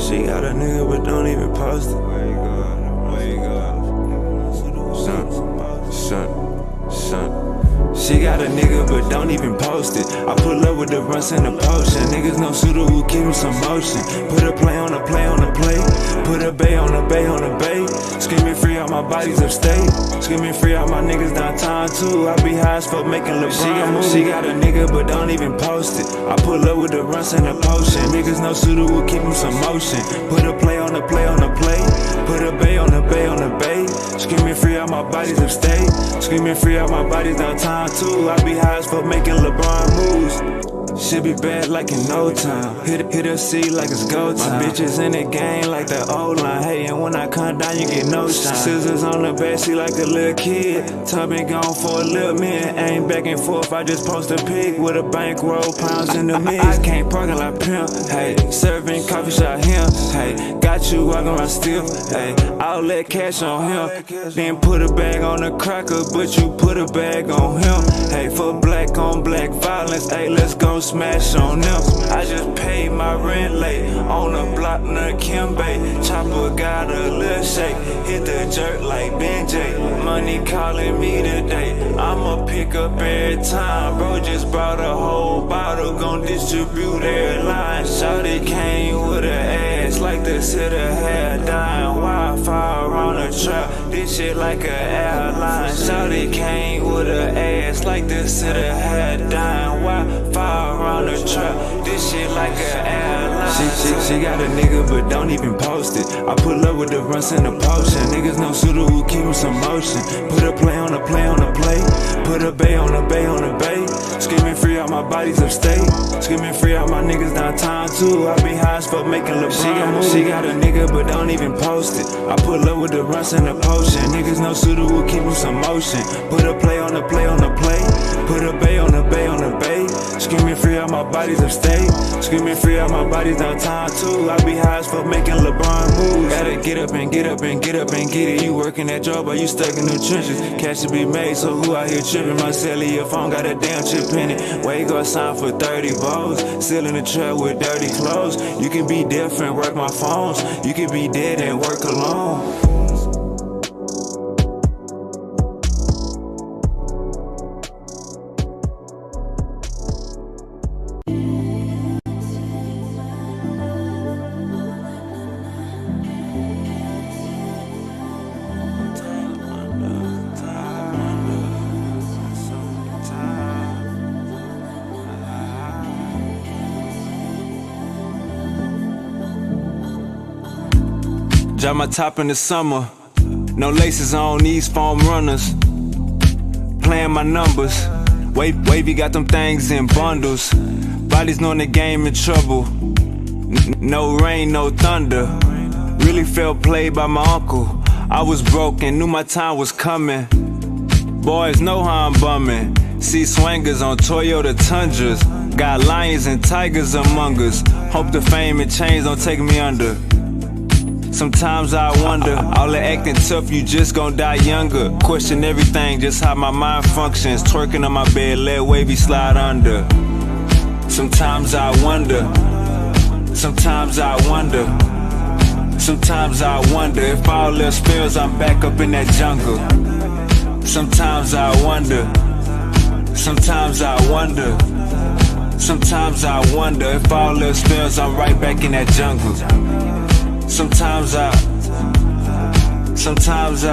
She got a nigga but don't even post it. Where you go? Son. She got a nigga but don't even post it. I pull up with the runs and the potion. Niggas no suitor who keep him some motion. Put a play on a play on a play. Put a bay on a bay on a bay. Screaming free out my bodies upstate. Screaming free out my niggas downtown too. I be high as fuck making LeBron moves. She got a nigga but don't even post it. I pull up with the runs and the potion. Niggas no suitor who keep him some motion. Put a play on a play on a play. Put a bay on a bay on a bay. Screaming free out my bodies upstate. Screaming free out my bodies downtown too. I be high as fuck making LeBron moves. Should be bad like in no time. Hit a C like it's go time. My bitches in the game like the old line. Hey, and when I come down, you get no shine. Scissors on the backseat like a little kid. Tub been gone for a little minute. Ain't back and forth, I just post a pic with a bankroll, pounds in the mix. I can't parking like pimp. Hey, serving coffee shop him. Hey, got you walking around still. Hey, I'll let cash on him. Then put a bag on the cracker, but you put a bag on him. Hey, for black on black violence. Hey, let's go smash on them. I just paid my rent late on the block near Kimbe. Chopper got a little shake, hit the jerk like Benjay. Money calling me today, I'ma pick up every time. Bro just brought a whole bottle, gon' distribute every line. Shawty came with her ass like the sitter had dying. Wi-Fi around the trap, this shit like a airline. Shawty came with her ass like the sitter had dying. Wi-Fi around the trap, this shit like an airline. She got a nigga but don't even post it. I pull up with the runs and the potion. Niggas no suitor who keep him some motion. Put a play on a play on a play. Put a bay on a bay on a bay. Screaming free out my bodies upstate. Screaming free out my niggas downtown too. I be high as fuck making LeBron moves. She got a nigga but don't even post it. I pull up with the runs and the potion. Niggas no suitor who keep him some motion. Put a play on a play on a play. Put a bay on a bay on a bay. Screaming free out my bodies upstate. Screaming free out my bodies downtown too. I be high as fuck making LeBron moves. Gotta get up and get up and get up and get it. You working that job or you stuck in the trenches. Cash to be made, so who out here tripping? My cellular phone got a damn chip in it. Where you gonna sign for 30 balls? Still in the trap with dirty clothes. You can be different, work my phones. You can be dead and work alone. Drop my top in the summer, no laces on these foam runners. Playing my numbers, wavy got them things in bundles. Bodies knowing the game in trouble, no rain, no thunder. Really felt played by my uncle. I was broke and knew my time was coming. Boys know how I'm bumming. See swangers on Toyota Tundras. Got lions and tigers among us. Hope the fame and change don't take me under. Sometimes I wonder, all the acting tough, you just gon' die younger. Question everything, just how my mind functions. Twerking on my bed, let wavy slide under. Sometimes I wonder, sometimes I wonder, sometimes I wonder if all else fails, I'm back up in that jungle. Sometimes I wonder, sometimes I wonder, sometimes I wonder if all else fails, I'm right back in that jungle. Sometimes I wonder, sometimes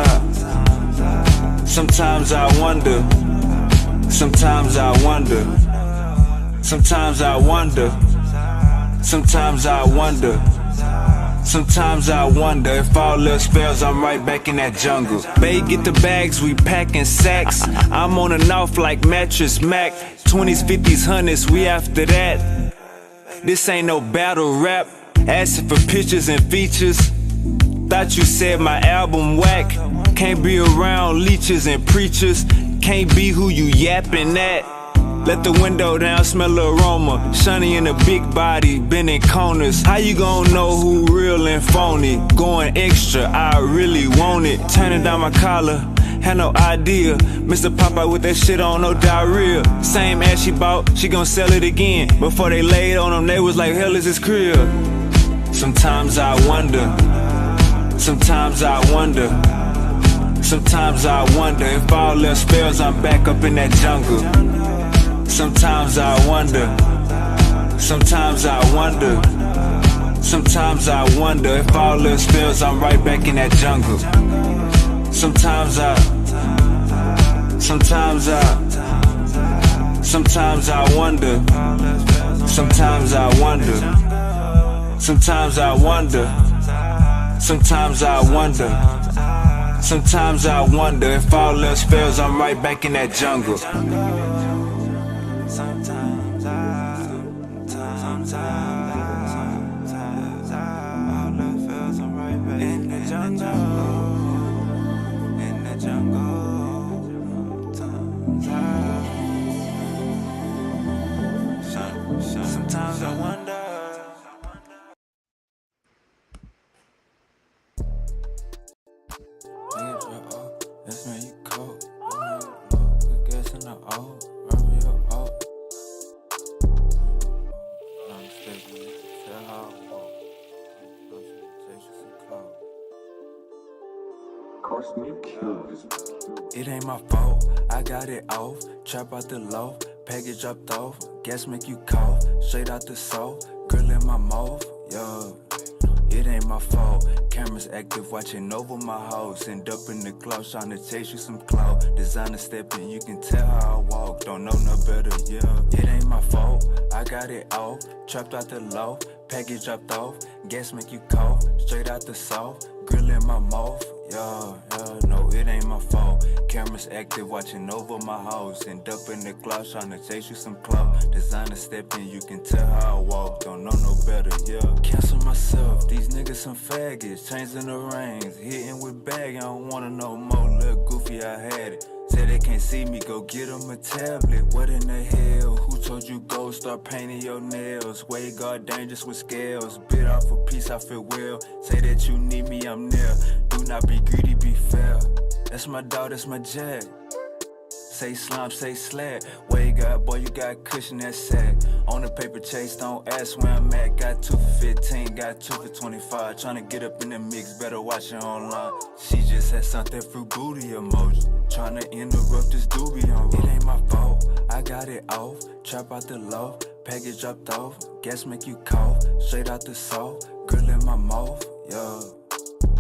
I wonder, sometimes I wonder, sometimes I wonder, sometimes I wonder if all else fails, I'm right back in that jungle. Bae, get the bags, we packing sacks. I'm on and off like Mattress Mac. 20s, 50s, 100s, we after that. This ain't no battle rap. Asking for pictures and features. Thought you said my album whack. Can't be around leeches and preachers. Can't be who you yapping at. Let the window down, smell the aroma. Shunny in a big body, bending corners. How you gon' know who real and phony? Going extra, I really want it. Turning down my collar, had no idea. Mr. Popeye with that shit on, no diarrhea. Same ass she bought, she gon' sell it again. Before they laid on them, they was like, hell is his crib. Sometimes I wonder, sometimes I wonder, sometimes I wonder if all else fails, I'm back up in that jungle. Sometimes I wonder, sometimes I wonder, sometimes I wonder if all else fails, I'm right back in that jungle. Sometimes I wonder, sometimes I wonder, sometimes I wonder, sometimes I wonder, sometimes I wonder if all else fails, I'm right back in that jungle. Sometimes I wonder. That's when you cold. Good gas in the O. Run me up. I'm steady. Tell how I walk. It ain't my fault, I got it off. Trap out the low, package dropped off. Gas make you cough, straight out the soul. Girl in my mouth, yo. It ain't my fault. Cameras active, watching over my house. End up in the cloud, trying to chase you some clout. Designer stepping, you can tell how I walk. Don't know no better, yeah. It ain't my fault, I got it off. Trapped out the low, package dropped off. Gas make you cough, straight out the south. Grill in my mouth, yeah, no, it ain't my fault. Cameras active, watching over my house. End up in the cloud, trying to chase you some clout. Designer stepping, you can tell how I walk. Don't know no better, yeah. Cancel myself, these niggas some faggots. Changing the reins, hitting with bag. I don't wanna know more, little goofy, I had it. Say they can't see me, go get them a tablet. What in the hell? Who told you go start painting your nails? Way God dangerous with scales. Bit off a piece, I feel well. Say that you need me, I'm near. Do not be greedy, be fair. That's my dog, that's my jack. Say slime, say slag. Way God, boy, you got cushion, that sack. On the paper chase, don't ask where I'm at. Got 2 for 15, got 2 for 25. Tryna get up in the mix, better watch it online. She just had something fruit booty emoji. Tryna interrupt this doobie on road. It ain't my fault, I got it off. Trap out the low, package dropped off. Gas make you cough, straight out the salt. Girl in my mouth, yeah.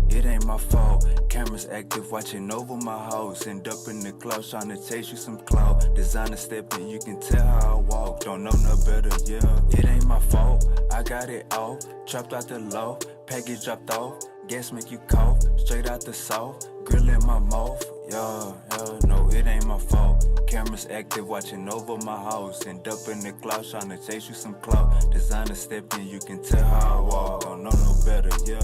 It ain't my fault. Cameras active, watching over my house. End up in the clouds, trying to chase you some clout. Designer stepping, you can tell how I walk. Don't know no better, yeah. It ain't my fault, I got it off. Trapped out the low, package dropped off. Gas make you cough, straight out the south. Grill in my mouth, yeah, no, it ain't my fault. Cameras active, watching over my house. End up in the clouds, trying to chase you some clout. Designer stepping, you can tell how I walk. Don't know no better, yeah.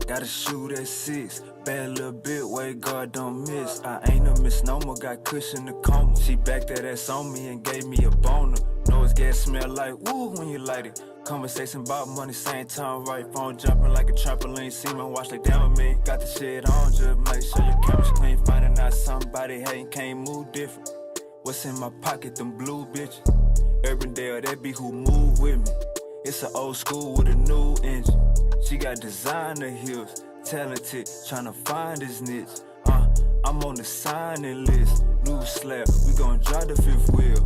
Gotta shoot at 6, bad little bit, way God don't miss. I ain't a misnomer, got cushion the coma. She backed that ass on me and gave me a boner. Know it's gas smell like woo when you light it. Conversation about money, same time, right phone jumping like a trampoline. See me watch like damn me. Got the shit on, just make sure your camera's clean. Finding out somebody hating, can't move different. What's in my pocket, them blue bitches. Urban Dale, that be who move with me. It's an old school with a new engine. She got designer heels, talented, tryna find his niche. I'm on the signing list, new slap, we gon' drive the 5th wheel.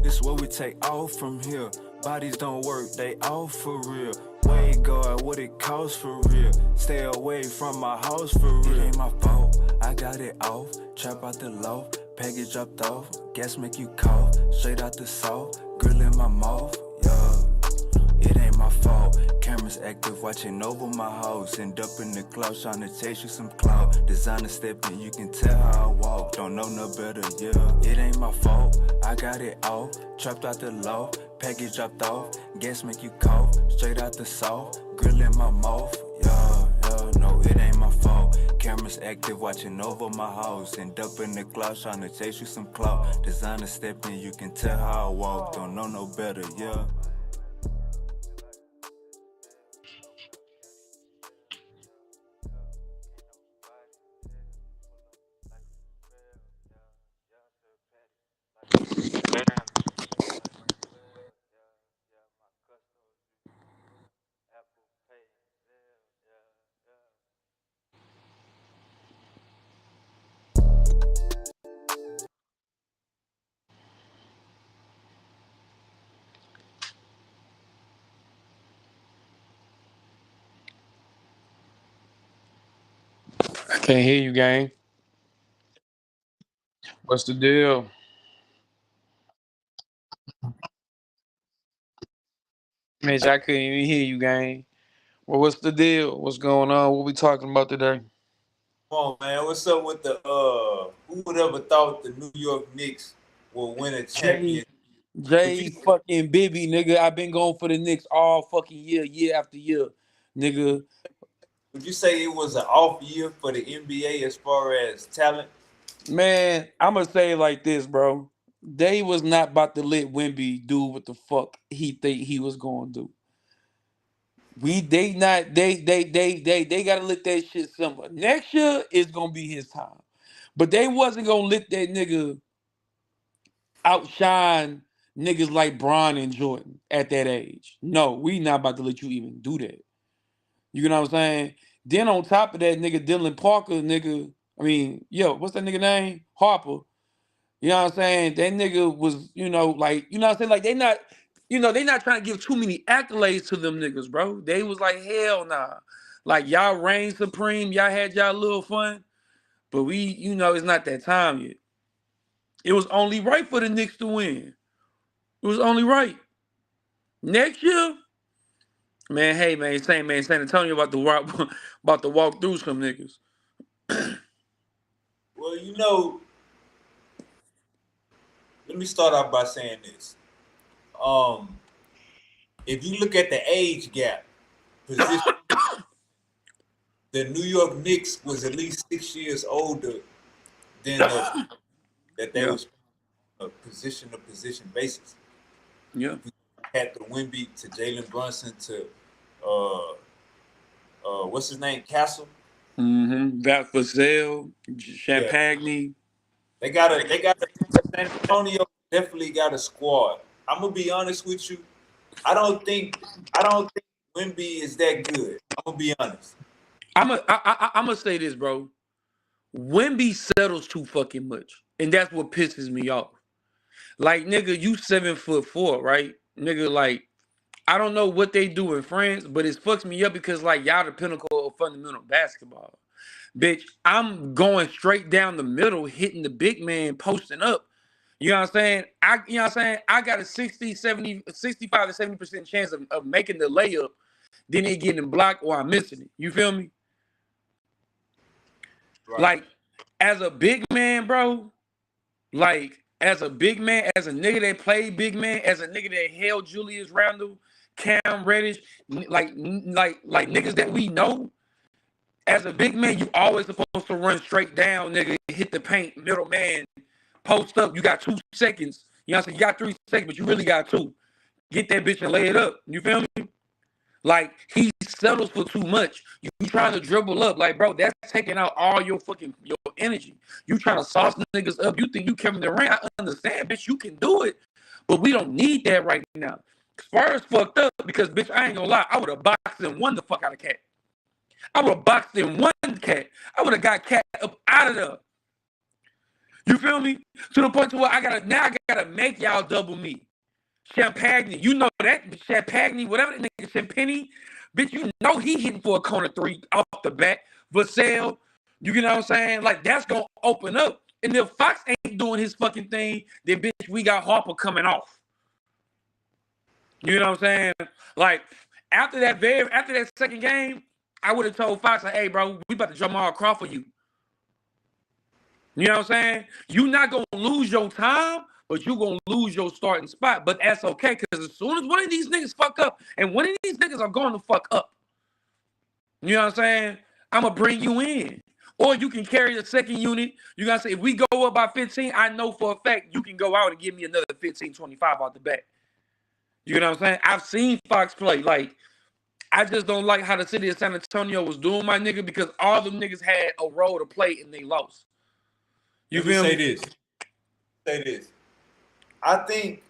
This where we take off from here. Bodies don't work, they off for real. Way guard, what it costs for real. Stay away from my house for real. It ain't my fault, I got it off. Trap out the low, package dropped off. Gas make you cough, straight out the salt. Grill in my mouth, yeah. It ain't my fault. Cameras active, watching over my house. End up in the clouds, trying to chase you some clout. Designer stepping, you can tell how I walk. Don't know no better, yeah. It ain't my fault, I got it off. Trapped out the low, package dropped off. Gas make you cough, straight out the salt. Grill in my mouth, yeah, no, it ain't my fault. Cameras active, watching over my house. End up in the clouds, trying to chase you some clout. Designer stepping, you can tell how I walk. Don't know no better, yeah. Can't hear you, gang. What's the deal? Mitch, I couldn't even hear you, gang. Well, what's the deal? What's going on? What we talking about today? Come on, man. What's up with the who would ever thought the New York Knicks will win a J champion? Would you J fucking Bibby, nigga. I've been going for the Knicks all fucking year, year after year, nigga. would you say it was an off year for the NBA as far as talent? Man, I'ma say it like this, bro. They was not about to let Wimby do what the fuck he think he was gonna do. They gotta let that shit simmer. Next year is gonna be his time. But they wasn't gonna let that nigga outshine niggas like Bron and Jordan at that age. No, we not about to let you even do that. You know what I'm saying? Then on top of that, nigga Dylan Parker, nigga, I mean, yo, what's that nigga name? Harper. You know what I'm saying? That nigga was, like, you know what I'm saying? Like they not trying to give too many accolades to them niggas, bro. They was like, hell nah. Like y'all reign supreme, y'all had y'all little fun, but it's not that time yet. It was only right for the Knicks to win. It was only right. Next year, man, hey man, San Antonio about to walk about to walk through some niggas. Well, let me start off by saying this. Um, if you look at the age gap position, the New York Knicks was at least 6 years older than that they Yeah, was a position to position basis. yeah. If we had the Wimby to Jalen Brunson to uh what's his name, Castle. Mm-hmm. That for sale, Yeah, Champagne. they got a San Antonio definitely got a squad. I'm gonna be honest with you. I don't think Wimby is that good. I'm gonna be honest. I'm gonna say this, bro. Wimby settles too fucking much, and that's what pisses me off. Like, nigga, you 7'4", right? Nigga, like, I don't know what they do in France, but it fucks me up because like y'all the pinnacle of fundamental basketball. Bitch, I'm going straight down the middle, hitting the big man, posting up. You know what I'm saying? I got a 65 to 70% chance of making the layup, then it getting blocked or I'm missing it. You feel me? Right. Like, as a big man, bro, like, as a big man, as a nigga that played big man, as a nigga that held Julius Randle, Cam Reddish, like niggas that we know, as a big man, you always supposed to run straight down, nigga, hit the paint, middle man, post up. You got 2 seconds. You know what I'm saying? You got 3 seconds, but you really got two. Get that bitch and lay it up. You feel me? Like, he settles for too much. You trying to dribble up. Like, bro, that's taking out all your energy. You trying to sauce niggas up. You think you Kevin Durant. I understand, bitch. You can do it. But we don't need that right now. Spurs fucked up because, bitch, I ain't gonna lie. I would have boxed and won the fuck out of Cat. I would have boxed and won Cat. I would have got Cat up out of there. You feel me? To the point to where I gotta make y'all double me. Champagne, you know that Champagne, whatever that nigga Champagne, bitch, you know he hitting for a corner three off the bat. Vassell, you know what I'm saying? Like, that's gonna open up. And if Fox ain't doing his fucking thing, then bitch, we got Harper coming off. You know what I'm saying? Like, after that second game, I would have told Fox, like, hey, bro, we about to Jamal Crawford you. You know what I'm saying? You're not gonna lose your time, but you're gonna lose your starting spot. But that's okay, because as soon as one of these niggas fuck up, and one of these niggas are going to fuck up, you know what I'm saying? I'm gonna bring you in. Or you can carry the second unit. You gotta say, if we go up by 15, I know for a fact you can go out and give me another 15, 25 out the back. You know what I'm saying? I've seen Fox play. Like, I just don't like how the city of San Antonio was doing my nigga, because all them niggas had a role to play and they lost. You Let me feel say me? this. Say this. I think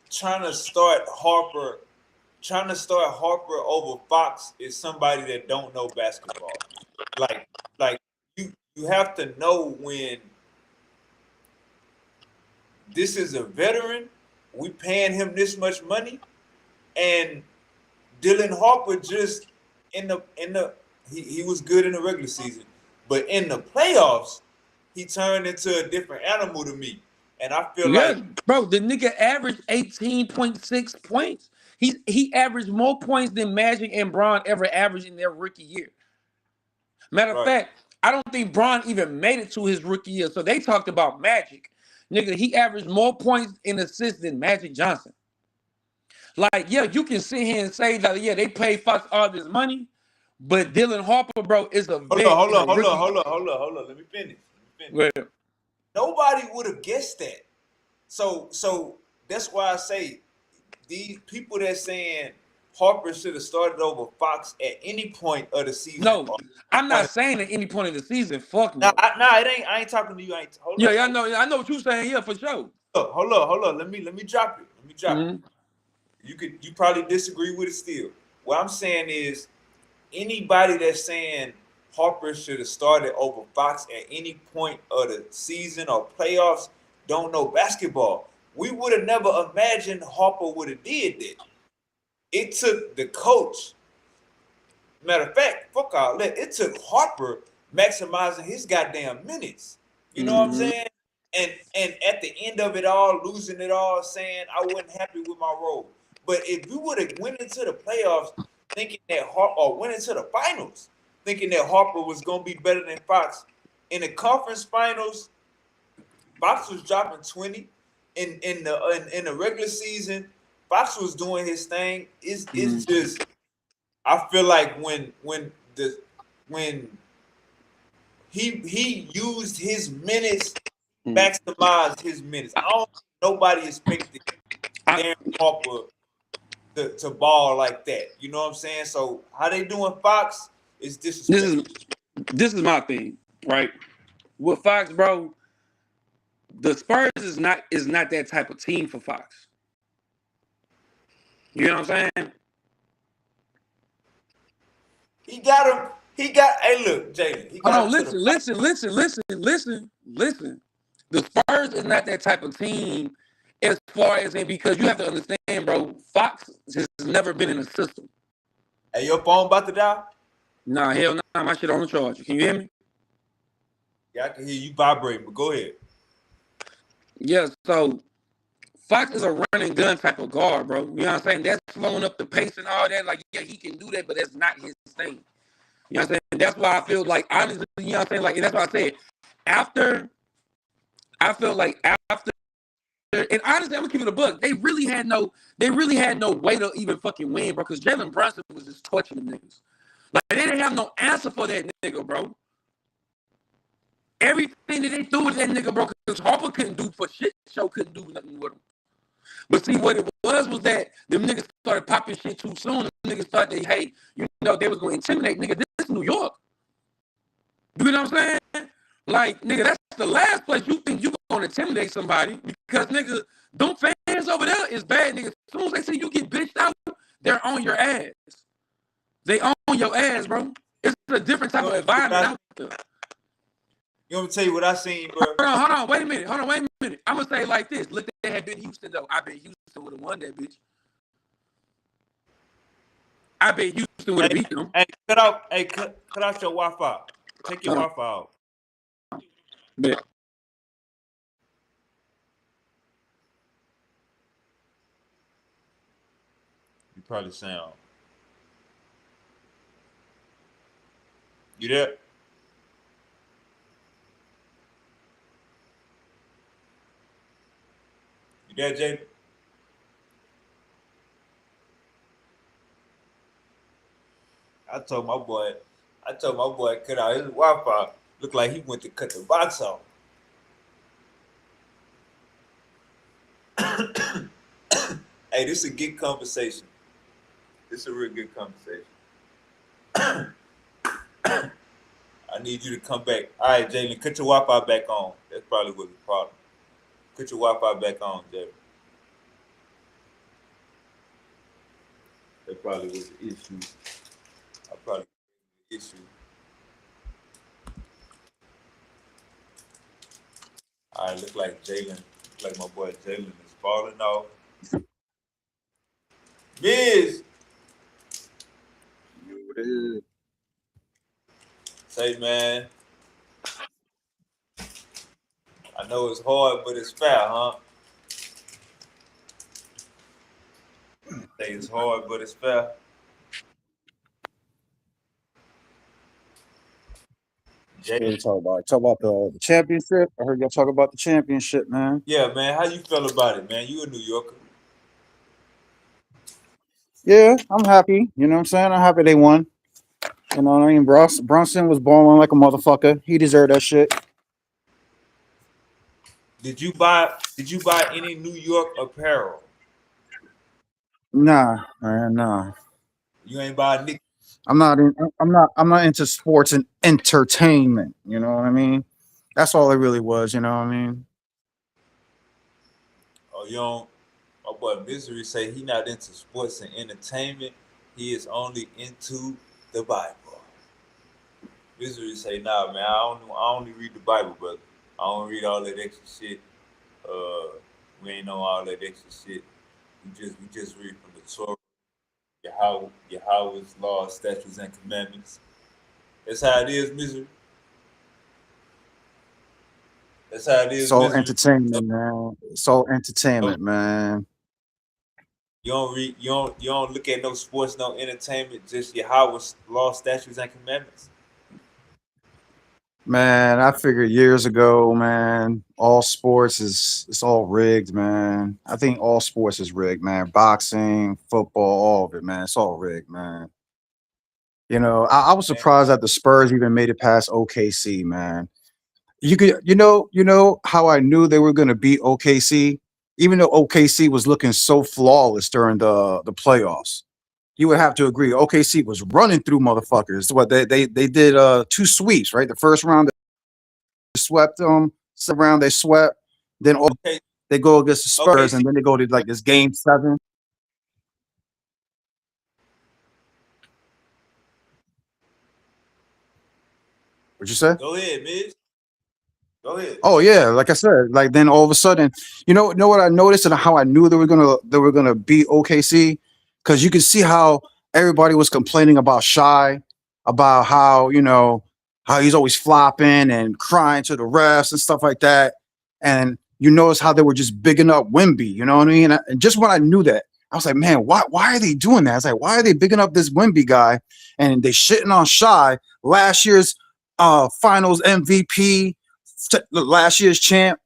trying to start Harper, trying to start Harper over Fox is somebody that don't know basketball. Like, like you have to know when this is a veteran. We paying him this much money, and Dylan Harper just in the he was good in the regular season, But in the playoffs, he turned into a different animal to me. And I feel Yeah, like, bro, the nigga averaged 18.6 points. He averaged more points than Magic and Braun ever averaged in their rookie year. Matter of right, fact, I don't think Braun even made it to his rookie year. So they talked about Magic. Nigga, he averaged more points in assists than Magic Johnson. Like, yeah, you can sit here and say that, yeah, they paid Fox all this money, but Dylan Harper, bro, is a hold on, vet hold in a on, hold on, rookie. hold on, hold on, hold on. Let me finish. Well, Nobody would have guessed that. So that's why I say these people that saying Harper should have started over Fox at any point of the season. no, Or I'm not point. saying at any point in the season, fuck Nah, no. it ain't. I ain't talking to you. I ain't. Hold Yeah, up. yeah, I know what you're saying, yeah, for sure. Hold up. Let me drop it. Let me drop it. Mhm. You probably disagree with it still. What I'm saying is anybody that's saying Harper should have started over Fox at any point of the season or playoffs don't know basketball. We would have never imagined Harper would have did that. It took the coach. Matter of fact, fuck all that. It took Harper maximizing his goddamn minutes. You know what I'm Mhm. saying? And at the end of it all, losing it all, saying I wasn't happy with my role. But if you would have went into the playoffs thinking that Harper, or went into the finals thinking that Harper was gonna be better than Fox, in the conference finals, Fox was dropping 20. In the regular season, Fox was doing his thing. It's Mhm. just I feel like when he used his minutes, Mhm. maximized his minutes. I don't think nobody expected I, Darren Harper to ball like that. You know what I'm saying? So how they doing Fox is this disrespectful. is this is my thing, right? With Fox, bro, the Spurs is not that type of team for Fox. You know what I'm saying? He got him. He got. Hey, look, Jalen. He Hold got on, him to the. listen. The Spurs is not that type of team as far as in because you have to understand, bro, Fox has never been in a system. Hey, your phone about to die? Nah, hell nah, my shit on the charger. Can you hear me? Yeah, I can hear you vibrating, but go ahead. Yeah, so Fox is a running gun type of guard, bro. You know what I'm saying? That's slowing up the pace and all that. Like, yeah, he can do that, but that's not his thing. You know what I'm saying? That's why I feel like honestly, you know what I'm saying? Like, and that's why I said after I feel like after and honestly, I'm gonna keep it a book. They really had no way to even fucking win, bro. Because Jalen Brunson was just torching them niggas. Like they didn't have no answer for that nigga, bro. Everything that they threw at that nigga, bro, because Harper couldn't do for shit. Show couldn't do nothing with him. But see, what it was that them niggas started popping shit too soon. Them niggas thought they, hey, you know, they was going to intimidate nigga. This is New York. You know what I'm saying? Like, nigga, that's the last place you think you going to intimidate somebody because, nigga, them fans over there is bad, nigga. As soon as they see you get bitched out, they're on your ass. They on your ass, bro. It's a different type of environment out there. You want me to tell you what I seen, bro? Hold on, wait a minute. I'm going to say it like this. Look, they had been Houston, though. I bet Houston would have won that bitch. I bet Houston would have beat them. Hey, cut out your Wi-Fi. Take your Wi-Fi out. Bet. You probably sound. You there? You there, Jay? I told my boy cut out his Wi-Fi. Looked like he went to cut the box off. Hey, this is a good conversation. This is a real good conversation. I need you to come back. All right, Jalen, cut your Wi-Fi back on. That's probably was the problem. Put your Wi-Fi back on, Jalen. That probably was the issue. I probably was the issue. All right, look like my boy Jalen is falling off. Miz, say man, I know it's hard, but it's fair, huh? Say it's hard, but it's fair. Jay, What are you talking about? Talk about the championship. I heard y'all talk about the championship, man. yeah, man, how you feel about it, man? You a New Yorker. Yeah, I'm happy. You know what I'm saying? I'm happy they won. You know what I mean? Brunson was balling like a motherfucker. He deserved that shit. Did you buy any New York apparel? Nah, man, nah. You ain't buy Nick. I'm not in, I'm not into sports and entertainment. You know what I mean? That's all it really was. You know what I mean? Oh, you don't. My boy Misery say he not into sports and entertainment. He is only into the Bible. Misery say, nah, man, I only read the Bible, brother. I don't read all that extra shit. We ain't know all that extra shit. We just read from the Torah, Yahweh's laws, statutes, and commandments. That's how it is, Misery. That's how it It's is, all Misery. So entertainment, man. It's all you entertainment, man. don't read, you don't look at no sports, no entertainment, just Yahweh's laws, statutes, and commandments. Man, I figured years ago, man, all sports is it's all rigged, man. I think all sports is rigged, man. Boxing, football, all of it, man. It's all rigged, man. You know, I was Man, surprised that the Spurs even made it past OKC, man. You know how I knew they were gonna beat OKC, even though OKC was looking so flawless during the playoffs. You would have to agree. OKC was running through motherfuckers. What they did two sweeps, right? The first round they swept them, second round they swept, then okay, they go against the okay, Spurs, see, and then they go to like this game seven. What'd you say? go ahead, Miz. Go ahead. Oh yeah, like I said, like then all of a sudden, know what I noticed and how I knew they were gonna beat OKC, because you can see how everybody was complaining about Shy, about how how he's always flopping and crying to the refs and stuff like that, and you notice how they were just bigging up Wimby. You know what I mean? And just when I knew that, I was like, man, why are they doing that? I was like, why are they bigging up this Wimby guy and they shitting on Shy, last year's Finals MVP, last year's champ.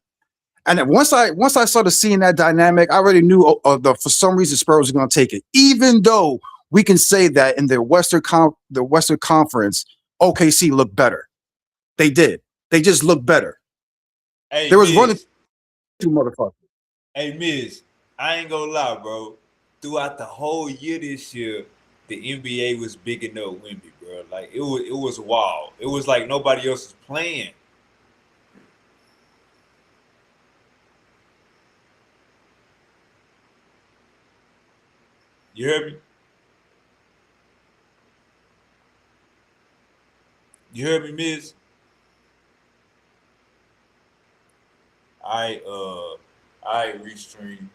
And then once I started seeing that dynamic, I already knew for some reason Spurs was going to take it. Even though we can say that in the Western Conference, OKC looked better. They did. They just looked better. Hey, There was running Miz. through motherfuckers. Hey, Miz. I ain't gonna lie, bro. Throughout the whole year this year, the NBA was bigging up Wimby, bro. Like it was wild. It was like nobody else was playing. You heard me? You heard me, Miz? I restream.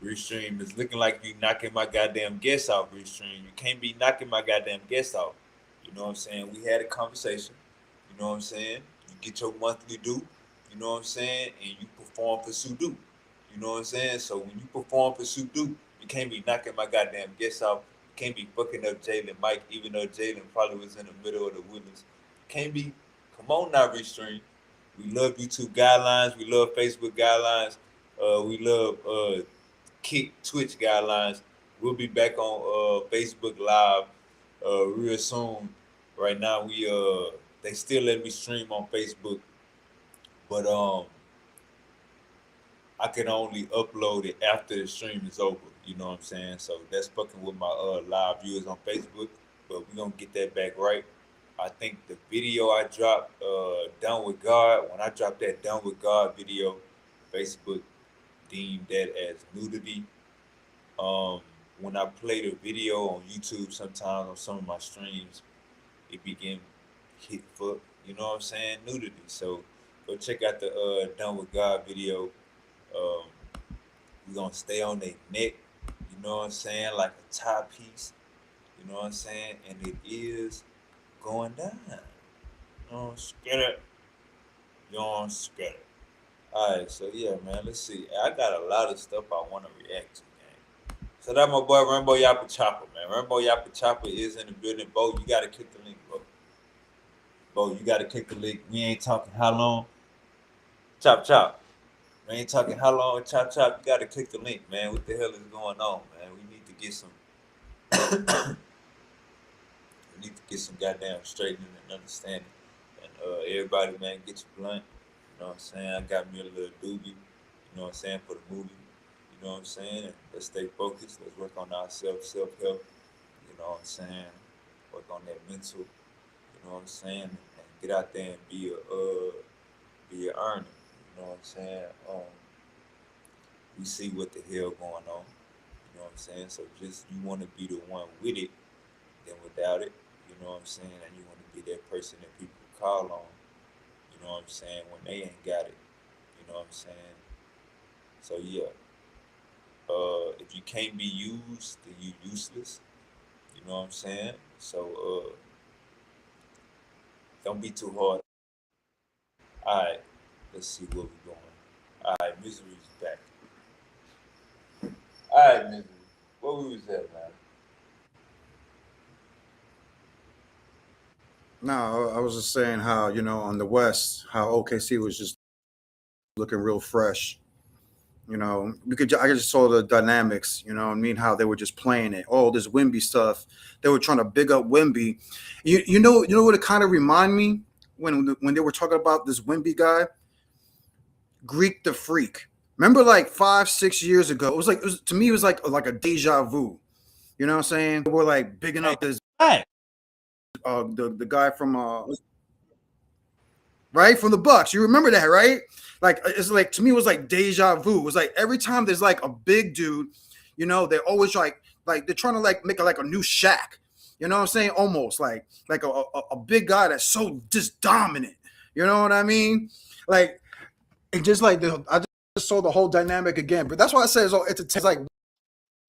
Restream is looking like you knocking my goddamn guests off, Restream. You can't be knocking my goddamn guests off. You know what I'm saying? We had a conversation. You know what I'm saying? You get your monthly due. You know what I'm saying? And you perform for Sudu. You know what I'm saying? So when you perform for Sudu, you can't be knocking my goddamn guests off. You can't be fucking up Jalen Mike, even though Jalen probably was in the middle of the Woodlands. Can't be. Come on now, Restream. We love YouTube guidelines. We love Facebook guidelines. We love Kick Twitch guidelines. We'll be back on Facebook Live real soon. Right now, we they still let me stream on Facebook, but I can only upload it after the stream is over. You know what I'm saying? So that's fucking with my live viewers on Facebook, but we're gonna get that back right. I think the video I dropped, Done with God, when I dropped that Done with God video, Facebook deemed that as nudity. Um, when I play the video on YouTube, sometimes on some of my streams, it begin hit for you know what I'm saying, nudity. So go check out the Done with God video. Um, we're gonna stay on their neck, you know what I'm saying, like a tie piece, you know what I'm saying, and it is going down. You know, scatter, you know, scatter. All right, so yeah, man. Let's see. I got a lot of stuff I want to react to, man. So that my boy Rambo Yappa Chopper, man. Rambo Yappa Chopper is in the building, Bo. You gotta click the link, bro. Bo, you gotta click the link. We ain't talking how long. Chop chop. We ain't talking how long. Chop chop. You gotta click the link, man. What the hell is going on, man? We need to get some. We need to get some goddamn straightening and understanding. And everybody, man, get your blunt. You know what I'm saying? I got me a little doobie. You know what I'm saying, for the movie. You know what I'm saying? And let's stay focused. Let's work on ourselves, self help. You know what I'm saying? Work on that mental. You know what I'm saying? And get out there and be a earner. You know what I'm saying? We see what the hell going on. You know what I'm saying? So just you want to be the one with it, then without it. You know what I'm saying? And you want to be that person that people call on. You know what I'm saying? When they ain't got it. You know what I'm saying? So yeah. If you can't be used, then you useless. You know what I'm saying? So don't be too hard. Alright, let's see where we're going. Alright, Misery's back. Alright, Misery. Where we was at, man? No, I was just saying how, on the West, how OKC was just looking real fresh. I just saw the dynamics, what I mean, how they were just playing it. All this Wimby stuff. They were trying to big up Wimby. You know what it kind of remind me when they were talking about this Wimby guy, Greek the Freak. Remember, like 5-6 years ago, to me, it was like a deja vu. You know what I'm saying? We're like bigging Hey, up this hey, the guy from right from the Bucks. You remember that, right? Like it's like to me, it was like deja vu. It was like every time there's like a big dude, they're always like they're trying to like make like a new Shaq. You know what I'm saying? Almost like a big guy that's so just dominant. You know what I mean? Like it just like I just saw the whole dynamic again. But that's why I say it's like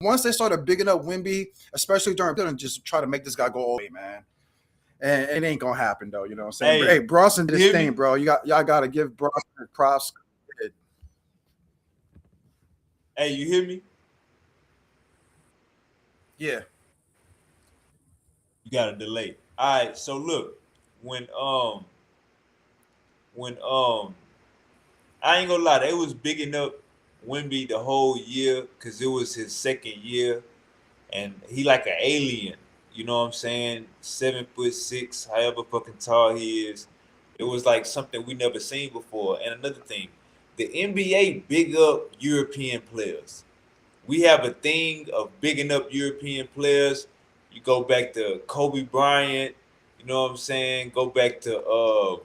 once they started bigging up Wimby, especially during just try to make this guy go away, man. And it ain't gonna happen though, you know what I'm saying? But, hey, hey, Bronson did you his hear thing, me? bro. Y'all gotta give Bronson props. Hey, you hear me? Yeah. You got a delay. Alright, so look, when when I ain't gonna lie, they was bigging up Wimby the whole year because it was his second year, and he like an alien. You know what I'm saying? 7'6", however fucking tall he is. It was like something we never seen before. And another thing, the NBA big up European players. We have a thing of bigging up European players. You go back to Kobe Bryant. You know what I'm saying? Go back to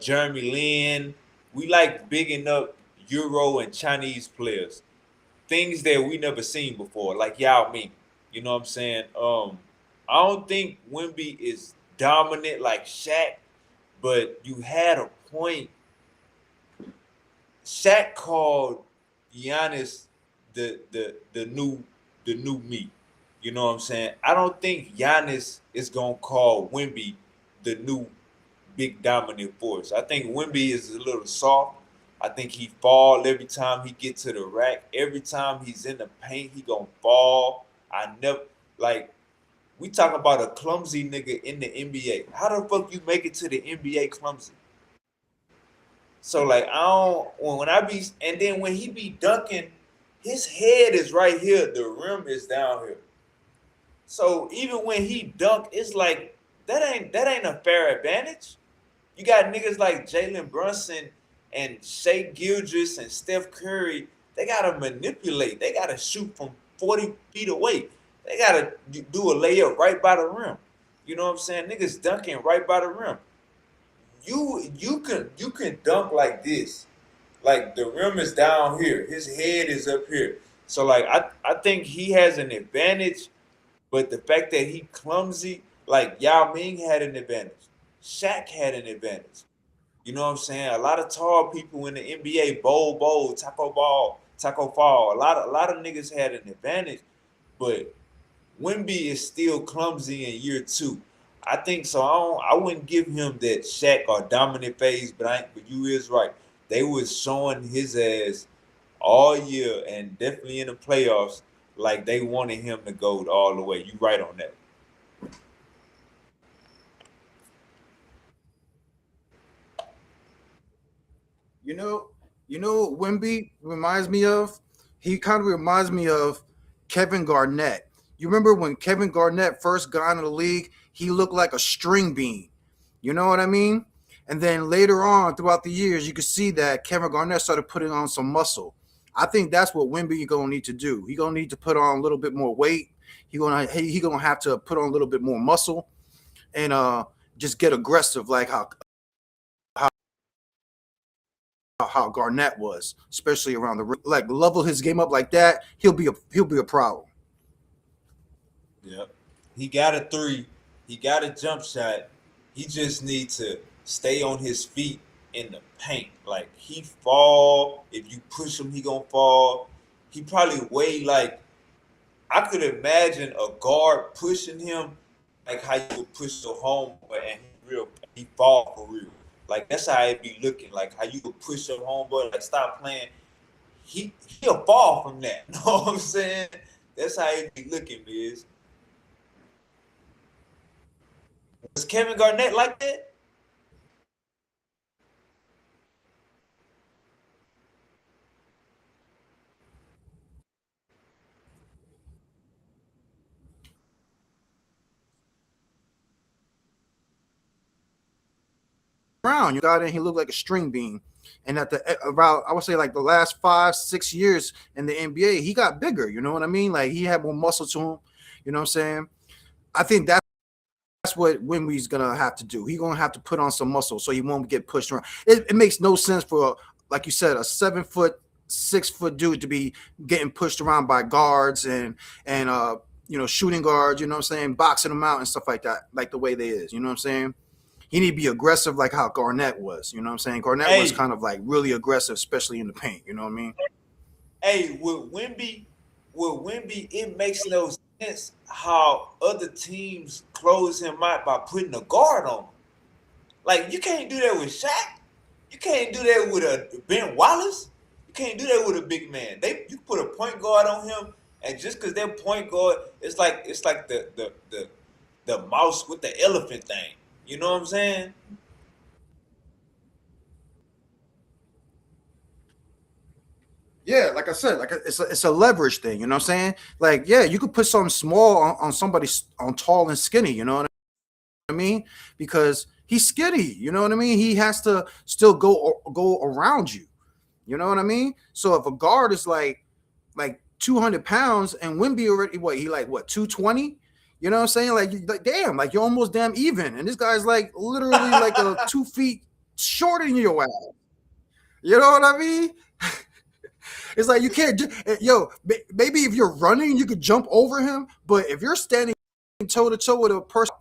Jeremy Lin. We like bigging up Euro and Chinese players, things that we never seen before, like Yao Ming. You know what I'm saying? I don't think Wimby is dominant like Shaq, but you had a point. Shaq called Giannis the new me. You know what I'm saying? I don't think Giannis is gonna call Wimby the new big dominant force. I think Wimby is a little soft. I think he fall every time he get to the rack. Every time he's in the paint, he gonna fall. I never like we talk about a clumsy nigga in the NBA. How the fuck you make it to the NBA clumsy? So like I don't when I be and then when he be dunking, his head is right here, the rim is down here. So even when he dunk, it's like that ain't a fair advantage. You got niggas like Jalen Brunson and Shea Gildress and Steph Curry. They gotta manipulate. They gotta shoot from 40 feet away. They gotta do a layup right by the rim. You know what I'm saying? Niggas dunking right by the rim. You can dunk like this. Like the rim is down here. His head is up here. So like I think he has an advantage, but the fact that he clumsy, like Yao Ming had an advantage. Shaq had an advantage. You know what I'm saying? A lot of tall people in the NBA, Taco Fall. A lot of niggas had an advantage, but Wimby is still clumsy in year two. I think so. I wouldn't give him that Shaq or dominant phase, but you is right. they was showing his ass all year and definitely in the playoffs like they wanted him to go all the way. You right on that. You know, you know what Wimby reminds me of? He kind of reminds me of Kevin Garnett. You remember when Kevin Garnett first got into the league, he looked like a string bean. You know what I mean? And then later on throughout the years, you could see that Kevin Garnett started putting on some muscle. I think that's what Wimby gonna need to do. He gonna need to put on a little bit more weight. He gonna have to put on a little bit more muscle and just get aggressive like how Garnett was, especially around the like level his game up like that. He'll be a problem. Yep. He got a three. He got a jump shot. He just needs to stay on his feet in the paint. Like he fall. If you push him, he gonna fall. He probably weigh like I could imagine a guard pushing him like how you would push your homeboy and he fall for real. Like that's how it be looking. Like how you would push your homeboy, like stop playing. He'll fall from that. You know what I'm saying? That's how it be looking, Biz. Was Kevin Garnett like that? Brown, you got in, he looked like a string bean. And at the about, I would say like the last 5 6 years in the NBA, he got bigger. You know what I mean? Like he had more muscle to him. You know what I'm saying? I think that's what Wimby's gonna have to do. He's gonna have to put on some muscle so he won't get pushed around. It makes no sense for, like you said, a 7 foot, 6 foot dude to be getting pushed around by guards and shooting guards. You know what I'm saying? Boxing them out and stuff like that, like the way they is. You know what I'm saying? He need to be aggressive like how Garnett was. You know what I'm saying? Garnett was Hey, kind of like really aggressive, especially in the paint. You know what I mean? hey, with Wimby, it makes no sense how other teams close him out by putting a guard on him. Like you can't do that with Shaq. You can't do that with a Ben Wallace. You can't do that with a big man. You put a point guard on him, and just because they're point guard, it's like the mouse with the elephant thing. You know what I'm saying? Yeah, like I said, it's a leverage thing. You know what I'm saying? Like, yeah, you could put something small on somebody on tall and skinny. You know what I mean? Because he's skinny. You know what I mean? He has to still go around you. You know what I mean? So if a guard is like 200 pounds and Wimby already he like what 220? You know what I'm saying? Like damn, like you're almost damn even, and this guy's like literally like a 2 feet shorter than your ass. You know what I mean? It's like you can't. Maybe if you're running, you could jump over him, but if you're standing toe to toe with a person,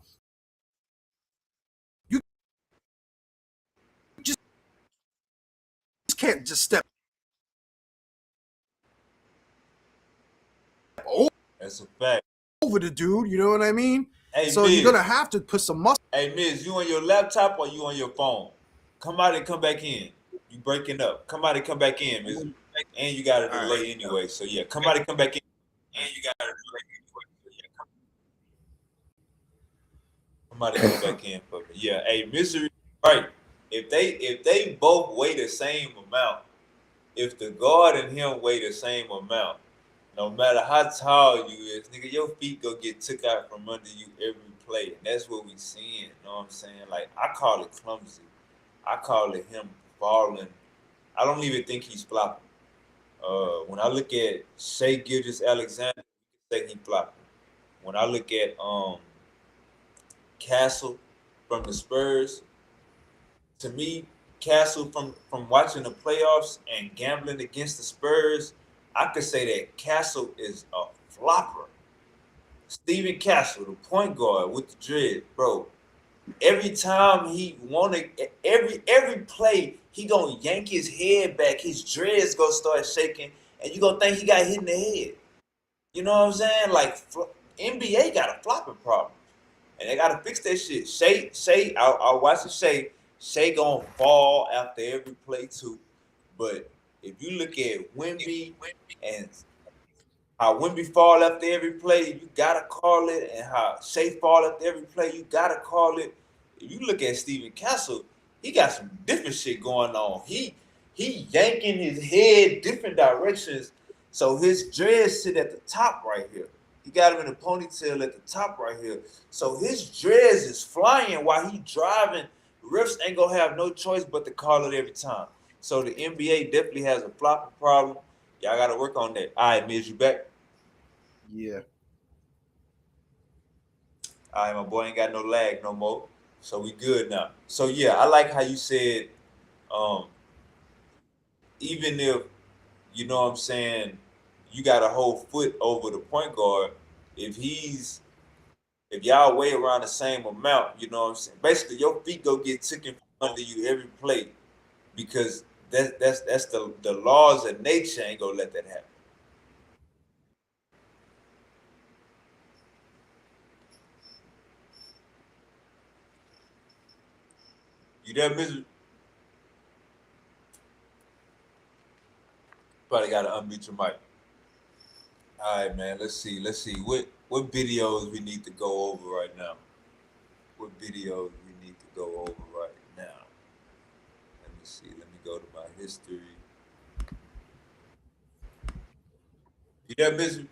you just can't just step That's a fact. over the dude. You know what I mean? Hey So you're gonna Miz, have to put some muscle. hey Miz, you on your laptop or you on your phone? Come out and come back in. You breaking up. Come out and come back in, Miz. And you got a All right. delay anyway. So yeah, come out and come back in. And you got a delay anyway. So yeah, come out and come back in for me. Yeah, hey, Misery, right. If they both weigh the same amount, if the guard and him weigh the same amount, no matter how tall you is, nigga, your feet go get took out from under you every play. And that's what we seeing. You know what I'm saying? Like I call it clumsy. I call it him falling. I don't even think he's flopping. When I look at Shea Gilgis Alexander, I say he flopping. When I look at Castle from the Spurs, to me, Castle from watching the playoffs and gambling against the Spurs, I could say that Castle is a flopper. Steven Castle, the point guard with the dread, bro. Every time he wanna, every play, he gonna yank his head back. His dreads gonna start shaking, and you gonna think he got hit in the head. You know what I'm saying? Like NBA got a flopping problem, and they gotta fix that shit. Shea, I watch the Shea. Shea gonna fall after every play too. But if you look at Wemby and how Wemby fall after every play, you gotta call it, and how Shea fall after every play, you gotta call it. If you look at Steven Castle, he got some different shit going on. He yanking his head different directions, so his dreads sit at the top right here. He got him in a ponytail at the top right here. So his dreads is flying while he driving. Refs ain't gonna have no choice but to call it every time. So the NBA definitely has a flopping problem. Y'all gotta work on that. All right, Miz, you back? Yeah. All right, my boy ain't got no lag no more. So we good now. So yeah, I like how you said, um, even if you know what I'm saying, you got a whole foot over the point guard. If he's if y'all weigh around the same amount, you know what I'm saying. Basically, your feet go get taken from under you every play because that's the laws of nature ain't gonna let that happen. You there, Mister? Probably got to unmute your mic. All right, man. Let's see. Let's see. What videos we need to go over right now? What videos we need to go over right now? Let me see. Let me go to my history. You there, Mister?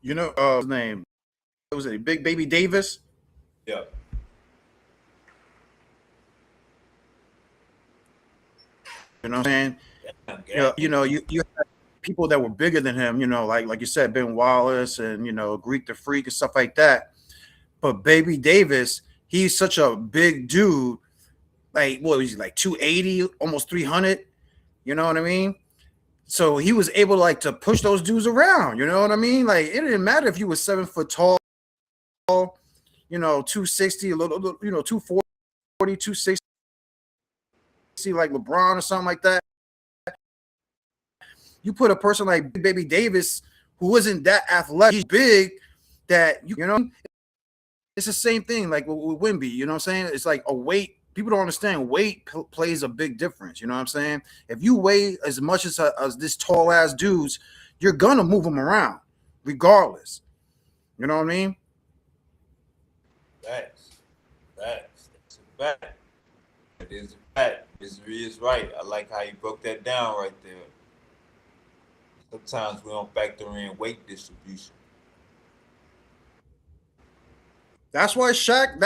You know, his name, what was it, Big Baby Davis? Yeah. You know what I'm saying? Gang. You had people that were bigger than him, like you said, Ben Wallace and Greek the Freak and stuff like that. But Baby Davis, he's such a big dude. Like, what was he, like 280, almost 300? You know what I mean? So he was able to push those dudes around. You know what I mean? Like, it didn't matter if you were 7 foot tall, 260, a little 240, 260, like LeBron or something like that. You put a person like Baby Davis, who wasn't that athletic, he's big, that it's the same thing like with Wemby. You know what I'm saying? It's like a weight. People don't understand weight plays a big difference. You know what I'm saying? If you weigh as much as this tall ass dudes, you're gonna move them around, regardless. You know what I mean? Facts. Facts. That's a fact. It is a fact. Misery is right. I like how you broke that down right there. Sometimes we don't factor in weight distribution. That's why Shaq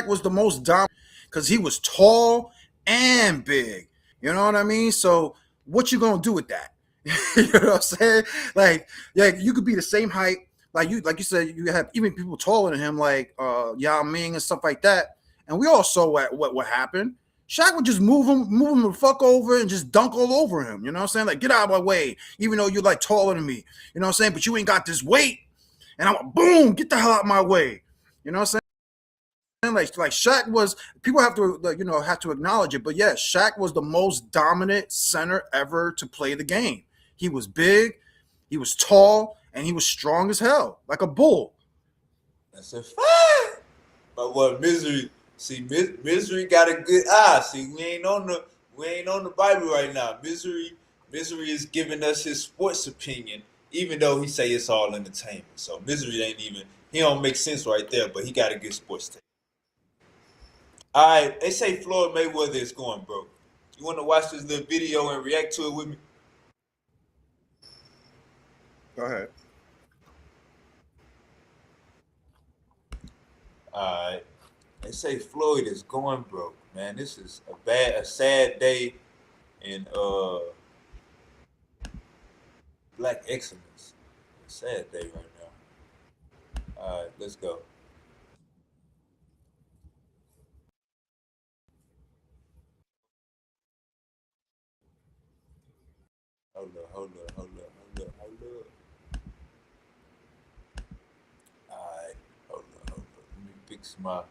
was the most dominant, because he was tall and big. You know what I mean? So what you gonna do with that? You know what I'm saying? Like you could be the same height, like you said, you have even people taller than him, like Yao Ming and stuff like that. And we all saw what happened. Shaq would just move him the fuck over and just dunk all over him. You know what I'm saying? Like, get out of my way, even though you're like taller than me. You know what I'm saying? But you ain't got this weight. And I'm like, boom, get the hell out of my way. You know what I'm saying? Like Shaq was, people have to have to acknowledge it. But yeah, Shaq was the most dominant center ever to play the game. He was big, he was tall, and he was strong as hell, like a bull. That's a fact. But what misery? See, misery got a good eye. See, we ain't on the Bible right now. Misery is giving us his sports opinion, even though he say it's all entertainment. So misery ain't even he don't make sense right there, but he got a good sports take. All right, they say Floyd Mayweather is going, bro. You want to watch this little video and react to it with me? Go ahead. All right. They say Floyd is going broke, man. This is a sad day in black excellence. A sad day right now. All right, let's go. Hold up. All right, hold up. Let me fix my.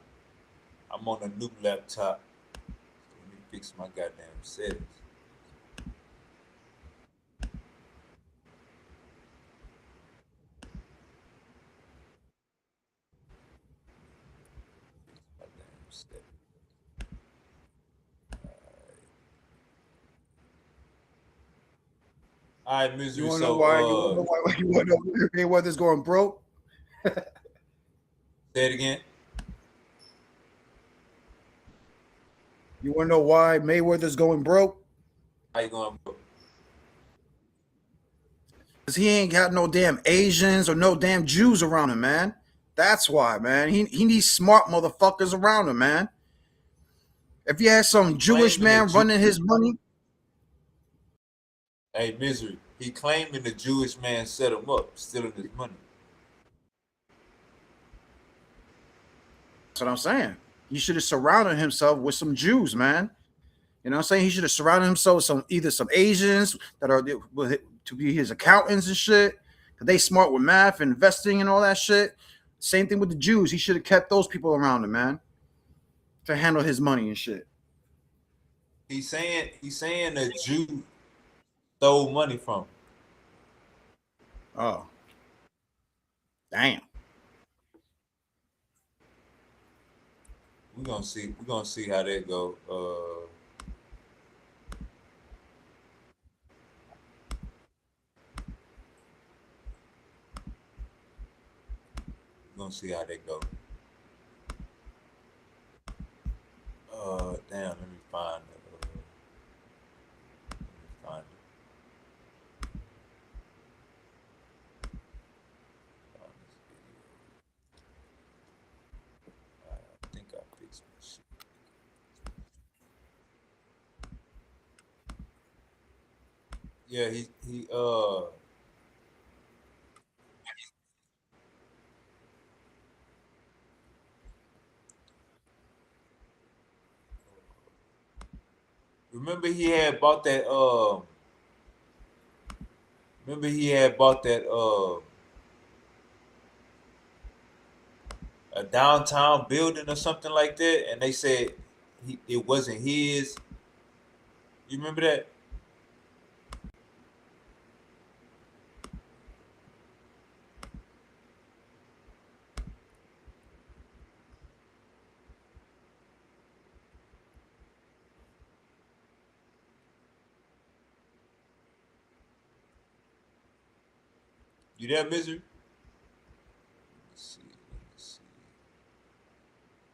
I'm on a new laptop. So let me fix my goddamn settings. Goddamn settings. All right, Misery. You want to know why? You want to know why? You want to know Mayweather's going broke? Say it again. You want to know why Mayweather's going broke? How you going, bro? Because he ain't got no damn Asians or no damn Jews around him, man. That's why, man. He needs smart motherfuckers around him, man. If he had some Jewish Claiming man running his money, Hey, Misery. He claiming the Jewish man set him up, stealing his money. that's what I'm saying. He should have surrounded himself with some Jews, man. You know what I'm saying? He should have surrounded himself with either some Asians that are to be his accountants and shit. Cause they smart with math and investing and all that shit. Same thing with the Jews. He should have kept those people around him, man, to handle his money and shit. He's saying the Jew stole money from him. Oh, damn. We're gonna see how that go. We're gonna see how that go. Damn, let me find it. Find this video. I think I fixed my shit. Yeah, he remember he had bought that a downtown building or something like that, and they said it wasn't his. You remember that? You there, Misery? Let's see.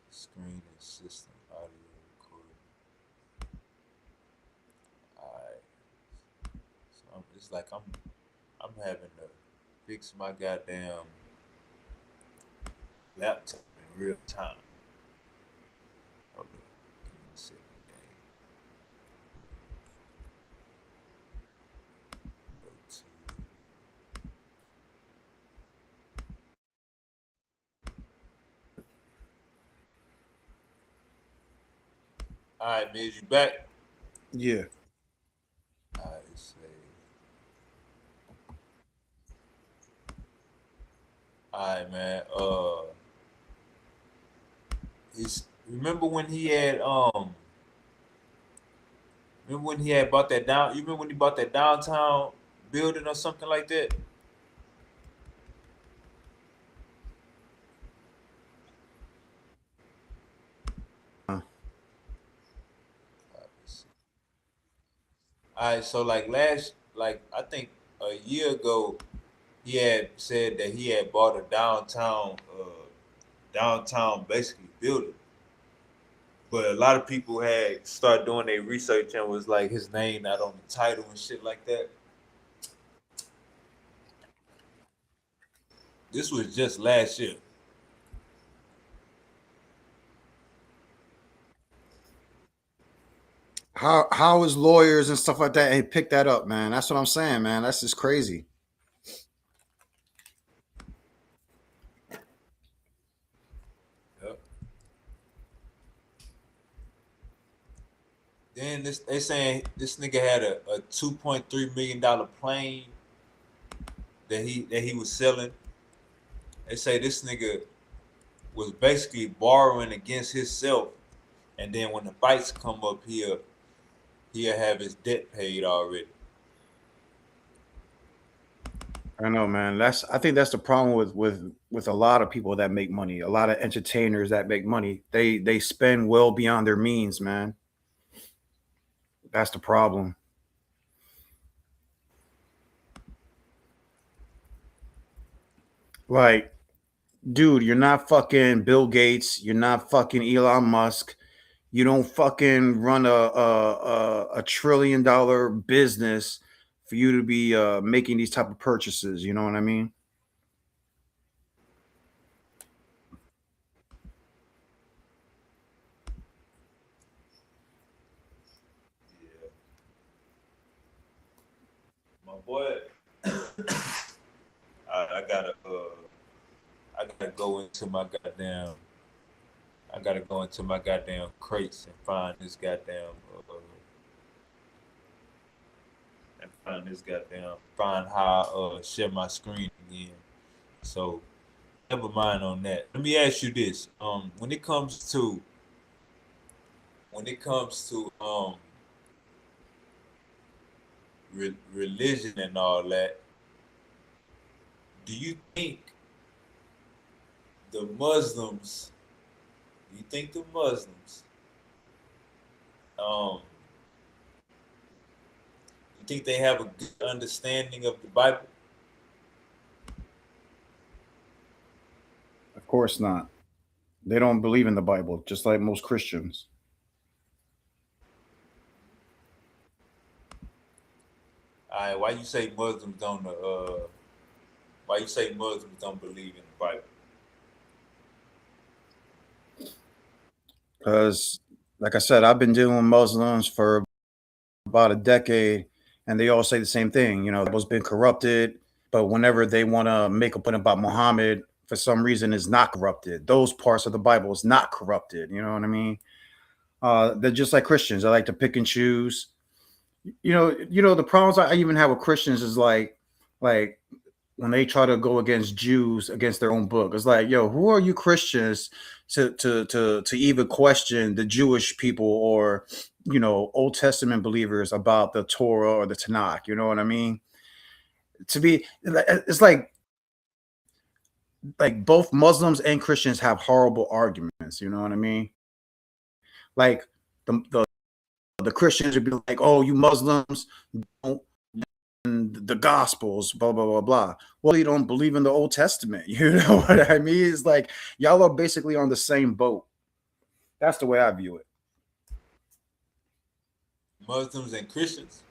Screen and system audio recording. Alright. So it's like I'm having to fix my goddamn laptop in real time. Hold on. Give me a second, gang. Go to Alright, Miz, you back? Yeah. Alright, say. Alright, man. Remember when he had bought that down? You remember when he bought that downtown building or something like that? All right, so like I think a year ago, he had said that he had bought a downtown basically building. But a lot of people had started doing their research and was like his name not on the title and shit like that. This was just last year. How his lawyers and stuff like that ain't picked that up, man. That's what I'm saying, man. That's just crazy. Yep. Then they saying this nigga had a $2.3 million plane that he was selling. They say this nigga was basically borrowing against himself, and then when the fights come up, he'll have his debt paid already. I know, man. I think that's the problem with a lot of people that make money. A lot of entertainers that make money. They spend well beyond their means, man. That's the problem. Like, dude, you're not fucking Bill Gates. You're not fucking Elon Musk. You don't fucking run a $1 trillion business for you to be making these type of purchases. You know what I mean? Yeah, my boy. I gotta go into my goddamn. I gotta go into my goddamn crates and find this goddamn find how share my screen again. So never mind on that. Let me ask you this. When it comes to religion and all that, do you think the Muslims? Do you think the Muslims? Um, you think they have a good understanding of the Bible? Of course not. They don't believe in the Bible, just like most Christians. All right, why you say Muslims don't? Why you say Muslims don't believe in the Bible? Because, like I said, I've been dealing with Muslims for about a decade, and they all say the same thing. You know, the Bible's been corrupted, but whenever they want to make a point about Muhammad, for some reason, is not corrupted. Those parts of the Bible is not corrupted. You know what I mean? They're just like Christians. They like to pick and choose. The problems I even have with Christians is like when they try to go against Jews against their own book. It's like, yo, who are you Christians to even question the Jewish people or Old Testament believers about the Torah or the Tanakh? You know what I mean? To be, it's like both Muslims and Christians have horrible arguments. You know what I mean? Like the Christians would be like, oh, you Muslims don't the Gospels, blah blah blah blah. Well, you don't believe in the Old Testament. You know what I mean? It's like y'all are basically on the same boat. That's the way I view it. Muslims and Christians.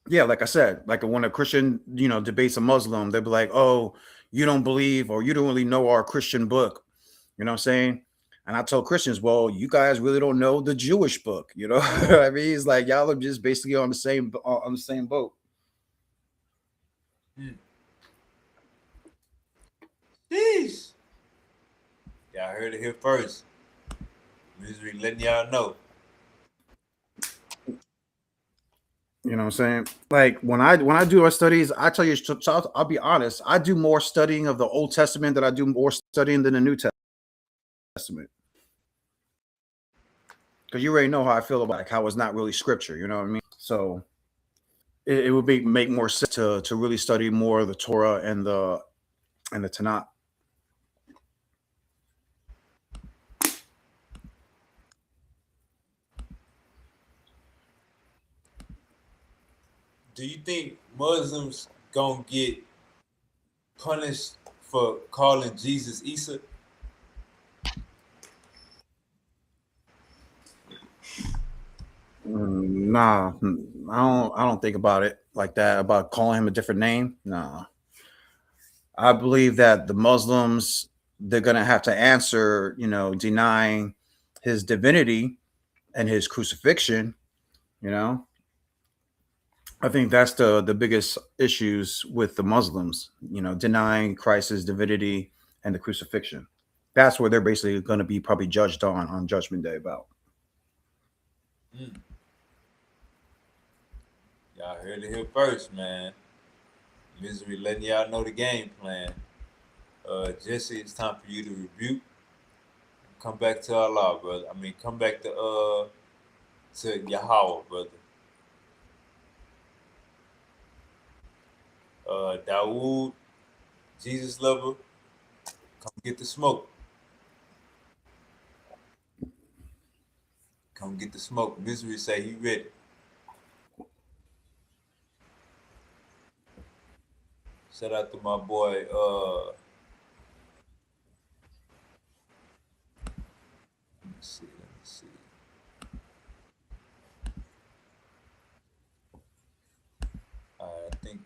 Yeah, like I said, like when a Christian, debates a Muslim, they'll be like, "Oh, you don't believe or you don't really know our Christian book." You know what I'm saying? And I tell Christians, "Well, you guys really don't know the Jewish book." You know what I mean? It's like y'all are just basically on the same boat. Hmm. Jeez. Y'all heard it here first. Misery letting y'all know. You know what I'm saying? Like when I do our studies, I tell you, so I'll be honest. I do more studying of the Old Testament than I do more studying than the New Testament. Because you already know how I feel about like how it's not really scripture. You know what I mean? So it would make more sense to really study more of the Torah and the Tanakh. Do you think Muslims gonna get punished for calling Jesus Isa? Nah, I don't think about it like that about calling him a different name. Nah, I believe that the Muslims they're gonna have to answer, denying his divinity and his crucifixion. You know, I think that's the biggest issues with the Muslims. Denying Christ's divinity and the crucifixion. That's what they're basically going to be probably judged on Judgment Day about. Mm. Y'all heard it here first, man. Misery letting y'all know the game plan. Jesse, it's time for you to rebuke. Come back to Allah, brother. I mean, come back to Yahweh, brother. Dawood, Jesus lover, come get the smoke. Come get the smoke. Misery say he ready. Shout out to my boy. Let me see. Let me see. I think.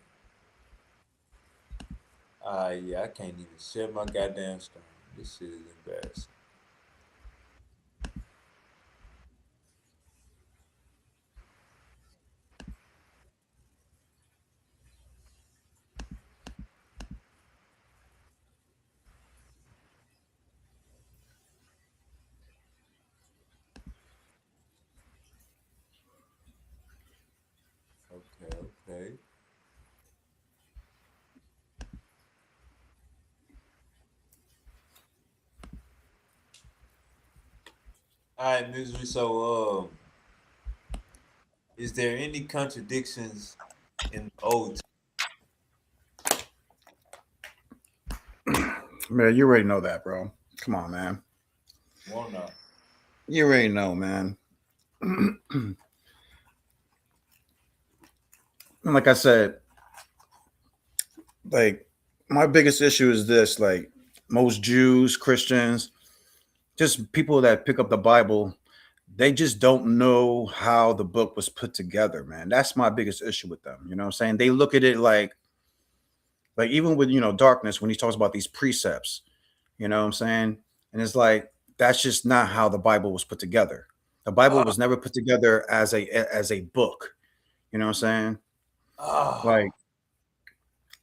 Yeah, I can't even share my goddamn screen. This shit is embarrassing. Okay, okay. All right, misery. So, is there any contradictions in the Old Man, you already know that, bro. Come on, man. Testament? You already know, man. And like I said, like my biggest issue is this: like most Jews, Christians, just people that pick up the Bible, they just don't know how the book was put together, man. That's my biggest issue with them. You know what I'm saying? They look at it like even with darkness when he talks about these precepts, you know what I'm saying? And it's like that's just not how the Bible was put together. The Bible Ah, was never put together as a book. You know what I'm saying? ah, Like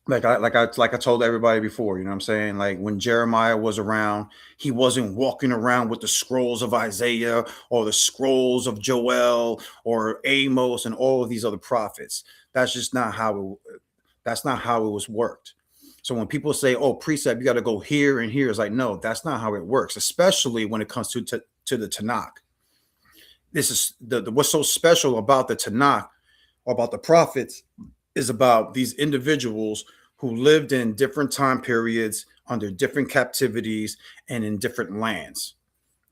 like I told everybody before, you know what I'm saying? Like when Jeremiah was around, he wasn't walking around with the scrolls of Isaiah or the scrolls of Joel or Amos and all of these other prophets. That's just not how that's not how it was worked. So when people say, "Oh, precept, you got to go here and here," it's like, no, that's not how it works. Especially when it comes to the Tanakh. This is the what's so special about the Tanakh or about the prophets is about these individuals who lived in different time periods under different captivities and in different lands.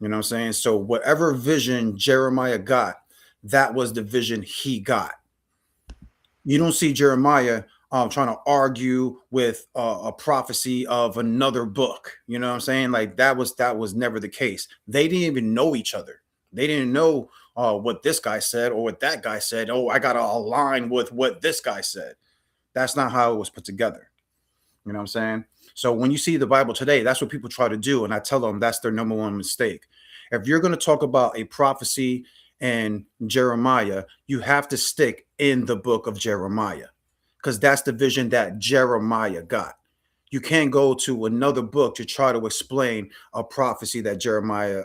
You know what I'm saying? So whatever vision Jeremiah got, that was the vision he got. You don't see Jeremiah trying to argue with a prophecy of another book. You know what I'm saying? Like that was never the case. They didn't even know each other. They didn't know what this guy said or what that guy said. Oh, I gotta align with what this guy said. That's not how it was put together. You know what I'm saying? So when you see the Bible today, that's what people try to do. And I tell them that's their number one mistake. If you're going to talk about a prophecy in Jeremiah, you have to stick in the book of Jeremiah because that's the vision that Jeremiah got. You can't go to another book to try to explain a prophecy that Jeremiah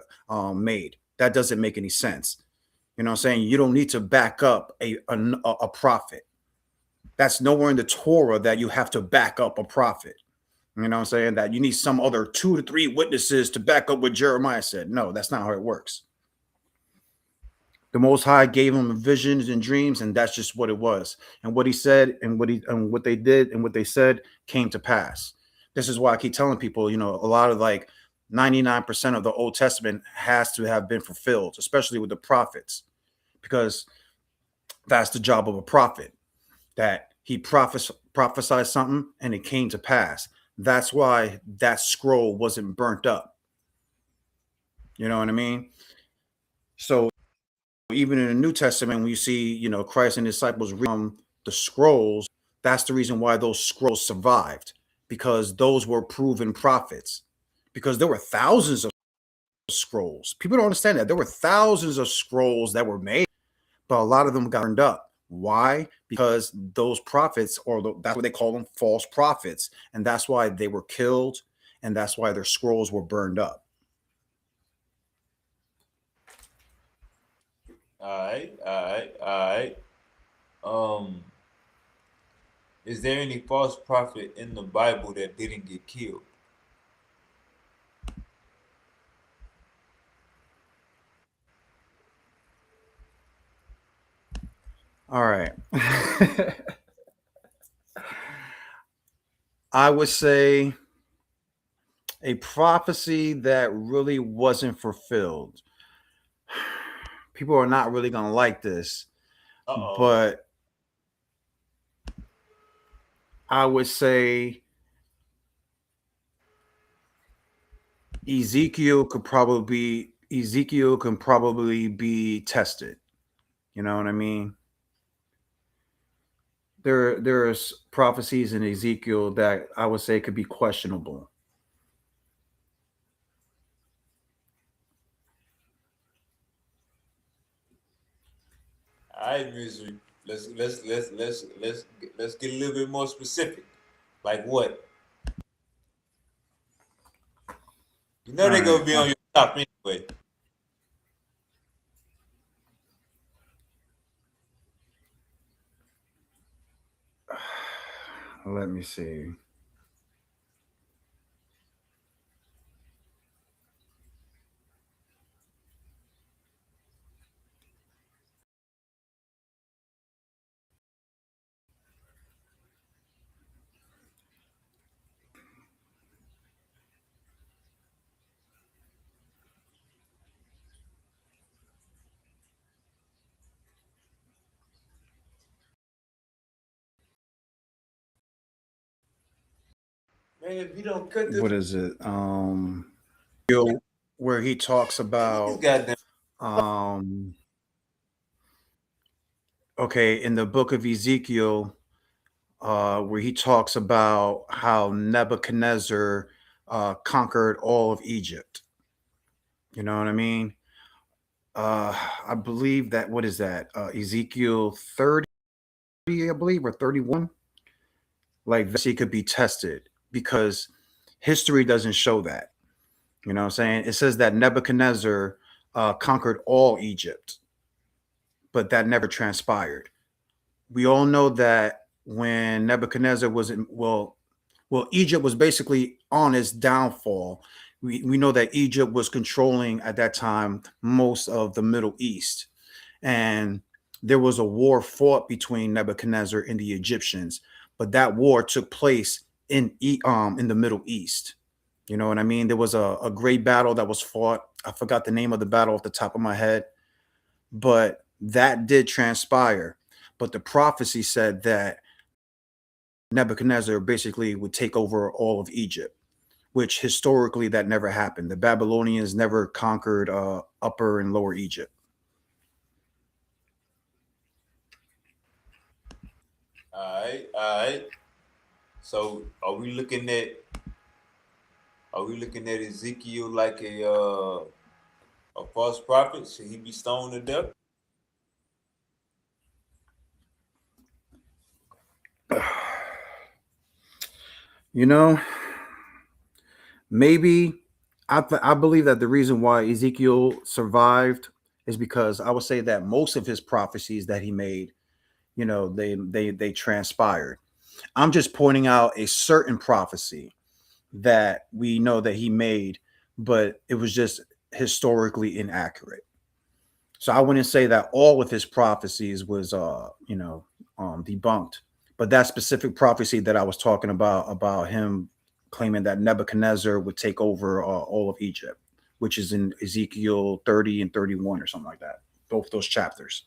made. That doesn't make any sense. You know what I'm saying? You don't need to back up a prophet. That's nowhere in the Torah that you have to back up a prophet. You know what I'm saying? That you need some other 2 to 3 witnesses to back up what Jeremiah said. No, that's not how it works. The Most High gave him visions and dreams, and that's just what it was. And what he said, and what they did, and what they said came to pass. This is why I keep telling people, a lot of like 99% of the Old Testament has to have been fulfilled, especially with the prophets, because that's the job of a prophet. That he prophesied something and it came to pass. That's why that scroll wasn't burnt up. You know what I mean? So even in the New Testament, when you see, Christ and his disciples read the scrolls, that's the reason why those scrolls survived, because those were proven prophets. Because there were thousands of scrolls. People don't understand that. There were thousands of scrolls that were made, but a lot of them got burned up. Why? Because those prophets, that's what they call them, false prophets. And that's why they were killed. And that's why their scrolls were burned up. all right, all right, all right. Um, is there any false prophet in the Bible that didn't get killed? All right. I would say a prophecy that really wasn't fulfilled. People are not really going to like this, Uh oh. but I would say Ezekiel can probably be tested. You know what I mean? There's prophecies in Ezekiel that I would say could be questionable. All right, misery. Let's get a little bit more specific. Like what? You know All they're right. gonna be on your top anyway. Let me see. Man, if you don't cut What this, is it? Where he talks these about goddamn. um okay, in the book of Ezekiel, where he talks about how Nebuchadnezzar conquered all of Egypt. You know what I mean? Uh, I believe that, what is that? Ezekiel 30, I believe, or 31. Like that, he could be tested because history doesn't show that. You know what I'm saying? It says that Nebuchadnezzar conquered all Egypt, but that never transpired. We all know that when Nebuchadnezzar was in, well, Egypt was basically on its downfall. We know that Egypt was controlling at that time most of the Middle East, and there was a war fought between Nebuchadnezzar and the Egyptians, but that war took place in the Middle East. You know what I mean? There was a great battle that was fought. I forgot the name of the battle off the top of my head, but that did transpire. But the prophecy said that Nebuchadnezzar basically would take over all of Egypt, which historically that never happened. The Babylonians never conquered Upper and Lower Egypt. All right. So are we looking at Ezekiel like a false prophet? Should he be stoned to death? You know, maybe I believe that the reason why Ezekiel survived is because I would say that most of his prophecies that he made, you know, they transpired. I'm just pointing out a certain prophecy that we know that he made, but it was just historically inaccurate. So I wouldn't say that all of his prophecies was debunked, but that specific prophecy that I was talking about him claiming that Nebuchadnezzar would take over all of Egypt, which is in Ezekiel 30 and 31 or something like that. Both those chapters.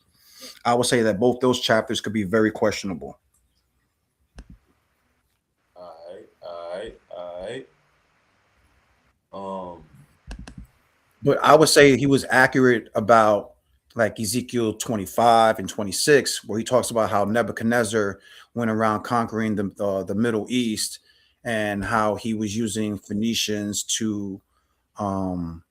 I would say that both those chapters could be very questionable. All right. Um, But I would say he was accurate about like Ezekiel 25 and 26, where he talks about how Nebuchadnezzar went around conquering the Middle East and how he was using Phoenicians um,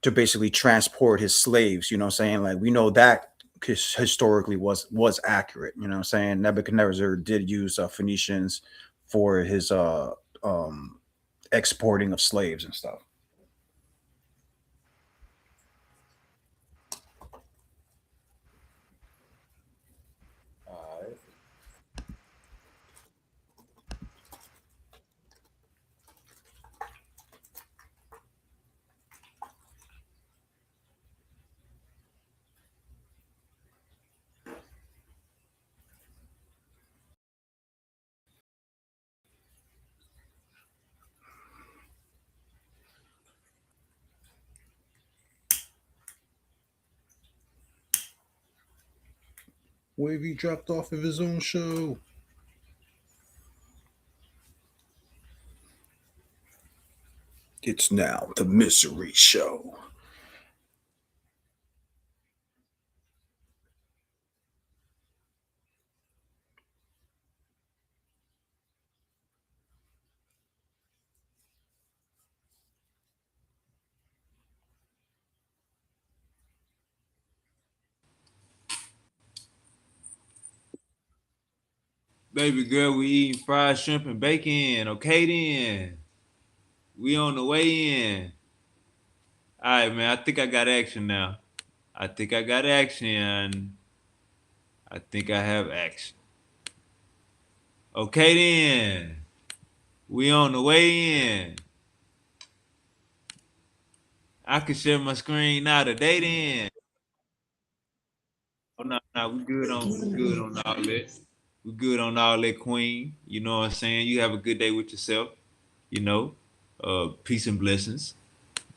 to basically transport his slaves. You know what I'm saying? Like we know that historically was accurate. You know what I'm saying? Nebuchadnezzar did use Phoenicians for his um, exporting of slaves and stuff. all right. Wavy dropped off of his own show. It's now the Misery Show. Baby girl, we eating fried shrimp and bacon. Okay then. We on the way in. Alright, man. I think I got action now. I think I got action. I think I have action. Okay then. We on the way in. I can share my screen now today then. Oh no, we good on all that. We good on all that, Queen. You know what I'm saying? You have a good day with yourself. You know. Peace and blessings.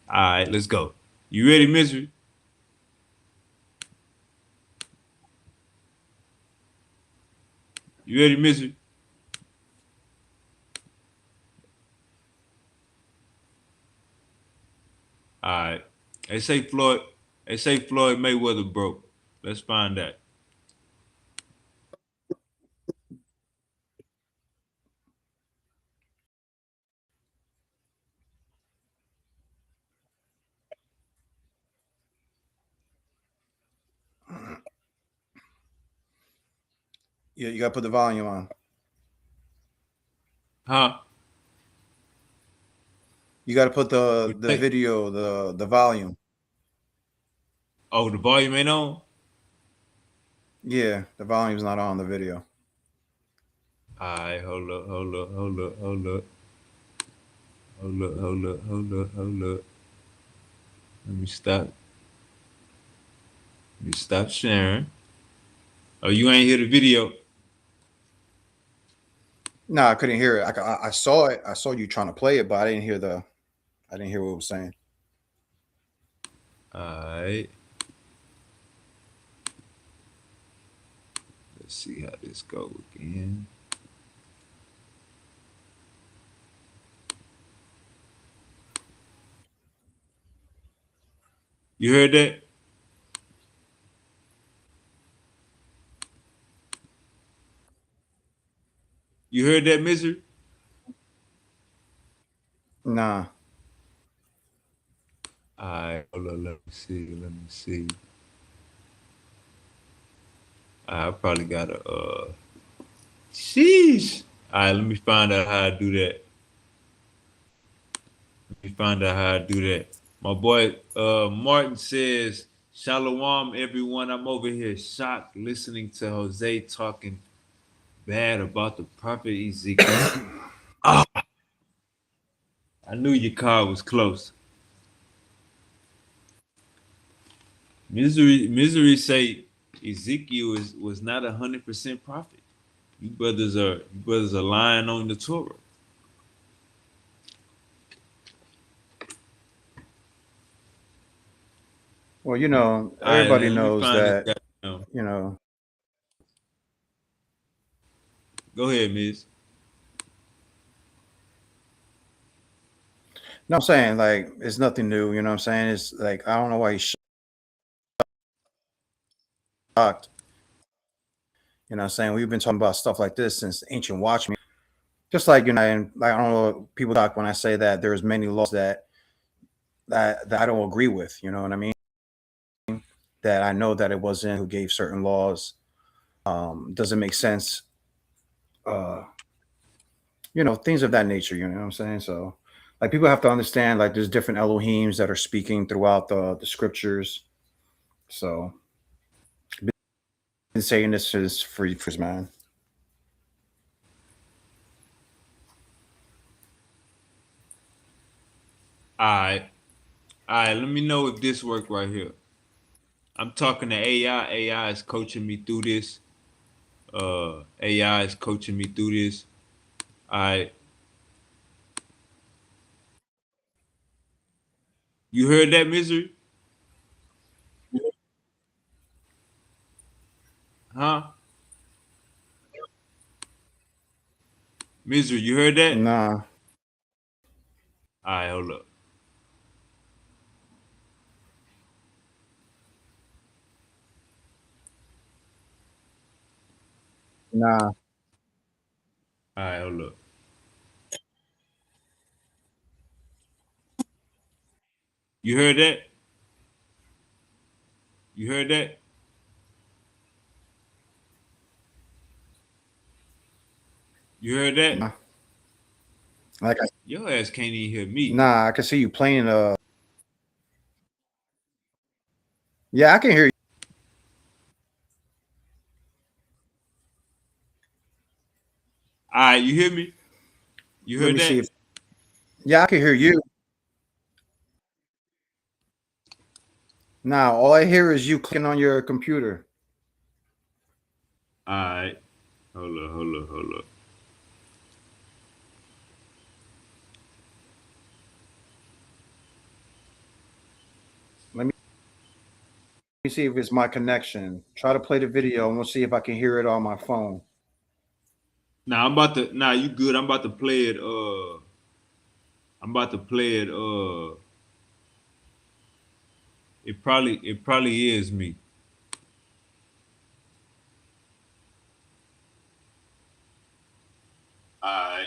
Alright, let's go. You ready, Misery? You ready, Misery? All right. They say Floyd. They say Floyd Mayweather broke. Let's find out. Yeah, you gotta put the volume on. Huh? You gotta put What the you say? video, the volume. Oh, the volume ain't on. Yeah, the volume's not on the video. All right. Hold up. Let me stop. Let me stop sharing. Oh, you ain't hear the video. No, I couldn't hear it. I saw it. I saw you trying to play it, but I didn't hear the. I didn't hear what it was saying. All right. Let's see how this go again. You heard that? You heard that, Misery? Nah. All right. Hold on. Let me see. Let me see. I probably got a. Sheesh. All right. Let me find out how I do that. Let me find out how I do that. My boy Martin says, Shalom, everyone. I'm over here shocked listening to Jose talking bad about the prophet Ezekiel. Ah, I knew your car was close. Misery say Ezekiel was not 100% prophet. You brothers are lying on the Torah. Well, All right, everybody let me knows find this that. guy. Now. You know, Go ahead, Miss. no, I'm saying like it's nothing new. You know what I'm saying? It's like I don't know why he's shocked. You know what I'm saying? We've been talking about stuff like this since ancient watchmen. Just like and like I don't know, people talk when I say that there's many laws that I don't agree with. You know what I mean? That I know that it wasn't who gave certain laws. Doesn't make sense. Uh, things of that nature. You know what I'm saying? So, like, people have to understand, like, there's different Elohims that are speaking throughout the scriptures. So, I've been saying this is for years, man. All right. All right, let me know if this worked right here. I'm talking to AI. AI is coaching me through this. AI is coaching me through this. All right. You heard that, Misery? Huh? Misery, you heard that? Nah, All right, hold up. Nah, All right, hold up. You heard that? You heard that? You heard that? nah. Like I, Your ass can't even hear me. nah, I can see you playing. Yeah, I can hear you. All right, you hear me? You Let heard me see that? if. Yeah, I can hear you. Now, all I hear is you clicking on your computer. All right. Hold up, hold up, hold up. Let me see if it's my connection. Try to play the video, and we'll see if I can hear it on my phone. Now I'm about to. Nah, you good? I'm about to play it. I'm about to play it. It probably is me. All right.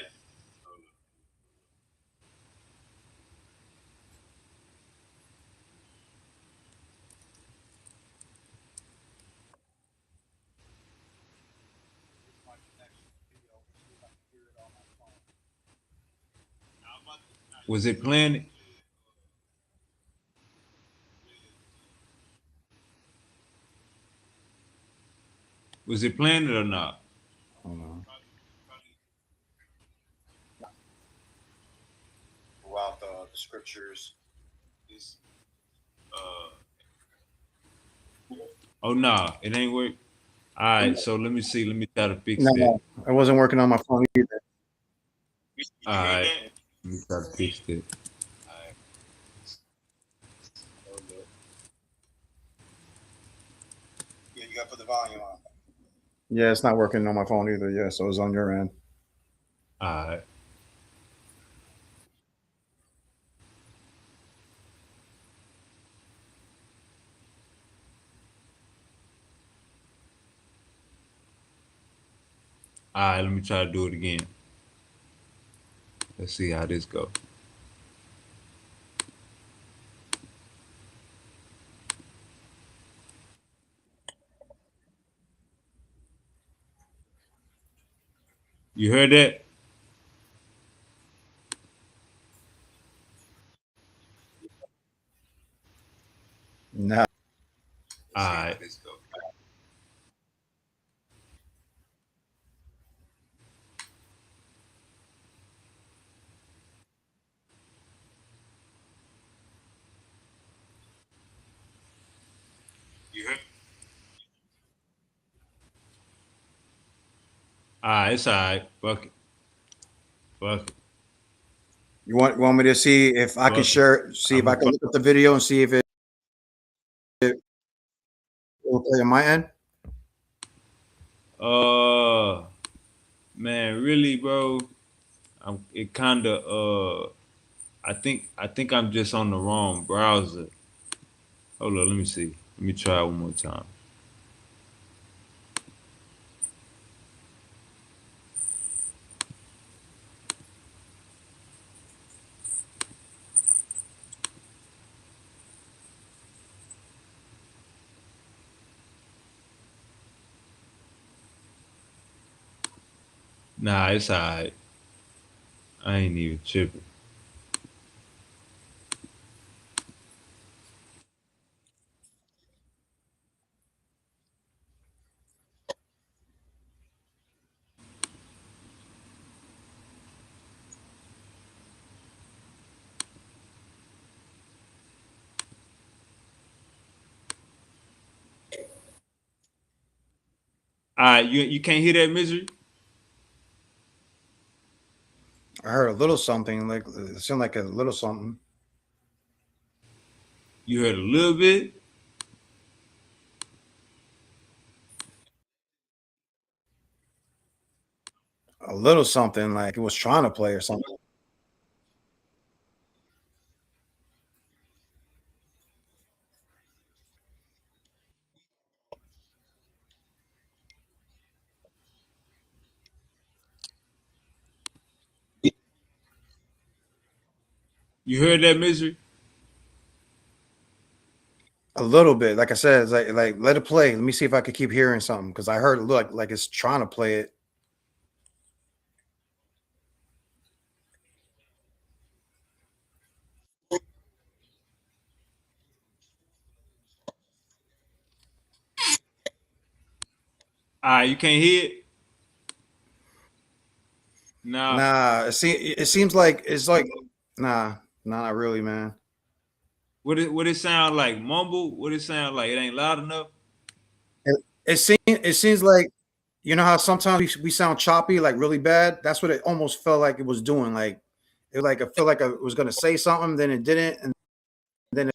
Was it playing? Was it playing it or not? Hold on. Throughout the scriptures. Oh nah, it ain't work. All right, so let me see. Let me try to fix No, that. no, it wasn't working on my phone either. All right, let me try to fix that. Yeah, you got to put the volume on. Yeah, it's not working on my phone either. Yeah, so it's on your end. All right. All right, let me try to do it again. Let's see how this go. You heard that? No. All right. You heard? All right, it's all right. Fuck it. Fuck it. You want me to see if I can Fuck it. share? See if I'm I a can fuck. look up the video and see if it will play on my end. Man, really, bro. I'm. It kind of. I think I'm just on the wrong browser. Hold on. Let me see. Let me try one more time. Nah, it's all right. I ain't even tripping. All right, you can't hear that misery. I heard a little something, like it sounded like a little something. You heard a little bit. A little something like it was trying to play or something. You heard that, Misery? A little bit. Like I said, it's like let it play. Let me see if I could keep hearing something because I heard it look like it's trying to play it. You can't hear it? Nah. Nah, it seems like it's like nah, not really, man. What it sound like? Mumble? What it sound like? It ain't loud enough? It seems like you know how sometimes we sound choppy, like really bad. That's what it almost felt like it was doing. Like it like I felt like I was gonna say something, then it didn't, and then it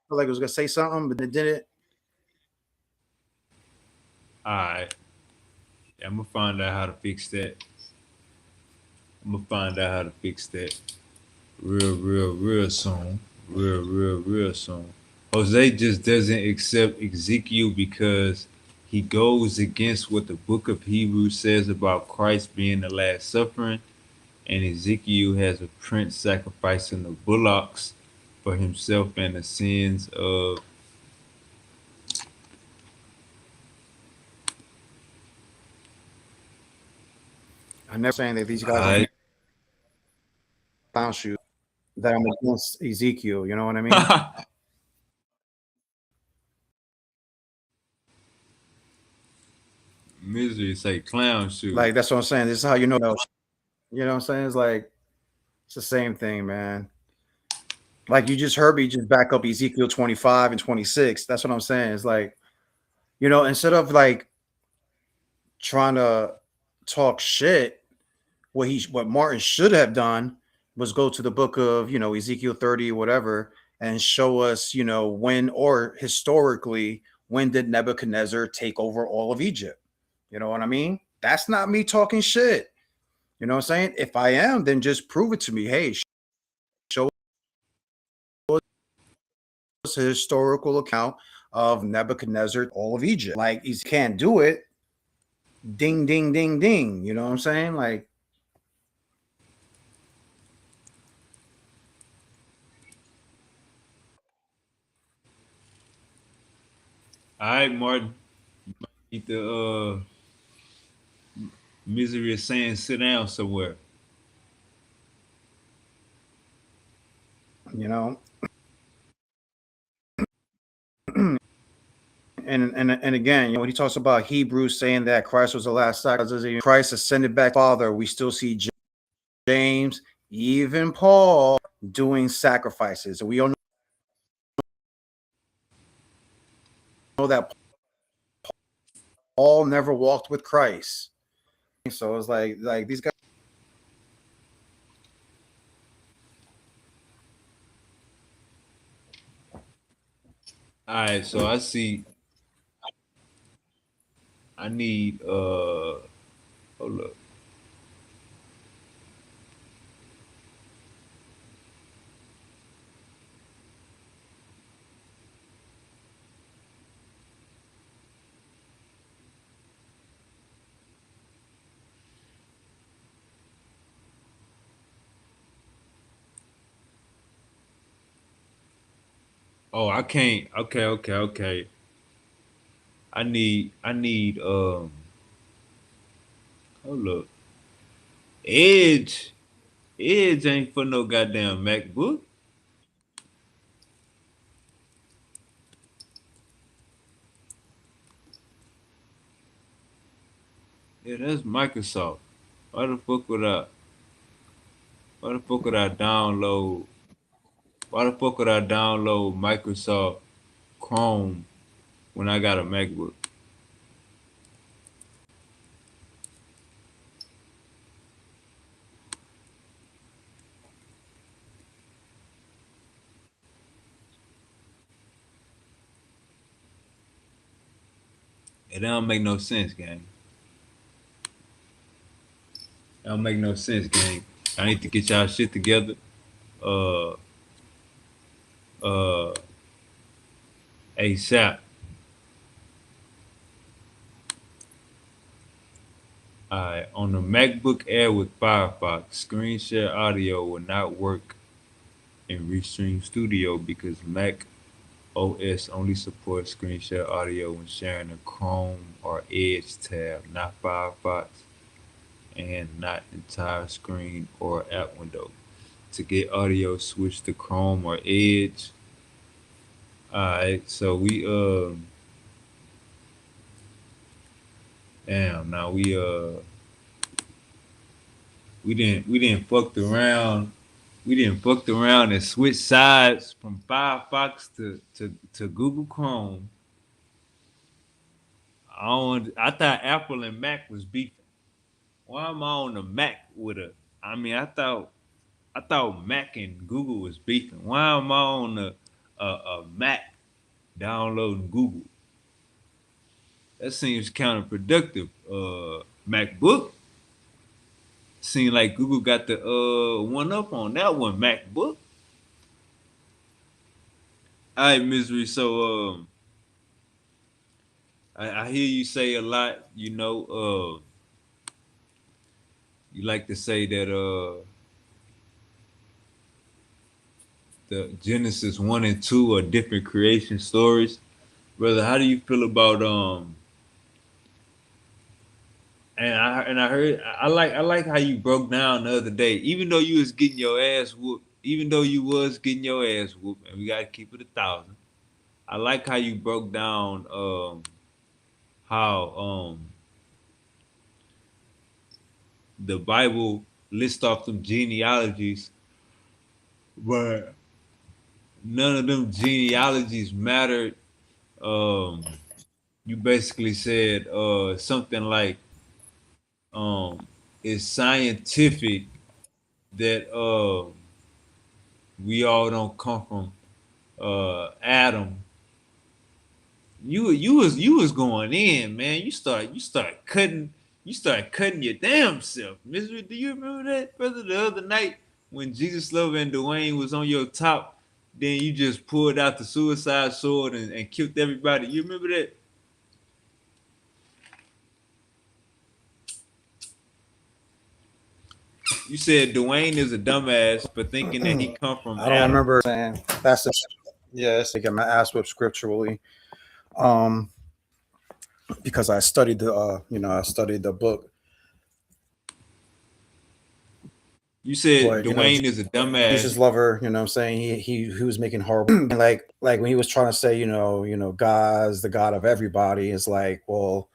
felt like it was gonna say something, but it didn't. Alright. Yeah, I'm gonna find out how to fix that. I'm gonna find out how to fix that real soon. Real soon. Jose just doesn't accept Ezekiel because he goes against what the book of Hebrews says about Christ being the last suffering, and Ezekiel has a prince sacrificing the bullocks for himself and the sins of. I never saying that these guys are Alright. clown shoes. That I'm against Ezekiel. You know what I mean? Misery say clown shoe. Like that's what I'm saying. This is how you know. You know what I'm saying? It's like it's the same thing, man. Like you just heard me just back up Ezekiel 25 and 26. That's what I'm saying. It's like, instead of like trying to talk shit, what Martin should have done was go to the book of, Ezekiel 30 or whatever and show us, when or historically when did Nebuchadnezzar take over all of Egypt? You know what I mean? That's not me talking shit. You know what I'm saying? If I am, then just prove it to me. Hey, show us a historical account of Nebuchadnezzar, all of Egypt. Like he can't do it. Ding, ding, ding, ding. You know what I'm saying? Like, Alright, Martin. Need the Misery is saying sit down somewhere. you know. And again, when he talks about Hebrews saying that Christ was the last sacrifice, Christ ascended back, Father, we still see James, even Paul doing sacrifices. We all know that Paul never walked with Christ. So it's like these guys. Alright, so I see I need hold up. Oh, I can't. Okay. I need hold up. Edge. Edge ain't for no goddamn MacBook. Yeah, that's Microsoft. Why the fuck would I why the fuck would I download why the fuck would I download Microsoft Chrome when I got a MacBook? It don't make no sense, gang. It don't make no sense, gang. I need to get y'all shit together. Uh uh ASAP. On the MacBook Air with Firefox, screen share audio will not work in Restream Studio because Mac OS only supports screen share audio when sharing a Chrome or Edge tab, not Firefox, and not entire screen or app window. To get audio, switch to Chrome or Edge. Alright, so damn, now we didn't fucked around. We didn't fucked around and switch sides from Firefox to Google Chrome. I thought Apple and Mac was beefing. Why am I on the Mac with a? I mean, I thought Mac and Google was beefing. Why am I on a Mac downloading Google? That seems counterproductive. MacBook seemed like Google got the one up on that one. MacBook. All right, misery. So I hear you say a lot. You like to say that the Genesis 1 and 2 are different creation stories. Brother, how do you feel about and I heard I like how you broke down the other day, even though you was getting your ass whooped, and we gotta keep it 1,000. I like how you broke down how the Bible lists off some genealogies, but none of them genealogies mattered. You basically said something like it's scientific that we all don't come from Adam. You was going in, man. You start cutting your damn self. Misery, do you remember that, brother? The other night when Jesus Love and Dwayne was on your top, then you just pulled out the suicide sword and killed everybody. You remember that? You said Dwayne is a dumbass for thinking that he come from I don't Adam. remember saying that's the yes. To get my ass whipped scripturally, um, because I studied I studied the book. You said But Dwayne is a Jesus dumbass. lover, what I'm saying, he was making horrible like when he was trying to say, God's the God of everybody. It's like, well,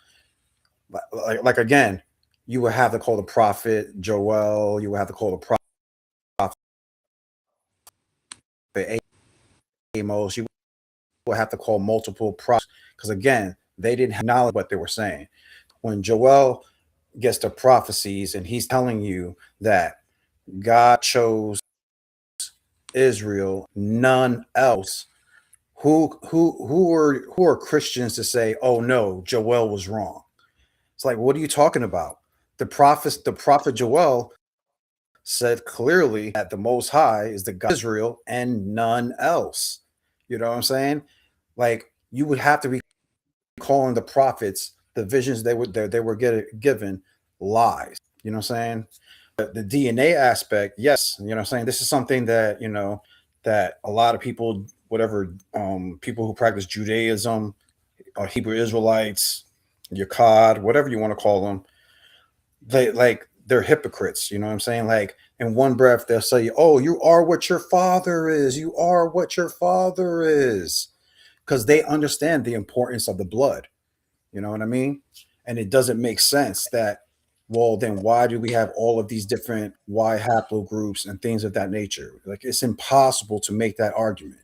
like again, you would have to call the prophet Joel, you would have to call the prophet Amos, you would have to call multiple prophets because again, they didn't have knowledge what they were saying. When Joel gets to prophecies and he's telling you that God chose Israel, none else. Who are Christians to say, oh no, Joel was wrong? It's like, what are you talking about? The prophet Joel said clearly that the Most High is the God of Israel and none else. You know what I'm saying? Like you would have to be calling the prophets the visions they were given lies. You know what I'm saying? The DNA aspect, yes. You know what I'm saying? This is something that that a lot of people, whatever people who practice Judaism or Hebrew Israelites, Yakad, whatever you want to call them, they're hypocrites. You know what I'm saying? Like in one breath they'll say, "Oh, you are what your father is. You are what your father is," because they understand the importance of the blood. You know what I mean? And it doesn't make sense that, well, then why do we have all of these different Y haplogroups and things of that nature? Like it's impossible to make that argument.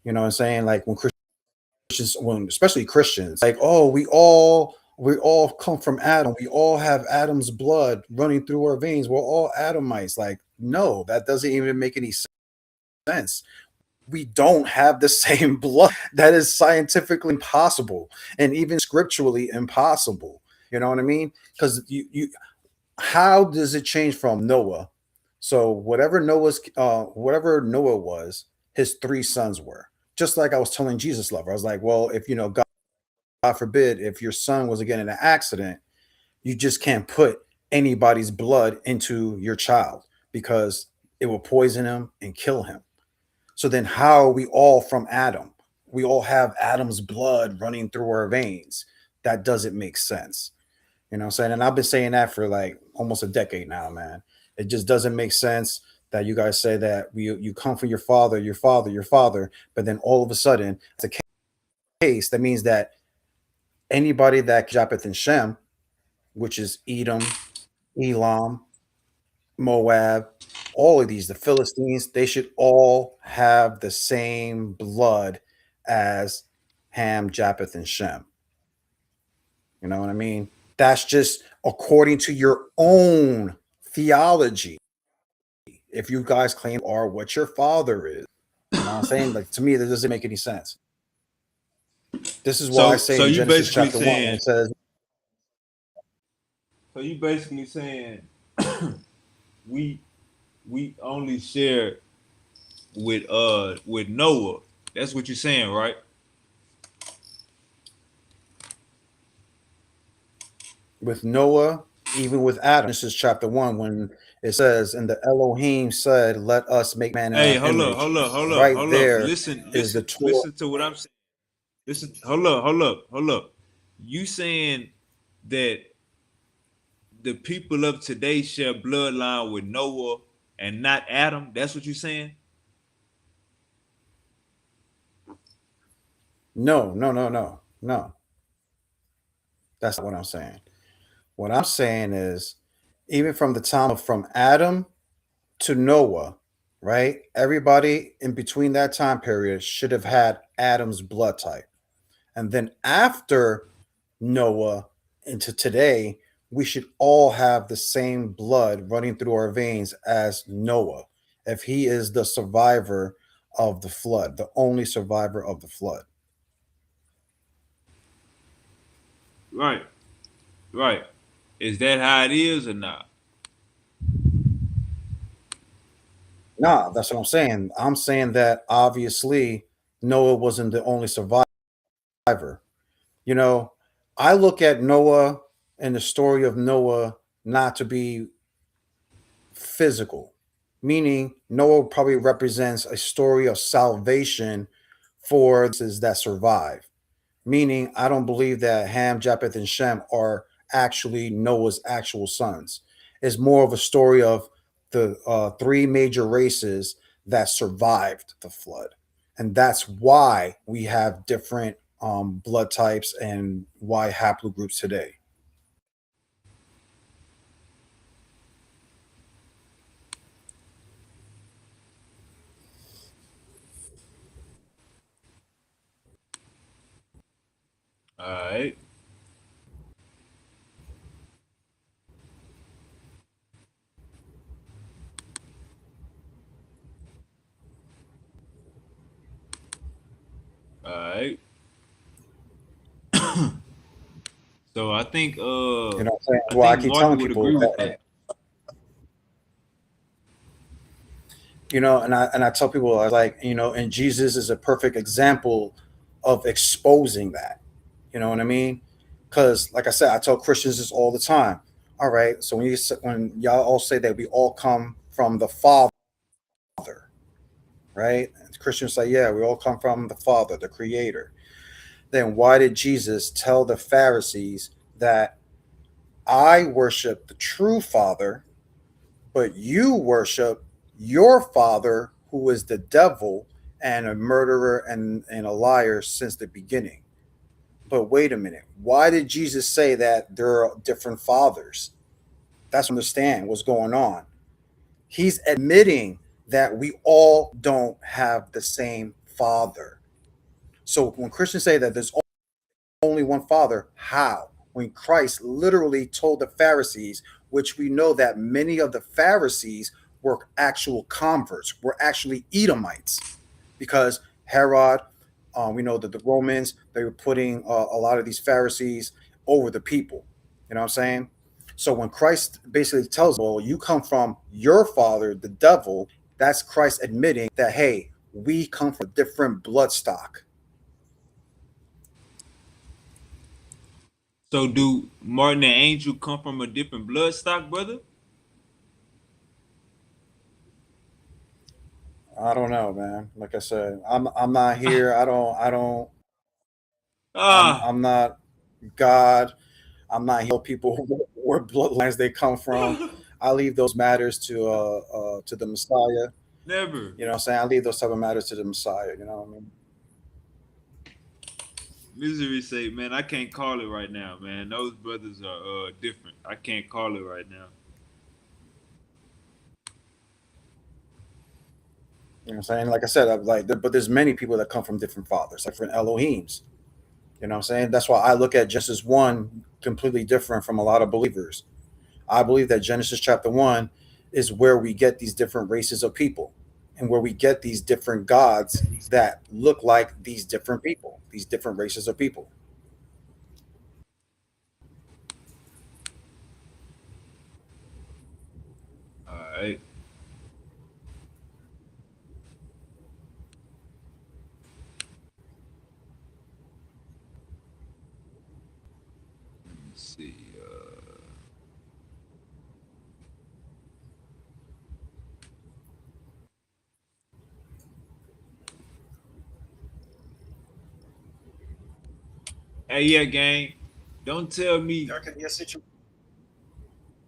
You know what I'm saying? Like when Christians, when especially Christians, like, oh, we all come from Adam. We all have Adam's blood running through our veins. We're all Adamites. Like, no, that doesn't even make any sense. We don't have the same blood. That is scientifically impossible and even scripturally impossible. You know what I mean? Because you how does it change from Noah? So whatever Noah was, his three sons were. Just like I was telling Jesus lover. I was like, well, if God forbid, if your son was again in an accident, you just can't put anybody's blood into your child because it will poison him and kill him. So then, how are we all from Adam? We all have Adam's blood running through our veins. That doesn't make sense. You know what I'm saying? And I've been saying that for like almost a decade now, man. It just doesn't make sense that you guys say that you come from your father, your father, your father, but then all of a sudden it's a case that means that anybody that Japheth and Shem, which is Edom, Elam, Moab, all of these, the Philistines, they should all have the same blood as Ham, Japheth, and Shem. You know what I mean? That's just according to your own theology. If you guys claim are what your father is, you know what I'm saying? Like to me, that doesn't make any sense. This is why I So say so in you Genesis basically chapter 1, when saying it says, so you basically saying we we only share with Noah. That's what you're saying, right? with Noah, even with Adam, Genesis chapter 1, when it says, and the Elohim said, let us make man in Hey, our hold up, image. hold up, hold up, Right hold up. there Listen, is the listen, Torah. listen to what I'm saying. Listen, hold up, hold up, hold up. You saying that the people of today share bloodline with Noah and not Adam? That's what you're saying? No, no, no, no, no. That's not what I'm saying. What I'm saying is, even from the time of from Adam to Noah, right? Everybody in between that time period should have had Adam's blood type. And then after Noah into today, we should all have the same blood running through our veins as Noah, if he is the survivor of the flood, the only survivor of the flood. Right, right. Is that how it is or not? Nah, that's what I'm saying. I'm saying that obviously Noah wasn't the only survivor. You know, I look at Noah and the story of Noah not to be physical, meaning Noah probably represents a story of salvation for those that survive. Meaning, I don't believe that Ham, Japheth, and Shem are actually Noah's actual sons. It's more of a story of the three major races that survived the flood. And that's why we have different blood types and why haplogroups today. All right, all right. So You know what I'm saying? I Well, I think keep Marty telling would people agree with that, that. and I tell people I was like, and Jesus is a perfect example of exposing that. You know what I mean? Because, like I said, I tell Christians this all the time. All right, so when y'all all say that we all come from the Father, right? And Christians say, yeah, we all come from the Father, the Creator. Then why did Jesus tell the Pharisees that I worship the true Father, but you worship your father, who is the devil and a murderer and a liar since the beginning? But wait a minute. Why did Jesus say that there are different fathers? That's understand what's going on. He's admitting that we all don't have the same father. So when Christians say that there's only one father, how? When Christ literally told the Pharisees, which we know that many of the Pharisees were actual converts, were actually Edomites, because Herod, we know that the Romans, they were putting a lot of these Pharisees over the people. You know what I'm saying? So when Christ basically tells, well, you come from your father, the devil, that's Christ admitting that, hey, we come from a different blood stock. So do Martin and Angel come from a different blood stock, brother? I don't know, man. Like I said, I'm not here. I don't Ah, I'm not God. I'm not here to tell people where bloodlines they come from. I leave those matters to the Messiah. never. You know what I'm saying? I leave those type of matters to the Messiah. You know what I mean? Misery say, man, I can't call it right now, man. Those brothers are different. I can't call it right now. You know what I'm saying? Like I said, but there's many people that come from different fathers, like different Elohims. You know what I'm saying? That's why I look at Genesis 1 completely different from a lot of believers. I believe that Genesis chapter 1 is where we get these different races of people and where we get these different gods that look like these different people, these different races of people. All right. Let's see. Hey, yeah, gang. Don't tell me.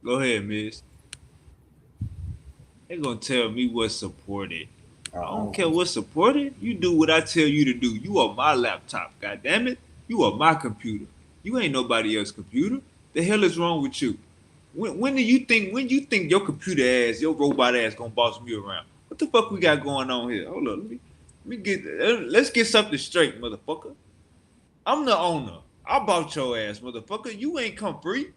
Go ahead, miss. They gonna tell me what's supported. I don't care what's supported. You do what I tell you to do. You are my laptop, god damn it. You are my computer. You ain't nobody else's computer. The hell is wrong with you? When do you think your computer ass, your robot ass gonna boss me around? What the fuck we got going on here? Hold on, let's get something straight, motherfucker. I'm the owner. I bought your ass, motherfucker. You ain't come free.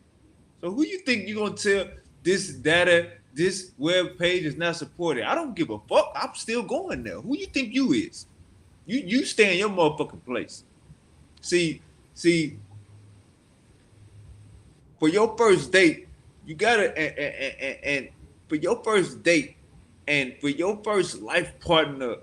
So who you think you gonna tell this data, this web page is not supported? I don't give a fuck. I'm still going there. Who you think you is? You stay in your motherfucking place. See, for your first date, you gotta and for your first date and for your first life partner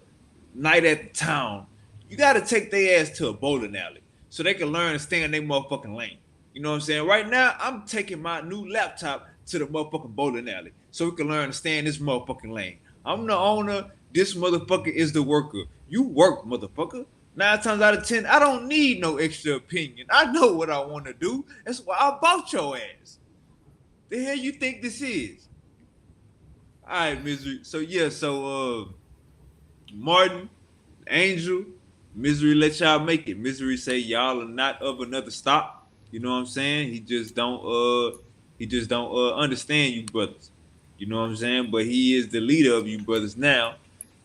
night at the town, you gotta take their ass to a bowling alley so they can learn to stay in their motherfucking lane. You know what I'm saying? Right now, I'm taking my new laptop to the motherfucking bowling alley so we can learn to stay in this motherfucking lane. I'm the owner. This motherfucker is the worker. You work, motherfucker. 9 times out of 10, I don't need no extra opinion. I know what I want to do. That's why I bought your ass. The hell you think this is? All right, misery. So yeah, Martin, Angel, Misery let y'all make it. Misery say y'all are not of another stock. You know what I'm saying? He just don't understand you brothers. You know what I'm saying? But he is the leader of you brothers now.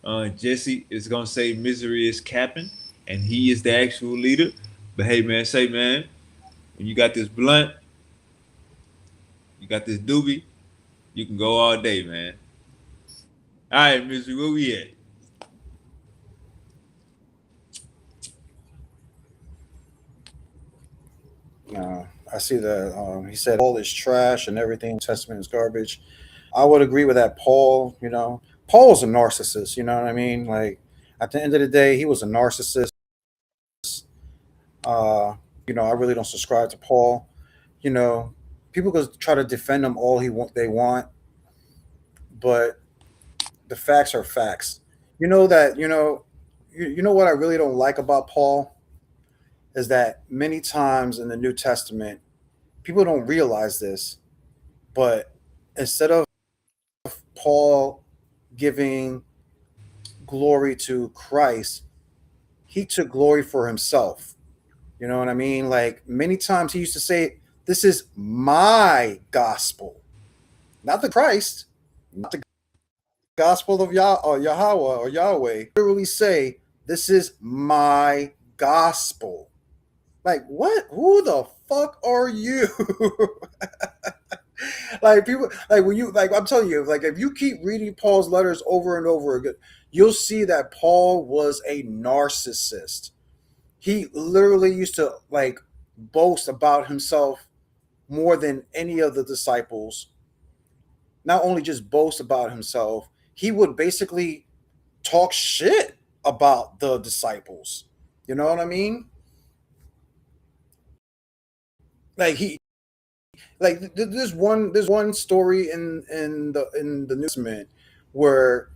Jesse is gonna say Misery is capping and he is the actual leader. But hey man, say man, when you got this blunt, you got this doobie, you can go all day, man. All right, Misery, where we at? I see that he said Paul is trash and everything. Testament is garbage. I would agree with that. Paul, Paul's a narcissist. You know what I mean? Like at the end of the day, he was a narcissist. I really don't subscribe to Paul. You know, people could try to defend him all they want, but the facts are facts. You know that you know what I really don't like about Paul is that many times in the New Testament, people don't realize this, but instead of Paul giving glory to Christ, he took glory for himself. You know what I mean? Like many times he used to say, "This is my gospel, not the Christ, not the gospel of Yahweh or Yahweh." Literally say, "This is my gospel." Like what? Who the fuck are you? Like people, like when you, like I'm telling you, like if you keep reading Paul's letters over and over again, you'll see that Paul was a narcissist. He literally used to like boast about himself more than any of the disciples. Not only just boast about himself, he would basically talk shit about the disciples. You know what I mean? Like there's one story in the New Testament where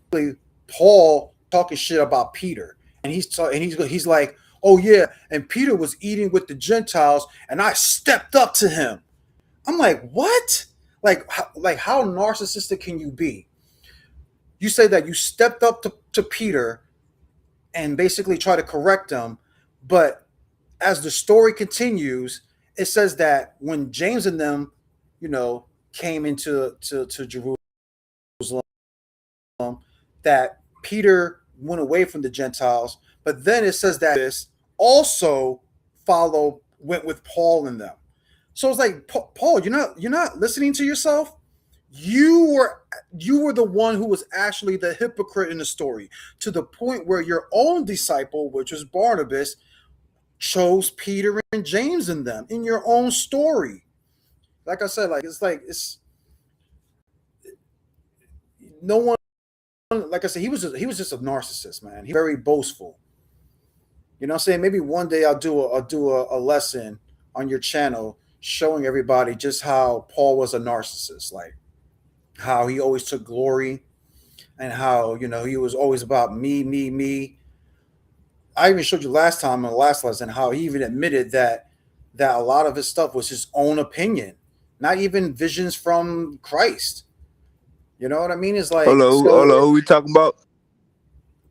Paul talking shit about Peter, and he's like, oh yeah, and Peter was eating with the Gentiles, and I stepped up to him. I'm like, what? How narcissistic can you be? You say that you stepped up to Peter and basically try to correct him, but as the story continues, it says that when James and them, you know, came to Jerusalem, that Peter went away from the Gentiles, but then it says that this also went with Paul and them. So it's like, Paul, you're not listening to yourself. You were you were the one who was actually the hypocrite in the story, to the point where your own disciple, which was Barnabas, chose Peter and James in them in your own story. Like I said, it's no one. Like I said, he was just a narcissist, man. He was very boastful. You know what I'm saying? Maybe one day I'll do a lesson on your channel showing everybody just how Paul was a narcissist, like how he always took glory and how he was always about me, me, me. I even showed you last time in the last lesson how he even admitted that a lot of his stuff was his own opinion, not even visions from Christ. You know what I mean? It's like, so Hello, who we talking about?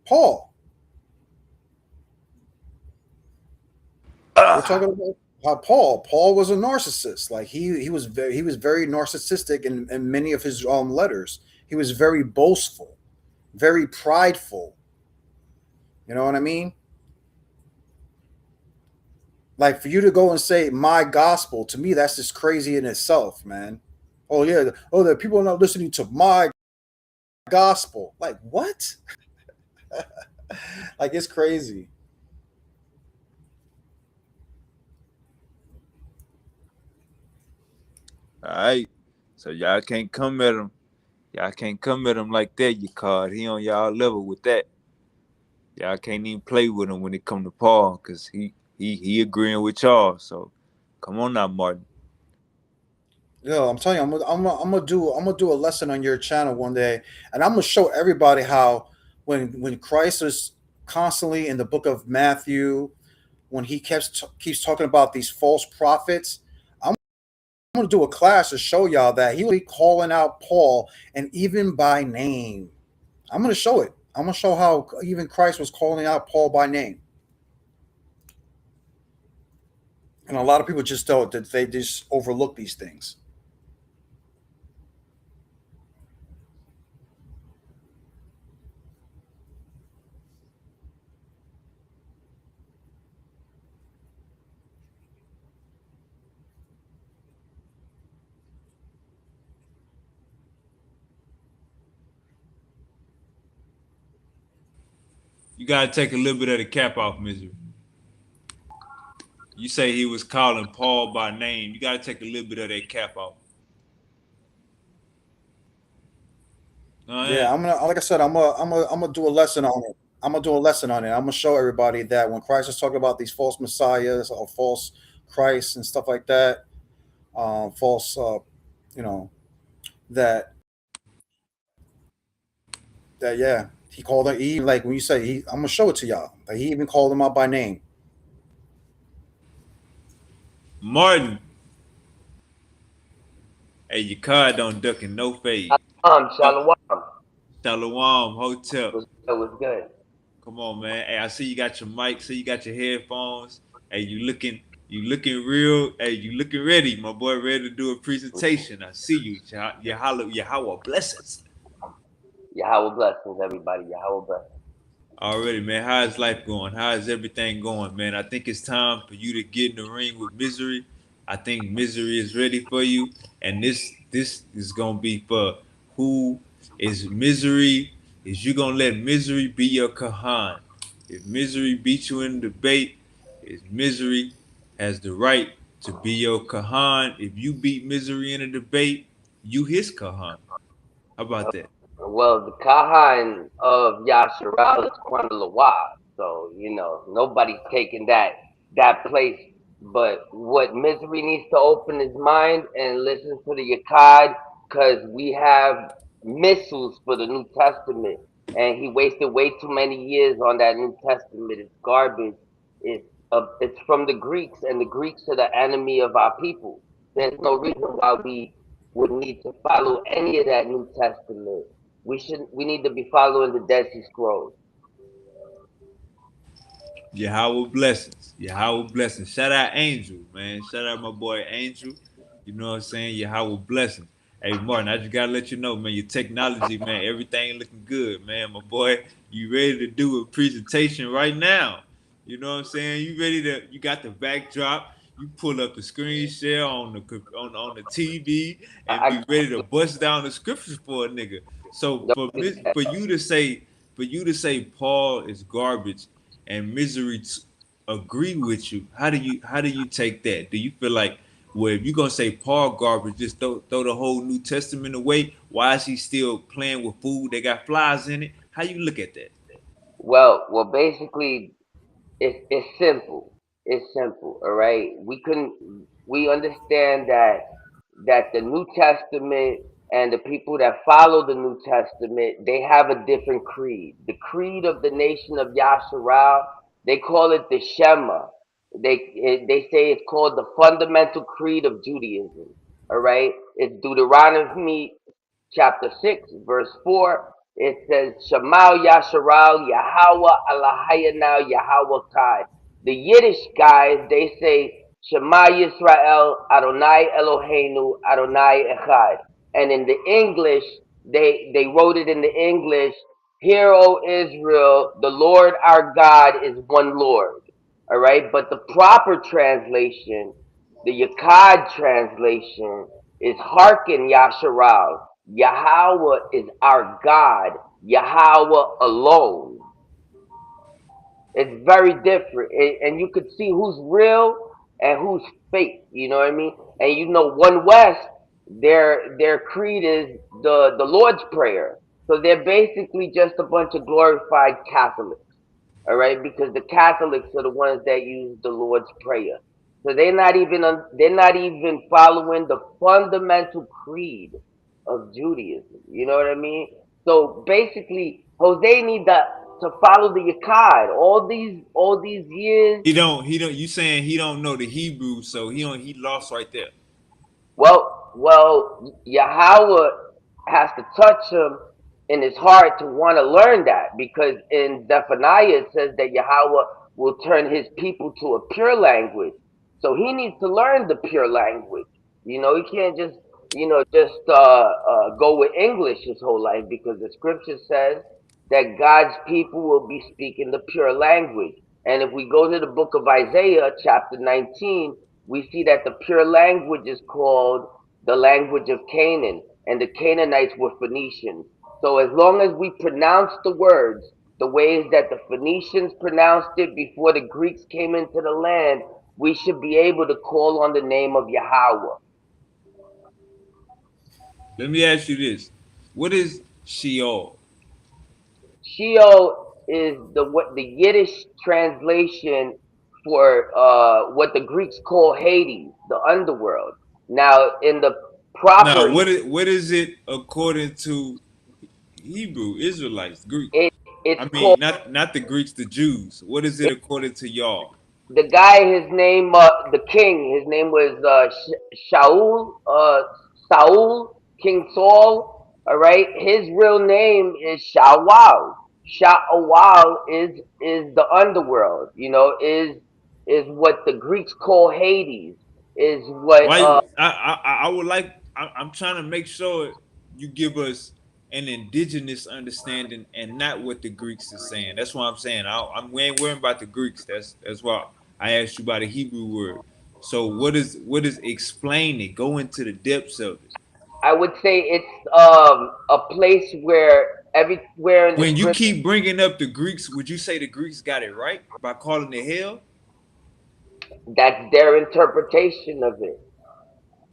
Paul, we're Ah, talking about how Paul was a narcissist. Like he was very narcissistic in many of his letters. He was very boastful, very prideful. You know what I mean? Like for you to go and say my gospel, to me that's just crazy in itself, man. Oh yeah, oh the people are not listening to my gospel. Like what? Like it's crazy. all right. So y'all can't come at him. Y'all can't come at him like that, you card. He on y'all level with that. Y'all can't even play with him when it come to Paul, cause he agreeing with y'all. So come on now, Martin. Yo, I'm telling you, I'm gonna do a lesson on your channel one day, and I'm gonna show everybody how when Christ is constantly in the book of Matthew, when he keeps talking about these false prophets, I'm gonna do a class to show y'all that he will be calling out Paul and even by name. I'm gonna show it. I'm gonna show how even Christ was calling out Paul by name, and a lot of people just don't. That they just overlook these things. You gotta take a little bit of the cap off, misery. You say he was calling Paul by name. You gotta take a little bit of that cap off. All Yeah, right. like I said, I'm gonna do a lesson on it. I'm gonna do a lesson on it. I'm gonna show everybody that when Christ is talking about these false messiahs or false Christ and stuff like that, false, you know, that yeah, he called it. He even like when you say I'm gonna show it to y'all. Like he even called them out by name. Martin, hey, your card don't duck in no fade. Shalom. Shalom, hotel. Was good. Come on, man. Hey, I see you got your mic, see you got your headphones. Hey, you looking real. Hey, you looking ready, my boy, ready to do a presentation. I see you. Yahweh blessings. Yahweh blessings, everybody. Yahweh blessings. Already, man. How is life going? How is everything going, man? I think it's time for you to get in the ring with Misery. I think Misery is ready for you, and this is gonna be for who is Misery. Is you gonna let Misery be your Kahan? If Misery beat you in the debate, is Misery has the right to be your Kahan. If you beat Misery in a debate, you his Kahan. How about that? Well, the Kahan of Yasharal is Quanah Lawad. So, nobody's taking that place But what Misery needs to open his mind and listen to the Akkad, because we have missiles for the New Testament, and he wasted way too many years on that New Testament. It's garbage. It's from the Greeks, and the Greeks are the enemy of our people. There's no reason why we would need to follow any of that New Testament. We need to be following the Dead Sea Scrolls. Yahweh blessings. Yahweh blessings. Shout out Angel, man. Shout out my boy Angel. You know what I'm saying? Yahweh blessings. Hey Martin, I just gotta let you know, man, your technology, man, everything looking good, man. My boy, you ready to do a presentation right now. You know what I'm saying? You ready to you got the backdrop, you pull up the screen share on the TV and I be ready to bust down the scriptures for a nigga. So don't do that. for you to say Paul is garbage and Misery agree with you, how do you take that? Do you feel like, well, if you're gonna say Paul garbage, just throw the whole New Testament away? Why is he still playing with food that got flies in it? How you look at that? Well, basically, it's simple. It's simple. All right. We understand that the New Testament and the people that follow the New Testament, they have a different creed. The creed of the nation of Yasharal, they call it the Shema. They say it's called the fundamental creed of Judaism. All right. It's Deuteronomy chapter 6, verse 4. It says, Shamal Yasharal Yahweh Alahayana Yahweh Kai. The Yiddish guys, they say, Shema Yisrael Adonai Eloheinu Adonai Echad. And in the English, they wrote it in the English, Hear, O Israel, the Lord our God is one Lord. All right, but the proper translation, the Yakad translation, is Hearken Yasharal. Yahweh is our God. Yahweh alone. It's very different, and you could see who's real and who's fake. You know what I mean? And you know, One West, their creed is the Lord's Prayer. So they're basically just a bunch of glorified Catholics. All right, because the Catholics are the ones that use the Lord's Prayer. So they're not even following the fundamental creed of Judaism. You know what I mean? So basically, Jose need to follow the Akkad. All these years. He don't you saying he don't know the Hebrew, so he lost right there. Well, Yahweh has to touch him in his heart to want to learn that, because in Zephaniah it says that Yahweh will turn his people to a pure language. So he needs to learn the pure language. You know, he can't just go with English his whole life, because the scripture says that God's people will be speaking the pure language. And if we go to the book of Isaiah, chapter 19, we see that the pure language is called the language of Canaan, and the Canaanites were Phoenicians. So as long as we pronounce the words the ways that the Phoenicians pronounced it before the Greeks came into the land, we should be able to call on the name of Yahweh. Let me ask you this. What is Sheol? Sheol is the Yiddish translation for what the Greeks call Hades, the underworld. Now, in the Now, proper, what is it according to Hebrew Israelites, Greek? it it's I called mean, not the Greeks, the Jews. What is it according to y'all? the guy. His name, the king. His name was Shaul. Saul, King Saul. All right. His real name is Shawal. Shawal is the underworld. You know, is what the Greeks call Hades. Is what Why? I would like. I'm trying to make sure you give us an indigenous understanding and not what the Greeks are saying. That's what I'm saying. We ain't worrying about the Greeks. That's why I asked you about a Hebrew word. So what is explain it? Go into the depths of it. I would say it's a place where everywhere in the When you script, keep bringing up the Greeks, would you say the Greeks got it right by calling it hell? that's their interpretation of it.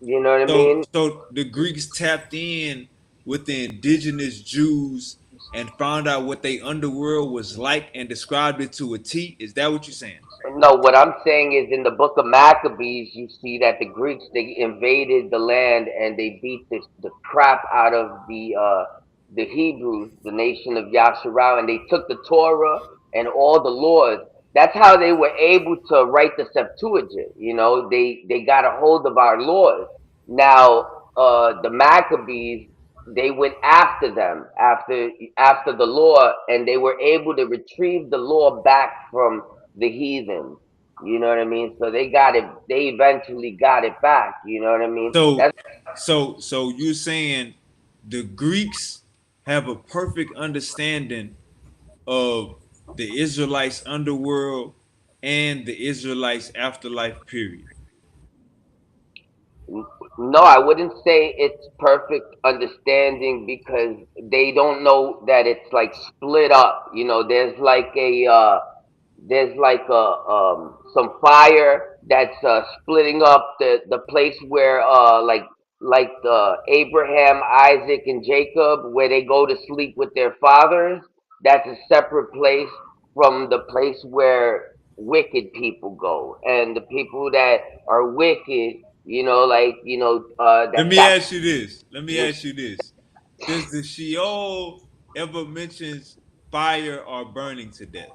You know what I So mean? so the Greeks tapped in with the indigenous Jews and found out what their underworld was like and described it to a T. Is that what you're saying? No, what I'm saying is in the book of Maccabees, you see that the Greeks they invaded the land and they beat the crap out of the Hebrews, the nation of Yasharal, and they took the Torah and all the laws. That's how they were able to write the Septuagint. They got a hold of our laws. Now, the Maccabees they went after them after the law, and they were able to retrieve the law back from the heathen. You know what I mean? So they got it. They eventually got it back. You know what I mean? So, That's so you're saying the Greeks have a perfect understanding of the Israelites' underworld and the Israelites' afterlife period. no, I wouldn't say it's perfect understanding because they don't know that it's like split up. There's like some fire that's splitting up the place where like Abraham, Isaac, and Jacob, where they go to sleep with their fathers. That's a separate place from the place where wicked people go, and the people that are wicked, Let that me got ask you this. Let me you. ask you this. Does the Sheol ever mentions fire or burning to death?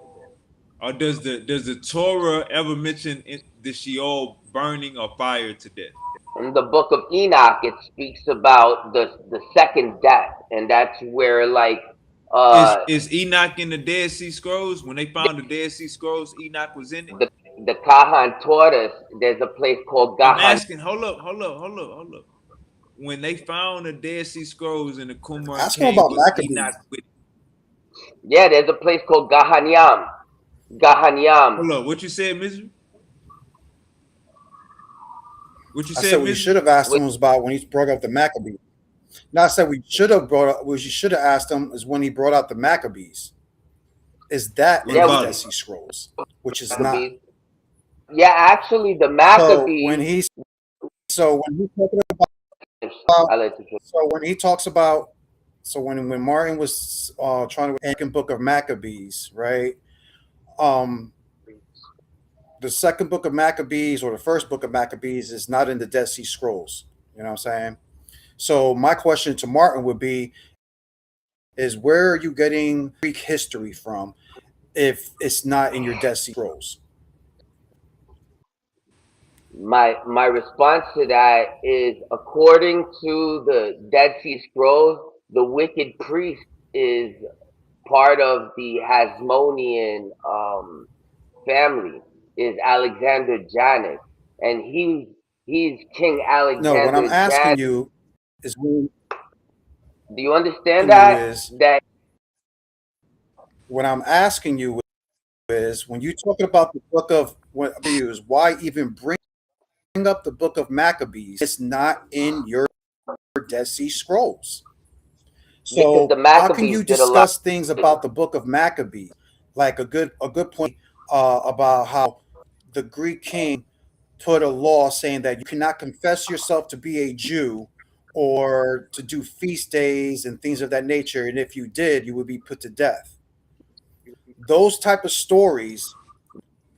Or does the Torah ever mention the Sheol burning or fire to death? In the book of Enoch, it speaks about the second death, and that's where Is uh is Enoch in the Dead Sea Scrolls? When they found the Dead Sea Scrolls, Enoch was in it. the the Kahan taught us there's a place called I'm Gahan. asking. Hold up. When they found the Dead Sea Scrolls in the Qumran Ask him cave, about was Enoch Maccabees. with it? Yeah, there's a place called Gahanyam. Gahanyam. Hold up. What you said, Misery? What you I said said, what you should Misery? have asked Which him was about when he brought up the Maccabees. No, I said we should have brought up. What you should have asked him is when he brought out the Maccabees. Is that What in yeah, his about Dead it? Sea Scrolls? Which is not. Maccabees. Yeah, actually, the So when Maccabees. he's so when he's talking about I let you. so when he talks about so when Martin was trying to second book of Maccabees, right? Um, the second book of Maccabees or the first book of Maccabees is not in the Dead Sea Scrolls. You know what I'm saying? So my question to Martin would be: is where are you getting Greek history from if it's not in your Dead Sea Scrolls? My response to that is according to the Dead Sea Scrolls, the wicked priest is part of the Hasmonean family, is Alexander Janek, and he's King No, what I'm Alexander asking Janek. you is when Do you understand you that? is That what I'm asking you is when you're talking about the book of what you is why even bring up the book of Maccabees? It's not in your Dead Sea Scrolls. because the So how can Maccabees you did a lot. discuss things about the book of Maccabees, like a good point about how the Greek king put a law saying that you cannot confess yourself to be a Jew or to do feast days and things of that nature, and if you did, you would be put to death. Those type of stories.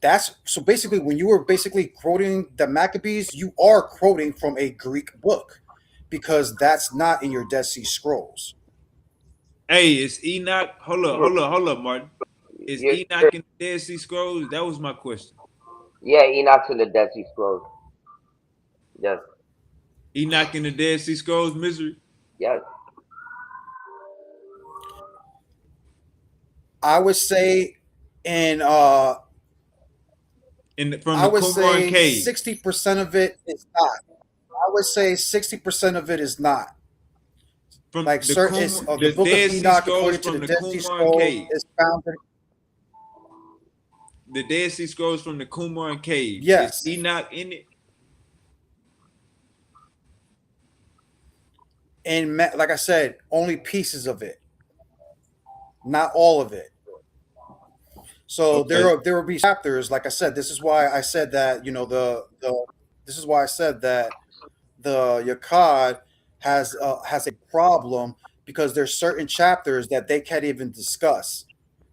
That's so basically when you were basically quoting the Maccabees, you are quoting from a Greek book because that's not in your Dead Sea Scrolls. Hey, is Enoch? Hold up, Martin. Is You're, Enoch in the Dead Sea Scrolls? That was my question. yeah, Enoch's in the Dead Sea Scrolls. Yes, Enoch in the Dead Sea Scrolls, Misery. yes. I would say in From I the would Qumran say cave. 60% of it is not. I would say 60% of it is not. From Like the certain is Qumran, the the book of Dead Sea Enoch Scrolls according to from the the Dead Sea Qumran Scrolls cave. is found in, The Dead Sea Scrolls from the Qumran cave. Is yes. Enoch in it? And like I said, only pieces of it, not all of it. So Okay. there will be chapters. Like I said, this is why I said that the this is why I said that the Yakad has a problem because there's certain chapters that they can't even discuss.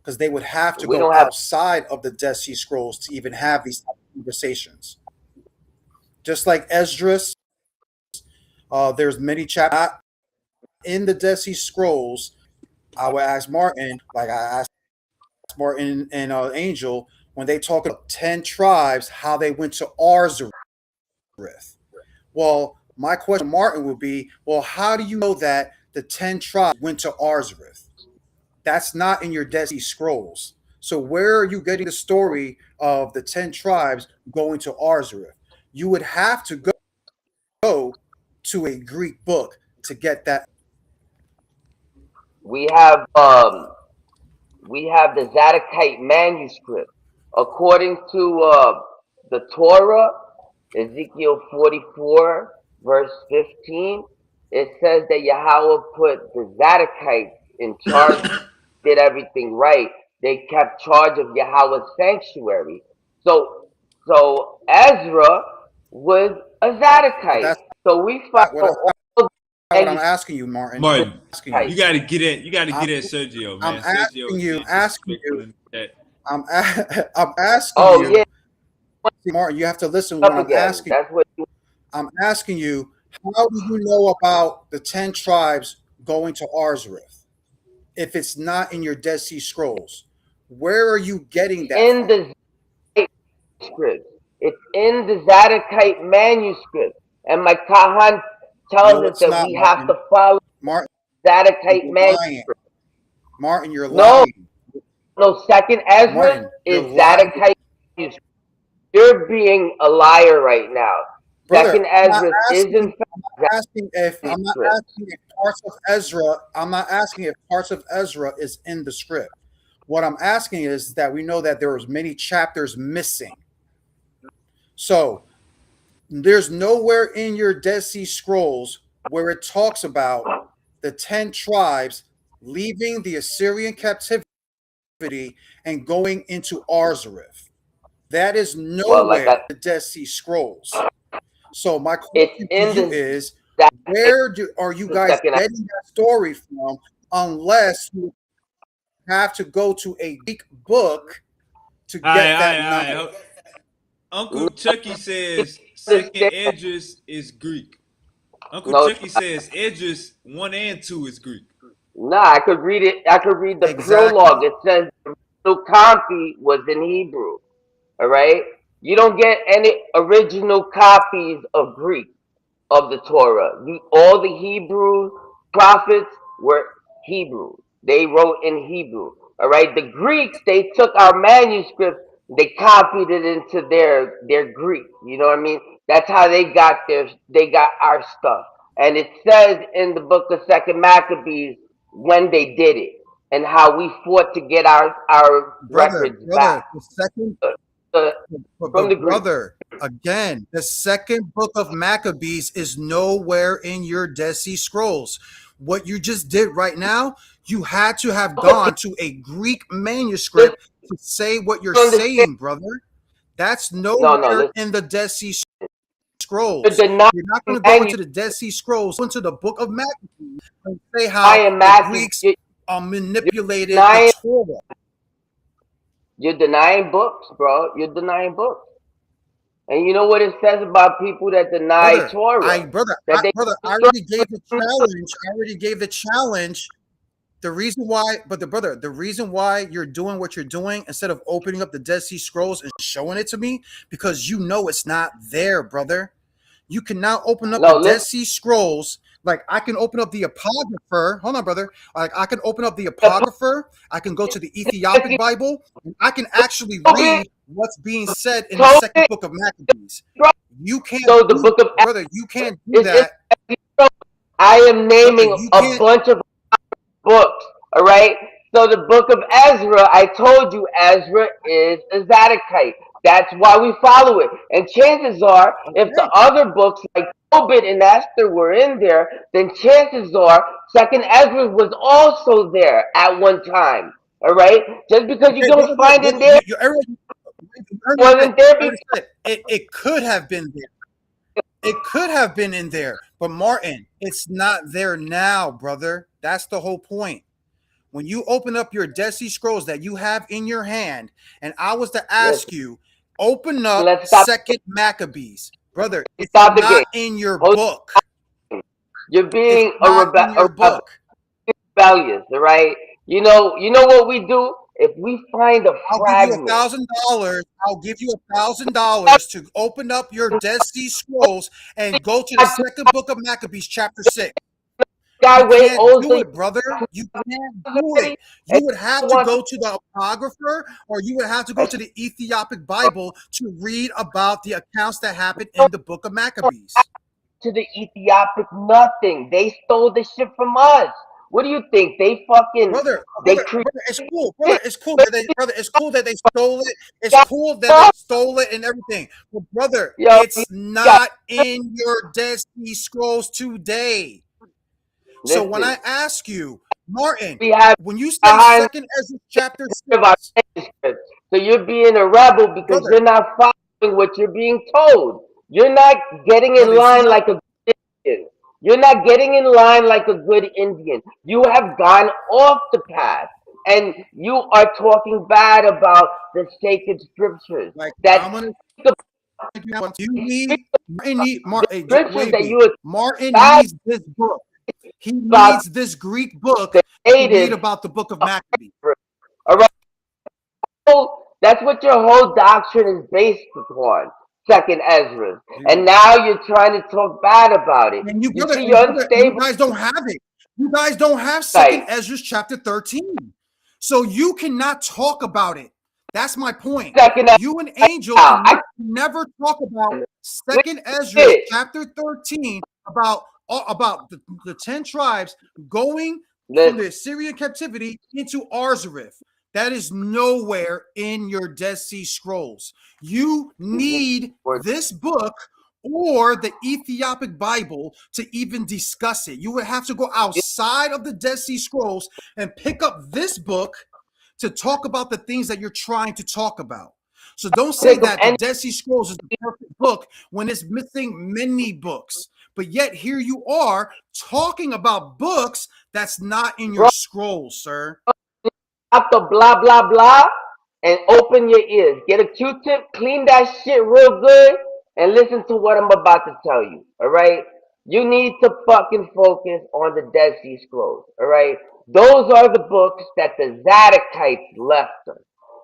because they would have to We go don't have. outside of the Dead Sea Scrolls to even have these type of conversations. Just like Esdras, there's many chapters in the Dead Sea Scrolls. I would ask Martin, like I asked Martin and Angel, when they talk about 10 tribes, how they went to Arzareth. Well, my question to Martin would be, well, how do you know that the 10 tribes went to Arzareth? That's not in your Dead Sea Scrolls. So where are you getting the story of the 10 tribes going to Arzareth? You would have to go to a Greek book to get that. We have the Zadokite manuscript. According to the Torah, Ezekiel 44, verse 15, it says that Yahweh put the Zadokites in charge, did everything right. They kept charge of Yahweh's sanctuary. So, so Ezra was a But Zadokite. that's So we not what, follow all the I'm manuscripts. asking you, Martin. Martin, Asking you. you gotta get at I'm, Sergio, I'm man. Sergio asking is you. being disrespectful in the chat. I'm asking Oh you, yeah, Martin. You have to listen when up I'm again. asking. That's what you I'm asking you, how do you know about the 10 tribes going to Arzareth if it's not in your Dead Sea Scrolls? Where are you getting that in from? the manuscript. It's in the Zadokite manuscript. And my Kahan tells No, us it's that not, we have to Martin. follow Martin, Zadokite you're lying. manuscript. Martin, you're No, lying. no, second Ezra Martin, you're is lying. Zadokite manuscript. You're being a liar right now. Brother, Second Ezra is in I'm fact not asking if I'm not manuscript. asking if parts of Ezra, I'm not asking if parts of Ezra is in the script. What I'm asking is that we know that there was many chapters missing. So there's nowhere in your Dead Sea Scrolls where it talks about the 10 tribes leaving the Assyrian captivity and going into Arzareth. That is Well, like nowhere I, in the Dead Sea Scrolls. So my it's question to in you the is, Zadokite where are you the guys second Ezra. getting that story from unless you have to go to a Greek book to get that knowledge? All right. Uncle No, Chucky says second understand. Esdras is Greek. Uncle No, Chucky says Esdras 1 and 2 is Greek. nah, I could read it. I could read the prologue. Exactly. It says the original copy was in Hebrew. All right. You don't get any original copies of Greek of the Torah. All the Hebrew prophets were Hebrew. They wrote in Hebrew. All right. The Greeks, they took our manuscripts, they copied it into their Greek. You know what I mean? That's how they got our stuff. And it says in the book of Second Maccabees when they did it and how we fought to get our records back Brother, the second uh, uh, from the But Greeks. brother, again, the second book of Maccabees is nowhere in your Dead Sea Scrolls. What you just did right now, you had to have Okay, gone to a Greek listen, manuscript to say what you're understand? saying, brother. That's No, no, nowhere listen. in the Dead Sea You're Scrolls. denying You're not going to go into manuscript. the Dead Sea Scrolls, go into the book of Maccabees and say how Denying the Maccabees. Greeks You're manipulated the denying. Torah. You're denying books, bro. You're denying books. And you know what it says about people that deny Brother, Torah? That they I destroy already gave the challenge. I already gave the challenge. The reason why, but the brother, the reason why you're doing what you're doing instead of opening up the Dead Sea Scrolls and showing it to me, because you know it's not there, brother. You can now open up the No, Dead listen. Sea Scrolls. Like I can open up the Apocrypher. Hold on, brother. Like I can open up the Apocrypher. I can go to the Ethiopic Bible. And I can actually Tobit, read what's being said in the second Tobit, book of Maccabees. bro. You can't So the do, book of brother. You can't do Ezra is in that, I am brother. naming You a can't, bunch of books. All right. So the book of Ezra, I told you, Ezra is a Zadokite. That's why we follow it. And chances are, if the okay. other books like Tobit and Esther were in there, then chances are Second Ezra was also there at one time. All right. Just because you Okay, don't find it brother, there, you already said, wasn't there you already before. said it could have been there. It could have been in there, but Martin, it's not there now, brother. That's the whole point. when you open up your Dead Sea Scrolls that you have in your hand, and I was to ask Listen, you, open up let's Second Maccabees, brother, it's stop the game. not in your Hold book. on. You're It's being not in your book. rebellious, all right? You know what we do? If we find a I'll give you fragment, $1,000. I'll give you $1,000 to open up your Dead Sea Scrolls and go to the second book of Maccabees, chapter 6. guy You way can't do older it, brother. You can't do it. already, and You would have you to want go to the apocrypha, or you would have to go to to the Ethiopic Bible to read about the accounts that happened in the book of Maccabees. to the Ethiopic nothing. They stole the shit from us. What do you think? They Brother, it's cool, created brother, it's cool that they stole it. It's it. cool that they stole it and everything. But brother, Yo, you it's got not in your Dead Sea Scrolls today. So when listen. I ask you, Martin, We have when you say behind Second Ezra chapter of our 6, manuscript. So you're being a rebel because brother, you're not following what you're being told. You're not getting in you see line how, like a good Indian. You're not getting in line like a good Indian. You have gone off the path. And you are talking bad about the sacred scriptures. like That I'm gonna the you need scriptures wait, that B. you are Martin bad needs this book. He about needs this Greek book the to read natives. about the book of Maccabees. All right. That's what your whole doctrine is based upon. Second Ezra. And Dude. now you're trying to talk bad about it. And you You brother, see, and you're brother, and you unstable guys don't have it. You guys don't have Second site. Ezra chapter 13. So you cannot talk about it. That's my point. Second Ezra You and right Angel now. can I never talk about we Second Ezra did it. chapter 13 about the 10 tribes going from Listen, the Assyrian captivity into Arzareth. That is nowhere in your Dead Sea Scrolls. You need this book or the Ethiopic Bible to even discuss it. You would have to go outside of the Dead Sea Scrolls and pick up this book to talk about the things that you're trying to talk about. So don't say pick up that the any Dead Sea Scrolls is the perfect book when it's missing many books. But yet here you are talking about books that's not in your bro. scrolls, sir. Stop the blah blah blah and open your ears. Get a Q-tip, clean that shit real good, and listen to what I'm about to tell you. All right. You need to fucking focus on the Dead Sea Scrolls. All right. Those are the books that the Zadokites left us.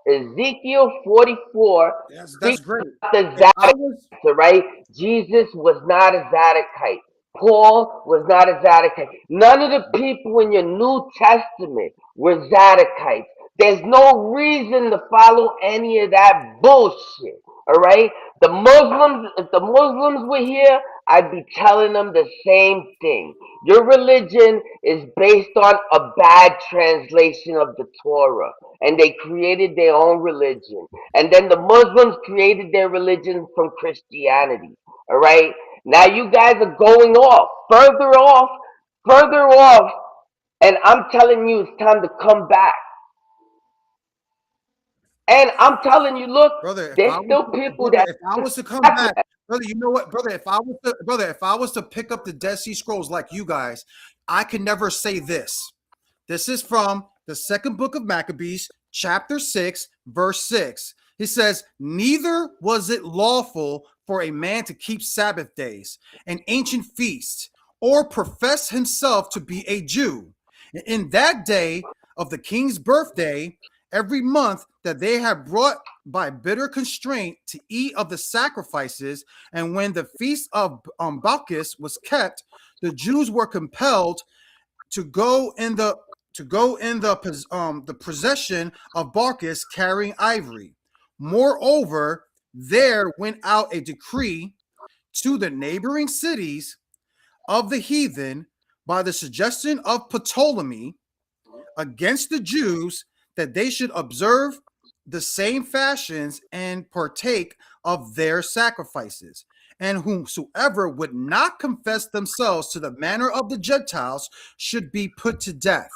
Ezekiel 44 That's speaks great. about the If I Zadokites. was All right. Jesus was not a Zadokite. Paul was not a Zadokite. None of the people in your New Testament were Zadokites. There's no reason to follow any of that bullshit. All right? The Muslims, if the Muslims were here, I'd be telling them the same thing. Your religion is based on a bad translation of the Torah, and they created their own religion. And then the Muslims created their religion from Christianity. All right? Now you guys are going further off, and I'm telling you it's time to come back. And I'm telling you, look, brother, if there's I was still people brother, that if I was to come back back, brother, you know what, brother, if I was to pick up the Dead Sea Scrolls like you guys, I could never say this. This is from the second book of Maccabees, chapter 6, verse 6. He says, neither was it lawful for a man to keep Sabbath days, an ancient feast, or profess himself to be a Jew. In that day of the king's birthday, every month that they had brought by bitter constraint to eat of the sacrifices, and when the feast of Bacchus was kept, the Jews were compelled to go in the possession of Bacchus carrying ivory. Moreover, there went out a decree to the neighboring cities of the heathen by the suggestion of Ptolemy against the Jews that they should observe the same fashions and partake of their sacrifices. And whomsoever would not confess themselves to the manner of the Gentiles should be put to death.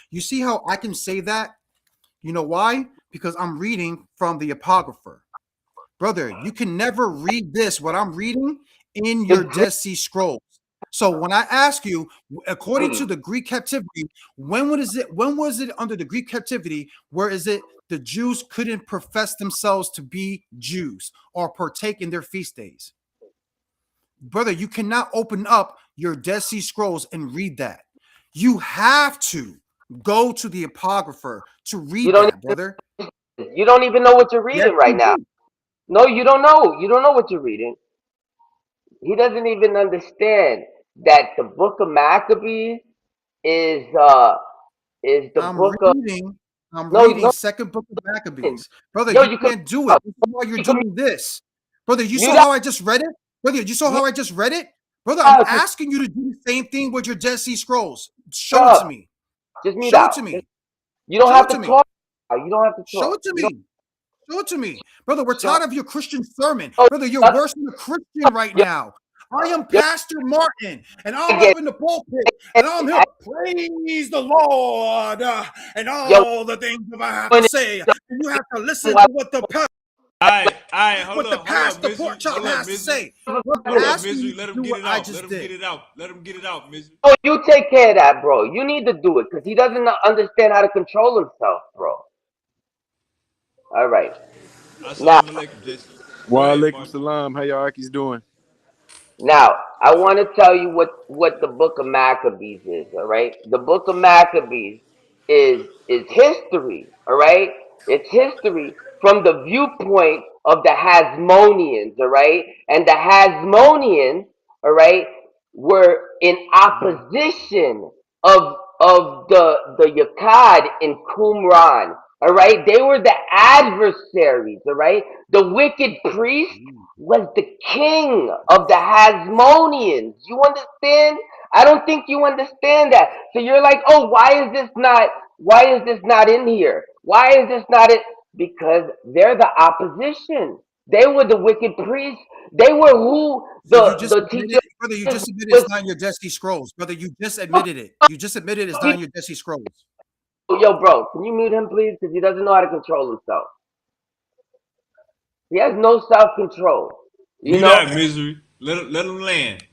You see how I can say that? You know why? Because I'm reading from the Apocrypha. Brother, you can never read this, what I'm reading, in your agree. Dead Sea Scrolls. So when I ask you, according to Please. the Greek captivity, when was it? When was it under the Greek captivity? Where is it? The Jews couldn't profess themselves to be Jews or partake in their feast days. Brother, you cannot open up your Dead Sea Scrolls and read that. You have to go to the apocrypher to You read don't that, brother. you don't even know what you're Yes, reading right you now. do. No, you don't know. You don't know what you're reading. He doesn't even understand that the book of Maccabees is the I'm book of reading. I'm no reading no Second Book of Maccabees, brother. yo You you can can't do it. This is why you're you can doing this, brother. You mute saw out how I just read it, brother. You saw mute how I just read it, brother. I'm out just asking you to do the same thing with your Dead Sea Scrolls. mute Show it to up. me. Just mute Show it out. to me. You don't Show have it to to me. talk. You don't have to Show talk. it to You don't me. Show it to me, brother. We're show. tired of your Christian sermon, Oh, brother. You're that's, worse than a Christian right yo, now. I am yo, Pastor Martin, and I'm I up get in the pulpit, and I'm here. I, Praise the Lord, and yo all the things that I have to when it- say. And you have to listen why- to what the Hold up, pastor pork misery. chop Hold up, has to misery. say. Brother, I'm Hold up, asking you misery. to Let him do get what it I out. Let just him get did. it out. Let him get it out, misery. oh, you take care of that, bro. You need to do it because he doesn't understand how to control himself, bro. All right. Now, Assalamu alaikum, Jason. Go Wa ahead, alaikum Mark. salam. How y'all Akis doing? Now, I want to tell you what the book of Maccabees is, all right? The book of Maccabees is history, all right? It's history from the viewpoint of the Hasmoneans, all right? And the Hasmoneans, all right, were in opposition of the Yakad in Qumran, all right? They were the adversaries, all right? The wicked priest was the king of the Hasmoneans. You understand? I don't think you understand that. So you're like, oh, why is this not in here? Why is this not it? Because they're the opposition. They were the wicked priests. They were who So you just the admitted, teacher brother. You just admitted it's was. not in your Dead Sea Scrolls, brother. You just admitted it. You just admitted it's not in your Dead Sea Scrolls. Yo, bro, can you mute him, please? Because he doesn't know how to control himself. He has no self control. You Mute know? out, misery. Let him land.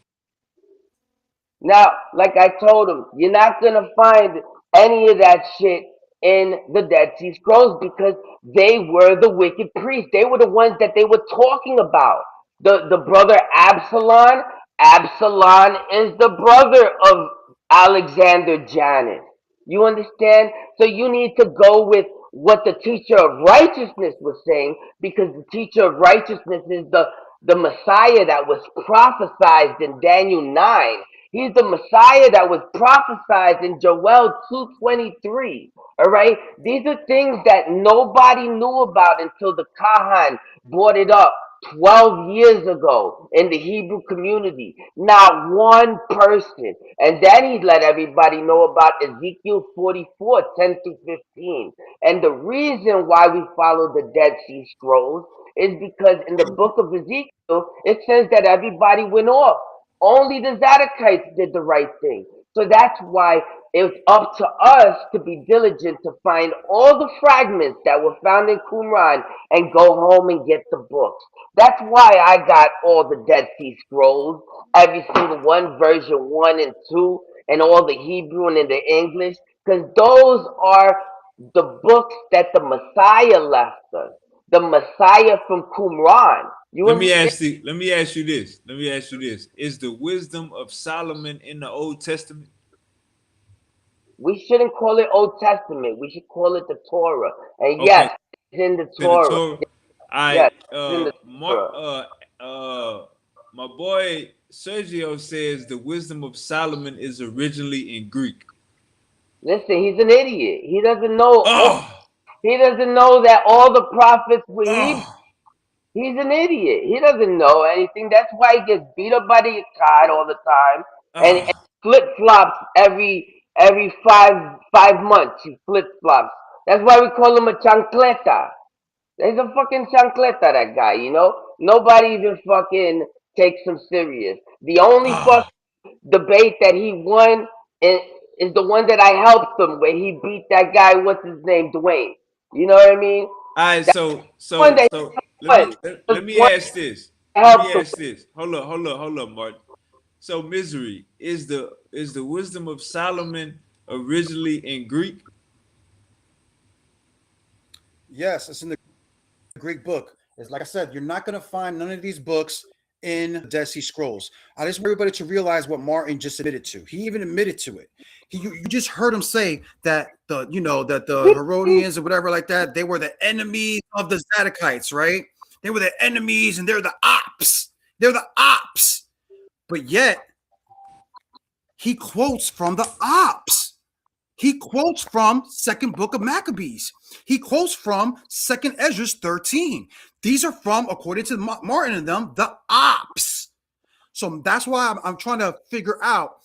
Now, like I told him, you're not gonna find any of that shit in the Dead Sea Scrolls because they were the wicked priests. They were the ones that they were talking about. The brother Absalom. Absalom is the brother of Alexander Janus. You understand? So you need to go with what the teacher of righteousness was saying because the teacher of righteousness is the Messiah that was prophesied in Daniel 9. He's the Messiah that was prophesied in Joel 2:23. All right? These are things that nobody knew about until the Kahan brought it up 12 years ago in the Hebrew community. Not one person. And then he let everybody know about Ezekiel 44:10 through 15. And the reason why we follow the Dead Sea Scrolls is because in the book of Ezekiel, it says that everybody went off. Only the Zadokites did the right thing. So that's why it's up to us to be diligent to find all the fragments that were found in Qumran and go home and get the books. That's why I got all the Dead Sea Scrolls, every single one, version 1 and 2, and all the Hebrew and the English, because those are the books that the Messiah left us. The Messiah from Qumran. You Let me understand? ask you. Let me ask you this. Let me ask you this. Is the wisdom of Solomon in the Old Testament? We shouldn't call it Old Testament. We should call it the Torah. And Okay, yes, it's in the to the Torah. Torah. Yes, I it's in the Mark Torah. my boy Sergio says the wisdom of Solomon is originally in Greek. Listen, he's an idiot. He doesn't know. Oh, He doesn't know that all the prophets were Hebrew. oh, He's an idiot. He doesn't know anything. That's why he gets beat up by the Akkad all the time, and oh. flip flops every five months. He flip flops. That's why we call him a chancleta. He's a fucking chancleta, that guy, you know? Nobody even fucking takes him serious. The only Oh. fucking debate that he won is the one that I helped him where he beat that guy, what's his name, Dwayne. You know what I mean? All right, That's the one that he let won. me let, The let me one ask this. that Let me helped him. ask this. Hold up, Martin. So misery is the wisdom of Solomon originally in Greek? Yes, it's in the Greek book. It's like I said, you're not going to find none of these books in the Dead Sea Scrolls. I just want everybody to realize what Martin just admitted to. He even admitted to it. You just heard him say that the Herodians or whatever like that, they were the enemies of the Zadokites, right? They were the enemies and they're the ops. They're the ops. But yet he quotes from the ops. He quotes from Second Book of Maccabees. He quotes from Second Ezra 13. These are from, according to Martin and them, the ops. So that's why I'm trying to figure out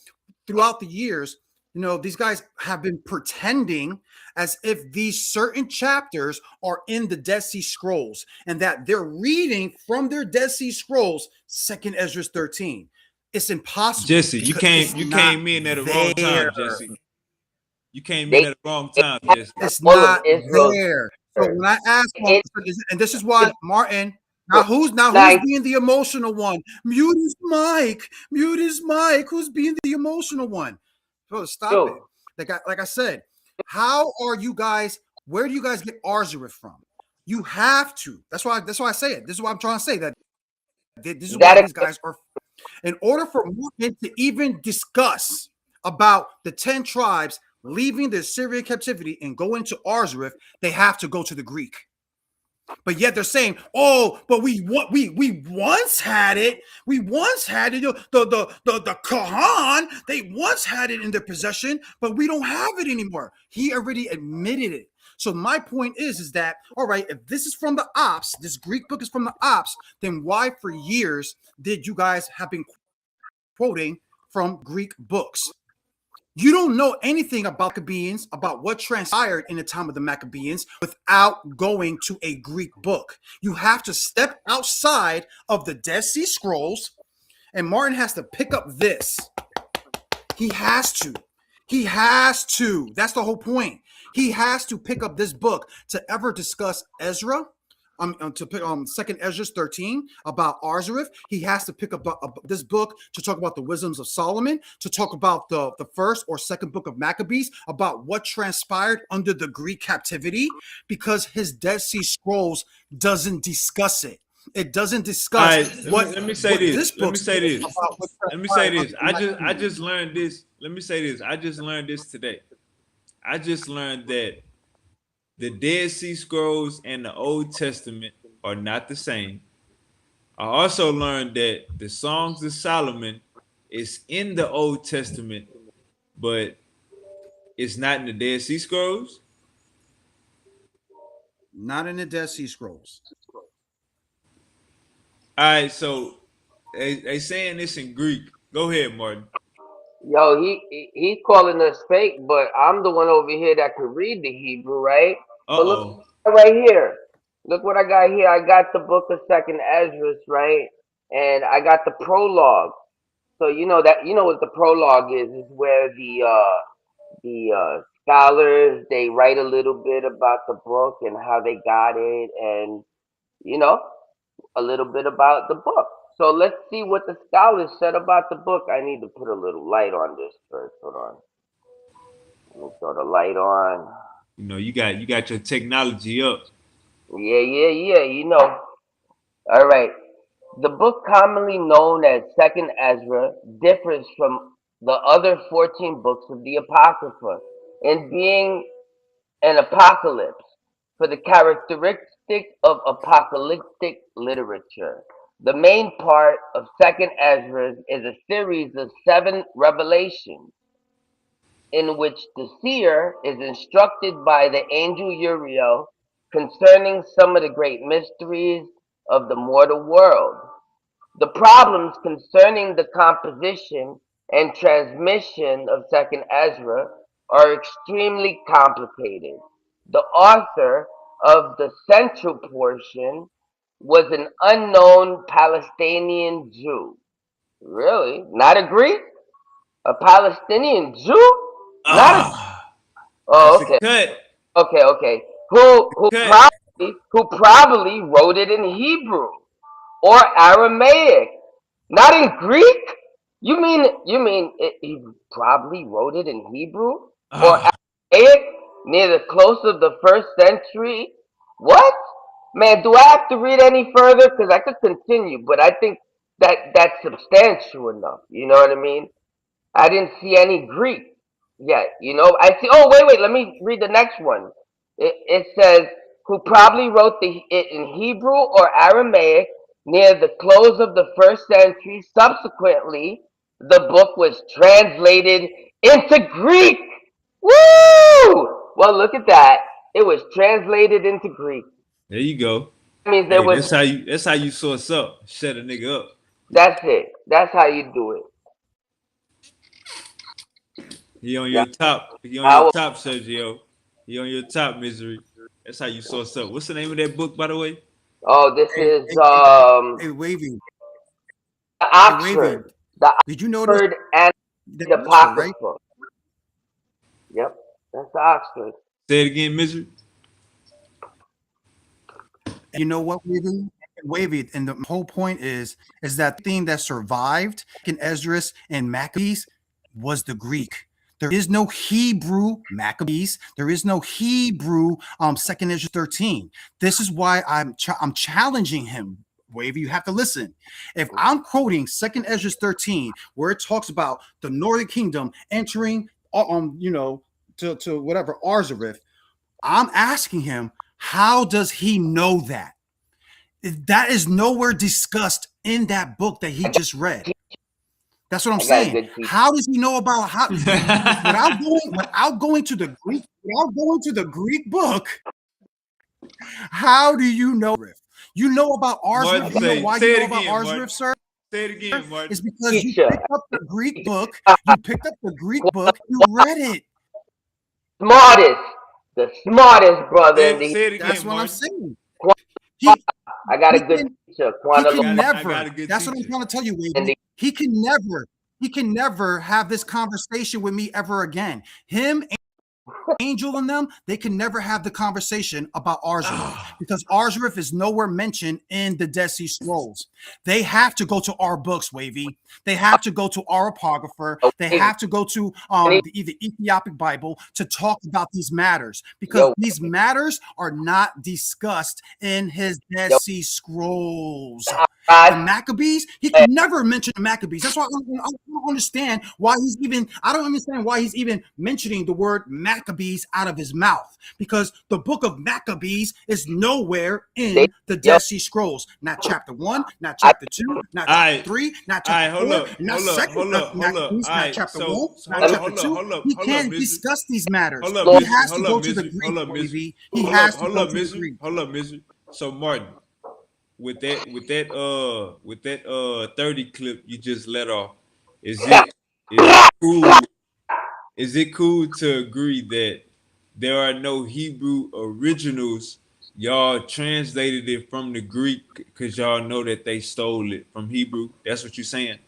throughout the years, these guys have been pretending as if these certain chapters are in the Dead Sea Scrolls and that they're reading from their Dead Sea Scrolls, Second Ezra 13. It's impossible. Jesse, you came in at the wrong time, Jesse. You came in They at the wrong time, Jesse. It's all of not Israel. there. So when I ask him, It, and this is why Martin, who's nine, being the emotional one? Mute his mic. Mute his mic. Who's being the emotional one? Bro, stop it. two. Like I said, how are you guys? Where do you guys get Arzareth from? You have to. That's why I say it. This is what I'm trying to say. That this is why That these guys are. In order for Martin to even discuss about the 10 tribes leaving the Assyrian captivity and going to Arzareth, they have to go to the Greek. But yet they're saying, "Oh, but we once had it. We once had it. The Kahan, they once had it in their possession, but we don't have it anymore." He already admitted it. So my point is that, all right, if this is from the ops, this Greek book is from the ops, then why for years did you guys have been quoting from Greek books? You don't know anything about Maccabees, about what transpired in the time of the Maccabees without going to a Greek book. You have to step outside of the Dead Sea Scrolls, and Martin has to pick up this. He has to. He has to. That's the whole point. He has to pick up this book to ever discuss Ezra, to pick Second Ezra 13 about Arzareth. He has to pick up this book to talk about the wisdoms of Solomon, to talk about the first or second book of Maccabees, about what transpired under the Greek captivity, because his Dead Sea Scrolls doesn't discuss it. It doesn't discuss Let me say this. Let me say this. Let me say this. I just learned this. Let me say this. I just learned this today. I just learned that the Dead Sea Scrolls and the Old Testament are not the same. I also learned that the Songs of Solomon is in the Old Testament, but it's not in the Dead Sea Scrolls. Not in the Dead Sea Scrolls. All right, so they saying this in Greek. Go ahead, Martin. Yo, he's calling us fake, but I'm the one over here that can read the Hebrew, right? But look Uh-oh. right here. Look what I got here. I got the book of Second Ezra, right? And I got the prologue. So you know what the prologue is where the scholars they write a little bit about the book and how they got it, and you know a little bit about the book. So let's see what the scholars said about the book. I need to put a little light on this first. Hold on. Let me throw the light on. You know, you got your technology up. Yeah. All right. The book commonly known as Second Ezra differs from the other 14 books of the Apocrypha in being an apocalypse for the characteristic of apocalyptic literature. The main part of Second Ezra is a series of 7 revelations in which the seer is instructed by the angel Uriel concerning some of the great mysteries of the mortal world. The problems concerning the composition and transmission of Second Ezra are extremely complicated. The author of the central portion was an unknown Palestinian Jew. Really? Not a Greek? A Palestinian Jew? Not a. Ah, Oh, that's a okay, cut. okay. Who who Cut. probably who probably wrote it in Hebrew or Aramaic, not in Greek. He probably wrote it in Hebrew or Ah, Aramaic near the close of the first century? What? Man, do I have to read any further? Because I could continue, but I think that's substantial enough. You know what I mean? I didn't see any Greek yet. I see. Oh, wait. Let me read the next one. It says, who probably wrote it in Hebrew or Aramaic near the close of the first century. Subsequently, the book was translated into Greek. Woo! Well, look at that. It was translated into Greek. there you go. That means there Hey, was. that's how you source up. Shut a nigga up. That's it. That's how you do it. He on your That, top. He on I your will, top, Sergio. He on your top, misery. That's how you source up. What's the name of that book, by the way? oh, this Hey, is hey, hey, hey, Wavy, the hey, Wavy. Oxford. The Did you notice Oxford and that the Oxford, right? Apocrypha. Yep, that's the Oxford. Say it again, misery. You know what, Wavy, and the whole point is that thing that survived in Esdras and Maccabees was the Greek. There is no Hebrew Maccabees. There is no Hebrew Second Esdras 13. This is why I'm challenging him. Wavy, you have to listen. If I'm quoting Second Esdras 13, where it talks about the Northern Kingdom entering, to whatever Arzareth, I'm asking him, how does he know that? That is nowhere discussed in that book that he I got, just read. That's what I'm I got a saying. good teacher. How does he know about how without going to the Greek book? How do you know? You know about Martin, Arzareth. You know why you say it know about again, Martin. Arzareth, sir? Say it again, It's Martin. because you Teacher, picked up the Greek book. You picked up the Greek book. You read it. smartest, the smartest brother in the. Say it That's again, what I'm Martin. saying. He I got a he good can teacher, he I can got I never. got a good That's what I'm teacher. trying to tell you, in Wavy. the. He can never have this conversation with me ever again. Him, Angel, and them, they can never have the conversation about Arzareth Ah, because Arzareth is nowhere mentioned in the Dead Sea Scrolls. They have to go to our books, Wavy. They have to go to our apocrypha. They have to go to the Ethiopic Bible to talk about these matters because Yo, these matters are not discussed in his Dead yo, Sea Scrolls. The God, Maccabees, he can never mention the Maccabees. That's why I don't understand why I don't understand why he's even mentioning the word Maccabees out of his mouth because the book of Maccabees is nowhere they, in the yo, Dead Sea Scrolls. Not chapter 1, not I, chapter 2, not all chapter right. 3, not All chapter right, hold 4, up, not hold up, second hold up, hold up. Maccabees, All not right, chapter 1, so not hold up, chapter hold up, 2. hold up, He hold up, can't misery. discuss these matters. Hold up, He misery. has to Hold up, go to the misery. Greek, Hold up, misery. Wavy. He has to Hold go up, to the misery. Greek. Hold up, misery. So Martin, with that 30 clip you just let off, is it cool? Is it cool to agree that there are no Hebrew originals? Y'all translated it from the Greek because y'all know that they stole it from Hebrew. That's what you're saying.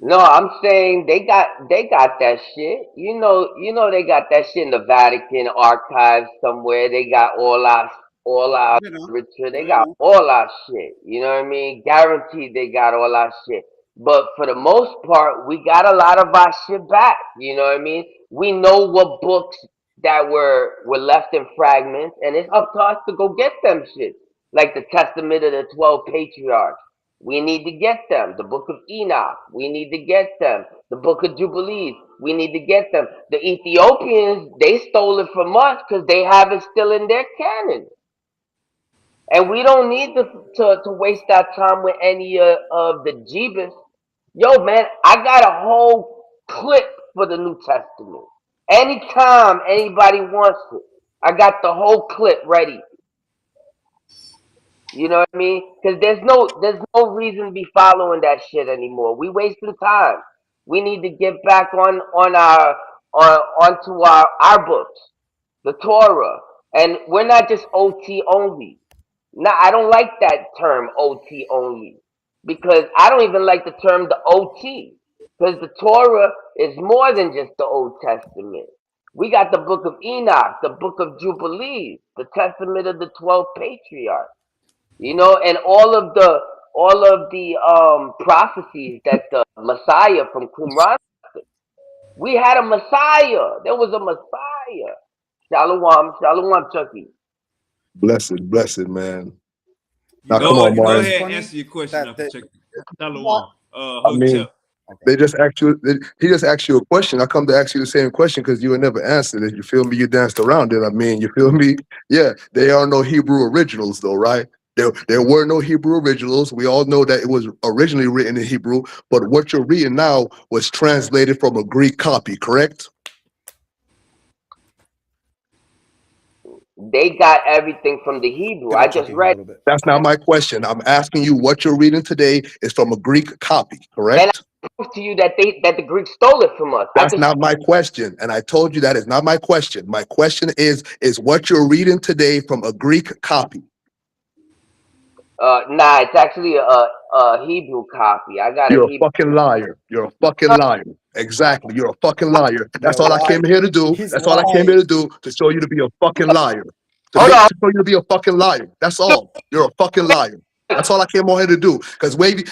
no, I'm saying they got that shit. They got that shit in the Vatican archives somewhere. They got all our You know, literature. They got all our shit. You know what I mean? Guaranteed they got all our shit. But for the most part, we got a lot of our shit back. You know what I mean? We know what books that were left in fragments, and it's up to us to go get them shit. Like the Testament of the 12 Patriarchs. We need to get them. The book of Enoch. We need to get them. The book of Jubilees. We need to get them. The Ethiopians, they stole it from us because they have it still in their canon. And we don't need to waste our time with any of the Jeebus. Yo, man, I got a whole clip for the New Testament. Anytime anybody wants it, I got the whole clip ready. You know what I mean? Because there's no reason to be following that shit anymore. We wasting time. We need to get back on our onto our books, the Torah, and we're not just OT only. Now I don't like that term OT only because I don't even like the term the OT because the Torah is more than just the Old Testament. We got the book of Enoch, the book of Jubilees, the testament of the 12 patriarchs, and all of all of the prophecies that the Messiah from Qumran. We had a Messiah. There was a Messiah. Shalom, shalom, Chucky. Blessed, man. You Now, know come what? on, You know Martin. what's Ahead, funny? answer your question, That Uncle that Chucky. you know, Shalom. I mean, Hotep. okay. they just asked you. He just asked you a question. I come to ask you the same question because you would never answered it. You feel me? You danced around it. I mean, you feel me? Yeah, there are no Hebrew originals, though, right? There were no Hebrew originals. We all know that it was originally written in Hebrew, but what you're reading now was translated from a Greek copy, correct? They got everything from the Hebrew. Get I up, just Chucky, a read, little bit. That's not my question. I'm asking you what you're reading today is from a Greek copy, and correct? I prove to you that the Greeks stole it from us. I That's can. not my question. And I told you that is not my question. My question is what you're reading today from a Greek copy. Nah, it's actually a Hebrew copy. I got a You're a Hebrew. fucking liar. You're a fucking liar. Exactly. You're a fucking liar. That's You're all I came lying. here to do. He's That's all I came here lying. to do, to show you to be a fucking liar. Hold on. To show you to be a fucking liar. That's all. You're a fucking liar. That's all I came on here to do. Because Wavy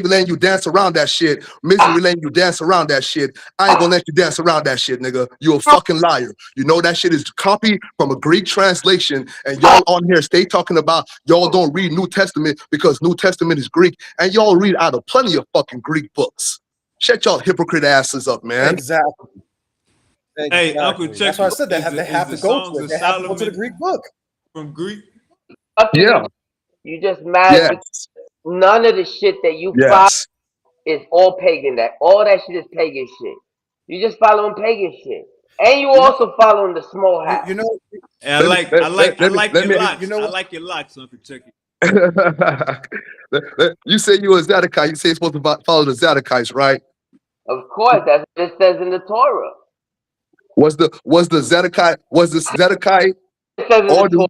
letting you dance around that shit. Misery letting you dance around that shit. I ain't gonna let you dance around that shit, nigga. You a fucking liar. You know that shit is copied from a Greek translation, and y'all on here stay talking about y'all don't read New Testament because New Testament is Greek, and y'all read out of plenty of fucking Greek books. Shut y'all hypocrite asses up, man. Exactly. Hey, Uncle Exactly. That's why I Chucky, said they is have the to go to Songs it. of They have to go to the Solomon Greek book. from Greek? Chucky, Yeah. you just mad because Yes. none of the shit that you follow Yes. is all pagan. That all that shit is pagan shit. You just following pagan shit, and you You know, also following the small you, house. you know, And Let me I let me like let your me you locks. know I what? like your locks, Uncle Chucky. You say you a Zedekiah. You say you're supposed to follow the Zedekites, right? Of course, that's what it says in the Torah. Was the Zedekiah It says in the or the Torah.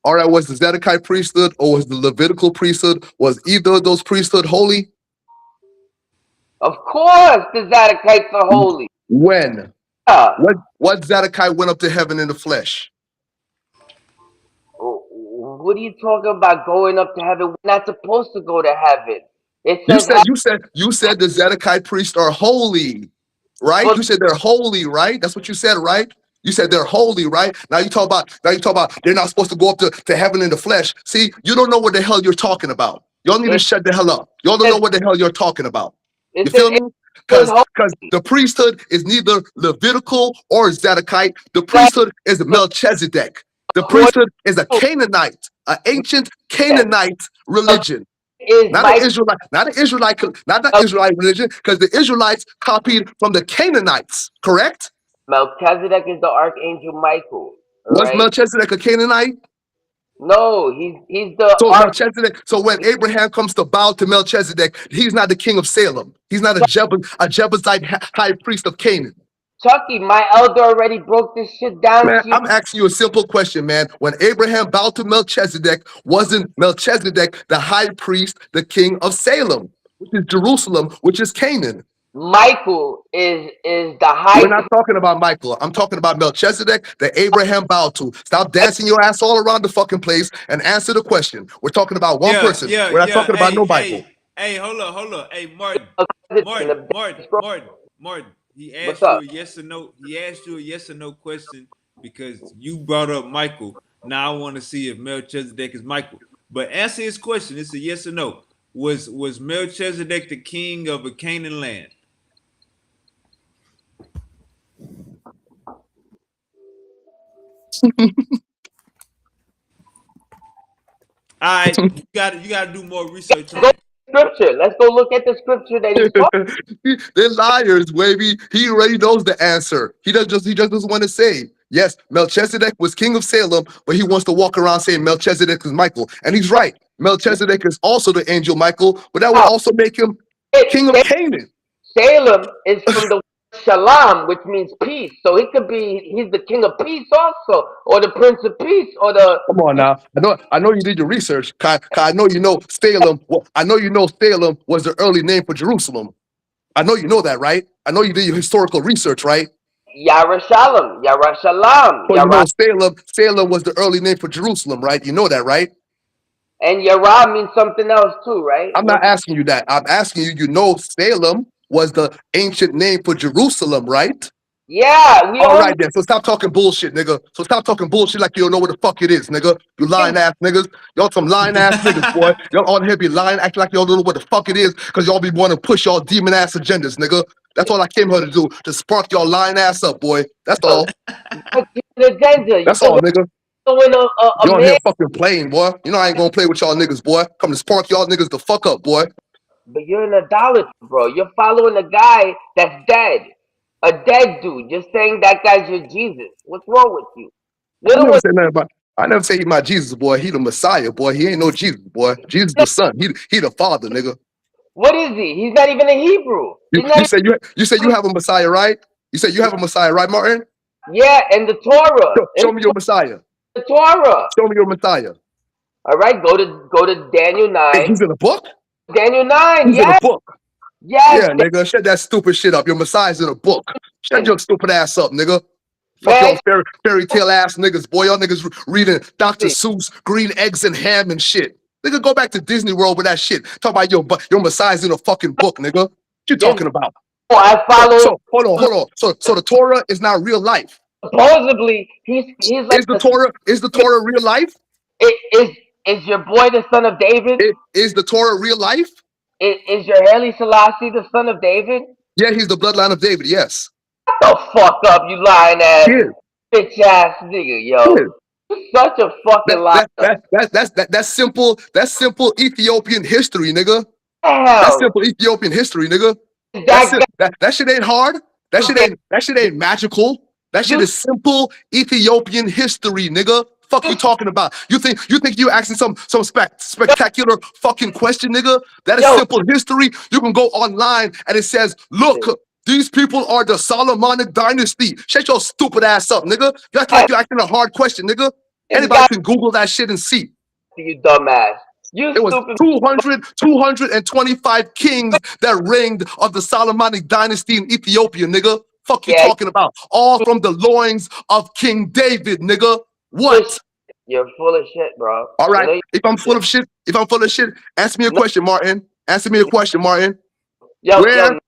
all right, was the Zedekiah priesthood or was the Levitical priesthood, was either of those priesthood holy? Of course, the Zadokites are holy. When? Yeah. What Zedekiah went up to heaven in the flesh? What are you talking about going up to heaven? We're not supposed to go to heaven. It You says said the Zedekiah priests are holy, right? for You said they're holy, right? That's what you said, right? You said they're holy, right? Now you talk about they're not supposed to go up to heaven in the flesh. See, you don't know what the hell you're talking about. Y'all need to it shut the hell up. Y'all don't says know what the hell you're talking about. it You says feel me? Israel is Because the priesthood is neither Levitical or Zadokite. The holy. priesthood is Melchizedek. The According priesthood is a to Canaanite, an ancient that, Canaanite religion. is Not an Michael Israelite, not the Israelite religion, because the Israelites copied from the Canaanites, correct? Melchizedek is the archangel Michael. All Was right. Melchizedek a Canaanite? No, he's the So arch. Melchizedek, so when Abraham comes to bow to Melchizedek, he's not the king of Salem. He's not a Jebusite high priest of Canaan. Chucky, my elder already broke this shit down Man, to you. I'm asking you a simple question, man. When Abraham bowed to Melchizedek, wasn't Melchizedek the high priest, the king of Salem, which is Jerusalem, which is Canaan? Michael is the high We're not talking about Michael. I'm talking about Melchizedek, the Abraham bowed to. Stop dancing your ass all around the fucking place and answer the question. We're talking about one Yeah, person. yeah, We're not yeah. talking about no Bible. Hey, hold up. Hey, Martin. in Martin, the Martin, Martin, Martin. He What's asked you up? a yes or no. He asked you a yes or no question because you brought up Michael. Now I want to see if Melchizedek is Michael. But answer his question. It's a yes or no. Was Melchizedek the king of a Canaan land? All right, you got to do more research on Go it. scripture. Let's go look at the scripture that he's quoting. They're liars, baby. He already knows the answer. He just doesn't want to say. Yes, Melchizedek was king of Salem, but he wants to walk around saying Melchizedek is Michael. And he's right. Melchizedek is also the angel Michael, but that would also make him king of Canaan. Salem is from the word shalom, which means peace. So he could be he's the king of peace also, or the prince of peace, or the Come on now. I know you did your research. I know you know Salem. Well, I know you know Salem was the early name for Jerusalem. I know you know that, right? I know you did your historical research, right? Yarashalom, Yarashalam, So you know Salem was the early name for Jerusalem, right? You know that, right? And Yara means something else too, right? I'm not asking you that. I'm asking you, you know Salem was the ancient name for Jerusalem, right? Yeah, we All all right then. So stop talking bullshit, nigga. So stop talking bullshit like you don't know what the fuck it is, nigga. You lying ass niggas. Y'all some lying ass niggas, boy. Y'all on here be lying, acting like y'all don't know what the fuck it is, because y'all be wanting to push y'all demon ass agendas, nigga. That's all I came here to do, to spark y'all lying ass up, boy. That's all. the agenda. That's all, nigga. When You a on here man, fucking playing, boy. You know I ain't gonna play with y'all niggas, boy. Come to spark y'all niggas the fuck up, boy. but you're an idolater, bro. You're following a guy that's dead, a dead dude. You're saying that guy's your Jesus. What's wrong with you? You're I the never one. said nothing about. I never say he my Jesus, boy. He the Messiah, boy. He ain't no Jesus, boy. Jesus the Son. He the Father, nigga. What is he? He's not even a Hebrew. You, He's not you even. say you have a Messiah, right? You say you have a Messiah, right, Martin? Yeah, in the Torah. Show me your Messiah. The Torah. Show me your Messiah. All right, go to Daniel Hey, 9. he's in a book. Daniel 9. He's in a Yes, book. yes. Yeah, nigga. Shut that stupid shit up. Your Messiah's in a book. Shut your stupid ass up, nigga. Fuck Man, y'all fairy tale ass niggas, boy. Y'all niggas reading Dr. Seuss, green eggs and ham and shit. Nigga, go back to Disney World with that shit. Talk about your Messiah's in a fucking book, nigga. What you this talking about? I follow. So hold on. So the Torah is not real life. Supposedly, he's like Is the Torah real life? Is your boy the son of David? Is the Torah real life? Is your Haile Selassie the son of David? Yeah, he's the bloodline of David. Yes. The fuck up, you lying ass, He is. bitch ass nigga, He yo. is. You such a fucking liar. That's simple. That's simple Ethiopian history, nigga. That's Hell, simple Ethiopian history, nigga. that guy, That shit ain't hard. okay, That shit ain't magical. That shit you, is simple Ethiopian history, nigga. Fuck you talking about? You think you asking some spectacular fucking question, nigga? That is yo, simple history. You can go online and it says, look, these people are the Solomonic dynasty. Shut your stupid ass up, nigga. You act like you asking a hard question, nigga. this Anybody guy, can Google that shit and see. you dumbass. You It was stupid. 225 kings that reigned of the Solomonic dynasty in Ethiopia, nigga. Fuck you Yeah, talking about? All from the loins of King David, nigga. you're, What? you're full of shit, bro. All You right. know you If I'm full of shit, answer me a no, question, Martin. Answer me a question, Martin. yo, Where,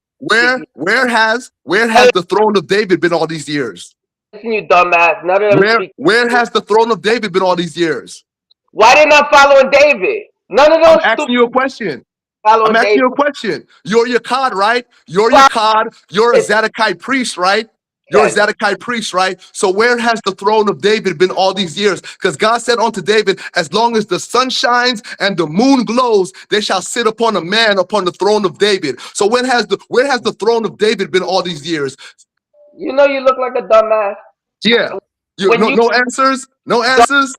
where has the throne of David been all these years? listen, you dumbass. None of them speak. Where has the throne of David been all these years? Why they not following David? None of I'm those asking stupid you a question. I'm following asking David. you a question. You're Yakad, right? You're Yakad. You're a Zadokite priest, right? You're a Yes, Zadokite priest, right? So where has the throne of David been all these years? Because God said unto David, as long as the sun shines and the moon glows, they shall sit upon a man upon the throne of David. So where has the throne of David been all these years? you know you look like a dumbass Yeah. You when no you no answers? No dumb answers?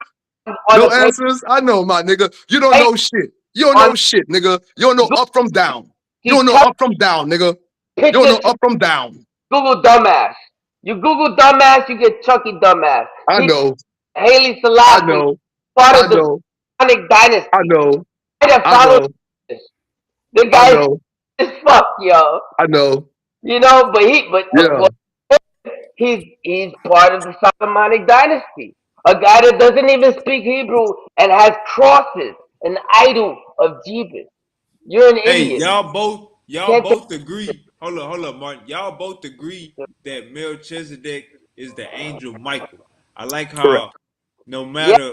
on No a plate answers? I know, my nigga. You don't know shit. You don't on know shit, nigga. You don't know up from down. You he don't know touched up from down, nigga. You don't picture know to up from down. Google dumbass. You Google dumbass, you get Chucky dumbass. I He know. Haley I Selassie, know. part I of the know. Sonic I dynasty. know. I that I follow know. this. The I guy's know. as fuck, yo. I know. You know, but he but Yeah. well, he's part of the Solomonic dynasty. A guy that doesn't even speak Hebrew and has crosses, an idol of Jesus. You're an Hey, idiot. y'all Can't think both agree. Hold up, Martin. Y'all both agree that Melchizedek is the angel Michael. I like Correct. how no yeah, matter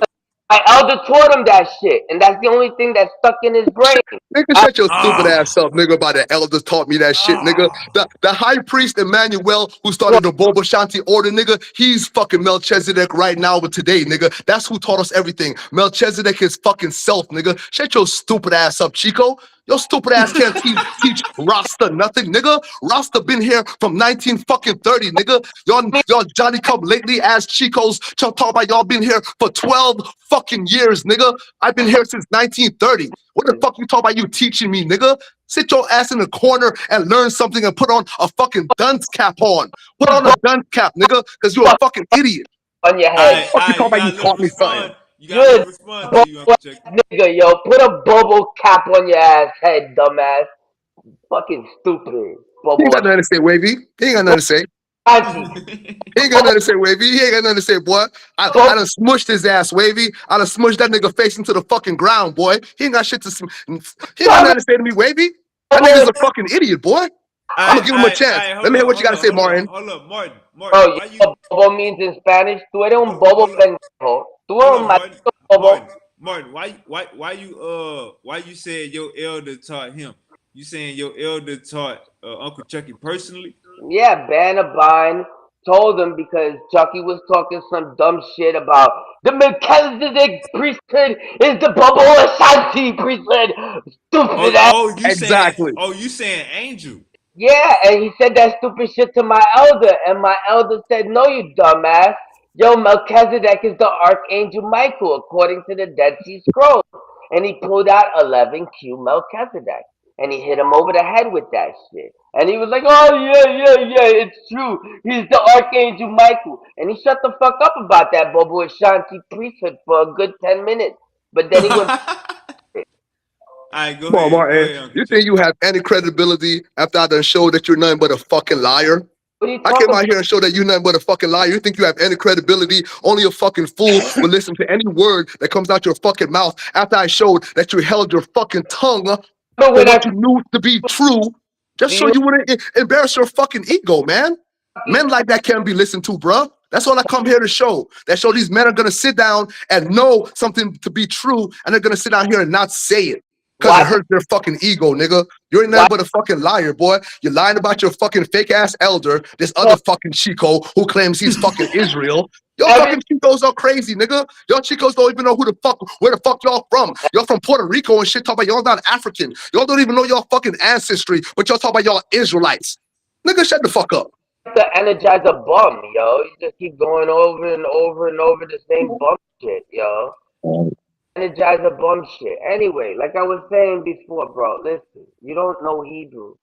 my elder taught him that shit, and that's the only thing that's stuck in his brain. Nigga, I, shut your stupid ah ass up, nigga. By the elders taught me that shit, nigga. ah The high priest Emmanuel, who started the Boba Shanti order, nigga, he's fucking Melchizedek right now with today, nigga. That's who taught us everything. Melchizedek is fucking self, nigga. Shut your stupid ass up, Chico. Your stupid ass can't teach Rasta nothing, nigga. Rasta been here from 19 fucking 30, nigga. Y'all Johnny come lately ass Chicos talk about y'all been here for 12 fucking years, nigga. I've been here since 1930. What the fuck you talk about you teaching me, nigga? Sit your ass in the corner and learn something and put on a fucking dunce cap on. Put on a dunce cap, nigga, because you're a fucking idiot. on your head. I Fuck you I talk you about you gotta let him taught me something. respond. You gotta let You're him a respond to you, Uncle bubble Chuck. ass nigga, yo. Put a bubble cap on your ass head, dumbass. Fucking stupid. He ain't Bubble. got nothing to say, Wavy. He ain't got Go nothing to say. Auntie. He ain't got nothing to say, Wavy. He ain't got nothing to say, boy. I done smushed his ass, Wavy. I done smushed that nigga face into the fucking ground, boy. He ain't got shit to. He ain't got nothing to say to me, Wavy. That nigga's a fucking idiot, boy. I'm gonna give him a chance. Let me hear what you gotta say, Martin. hold up, Martin. Bro, Martin, you why you know what bobo means in Spanish? Tú eres un bobo hold up, pendejo. Tú hold eres un up, Martin. maldito bobo. Martin, why you said your elder taught him? You saying your elder taught Uncle Chucky personally? Yeah, Banabine told him because Chucky was talking some dumb shit about the Melchizedek priesthood is the Bobo Ashanti priesthood. Stupid ass. Exactly. You saying angel. Yeah, and he said that stupid shit to my elder, and my elder said, "No, you dumbass. Yo, Melchizedek is the Archangel Michael, according to the Dead Sea Scrolls." And he pulled out 11Q Melchizedek, and he hit him over the head with that shit. And he was like, "Oh yeah, yeah, yeah, it's true. He's the Archangel Michael." And he shut the fuck up about that Bobo Ashanti priesthood for a good 10 minutes. But then he went, All right, Come on, go Martin. ahead, Uncle You think Chucky. you have any credibility after I done showed that you're nothing but a fucking liar? "What are you I talking came about?" out here and showed that you're nothing but a fucking liar. You think you have any credibility? Only a fucking fool will listen to any word that comes out your fucking mouth after I showed that you held your fucking tongue But for when what you knew to be true, just do so you you wouldn't embarrass your fucking ego, man. Men like that can't be listened to, bruh. That's all I come here to show. That show these men are gonna sit down and know something to be true, and they're gonna sit down here and not say it. Cause it why hurts their fucking ego, nigga. You ain't why nothing but a fucking liar, boy. You're lying about your fucking fake ass elder, this other fucking Chico who claims he's fucking Israel. Your every fucking Chicos are crazy, nigga. Your Chicos don't even know where the fuck y'all from. Y'all from Puerto Rico and shit. Talk about y'all not African. Y'all don't even know y'all fucking ancestry, but y'all talk about y'all Israelites. Nigga, shut the fuck up. to energize a bum, yo. You just keep going over and over and over the same bum shit, yo. Energize a bum shit. Anyway, like I was saying before, bro, listen, you don't know Hebrew.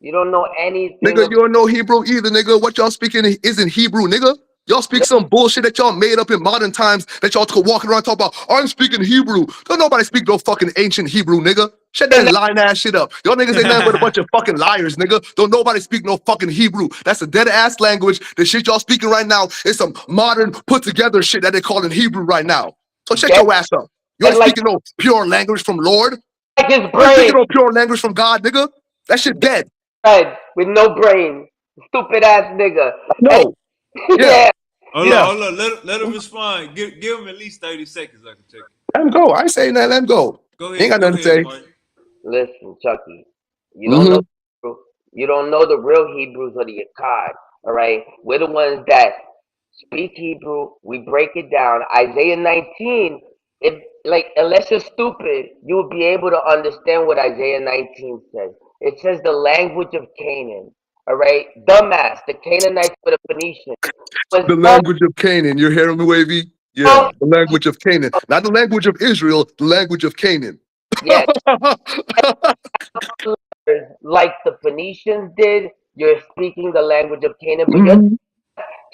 You don't know anything Nigga, about you don't know Hebrew either, nigga. What y'all speaking isn't Hebrew, nigga. Y'all speak some bullshit that y'all made up in modern times that y'all walking around talking about, I'm speaking Hebrew. Don't nobody speak no fucking ancient Hebrew, nigga. Shut that lying ass shit up. Y'all niggas ain't nothing but a bunch of fucking liars, nigga. Don't nobody speak no fucking Hebrew. That's a dead ass language. The shit y'all speaking right now is some modern put together shit that they calling Hebrew right now. So shut dead, your ass up. You dead ain't speaking no pure language from Lord. like his You ain't brain, speaking no pure language from God, nigga. That shit dead dead. head with no brain. Stupid ass nigga. And No. Yeah. yeah, you Yeah. Hold on. Let him respond. Give him at least 30 seconds, Uncle Chucky. Let him go. I ain't saying that. Let him go. He ain't got Go nothing to ahead, say. Martin. listen, Chucky, you don't know Mm-hmm. Hebrew. You don't know the real Hebrews or the Akkad. All right, we're the ones that speak Hebrew. We break it down. Isaiah 19. If like unless you're stupid, you will be able to understand what Isaiah 19 says. It says the language of Canaan. All right, dumbass. The Canaanites for the Phoenicians was The dumb. language of Canaan. You hear me, Wavy? Yeah. The language of Canaan. Not the language of Israel, the language of Canaan. Yeah, like the Phoenicians did. You're speaking the language of Canaan, but you Mhm.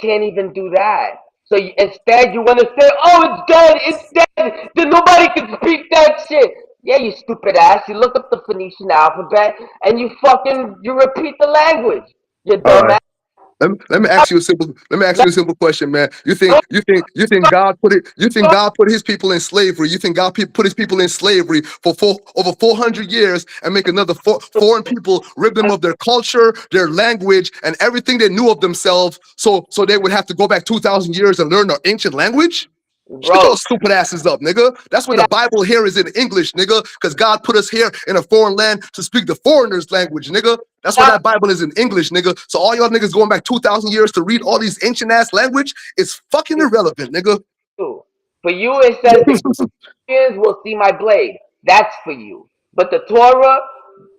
can't even do that. So instead, you want to say, "Oh, it's dead, it's dead." Then nobody can speak that shit. Yeah, you stupid ass. You look up the Phoenician alphabet and you repeat the language. You All dumb right. ass. Let me ask you a simple question, man. You think God put his people in slavery? You think God put his people in slavery for over 400 years and make another foreign people rib them of their culture, their language, and everything they knew of themselves, so they would have to go back 2,000 years and learn their ancient language? Shut Bro, your stupid asses up, nigga. That's what get the out. Bible here is in English, nigga. Because God put us here in a foreign land to speak the foreigner's language, nigga. That's why that Bible is in English, nigga. So all y'all niggas going back 2,000 years to read all these ancient ass language is fucking irrelevant, nigga. For you, it says the Christians will see my blade. That's for you. But the Torah,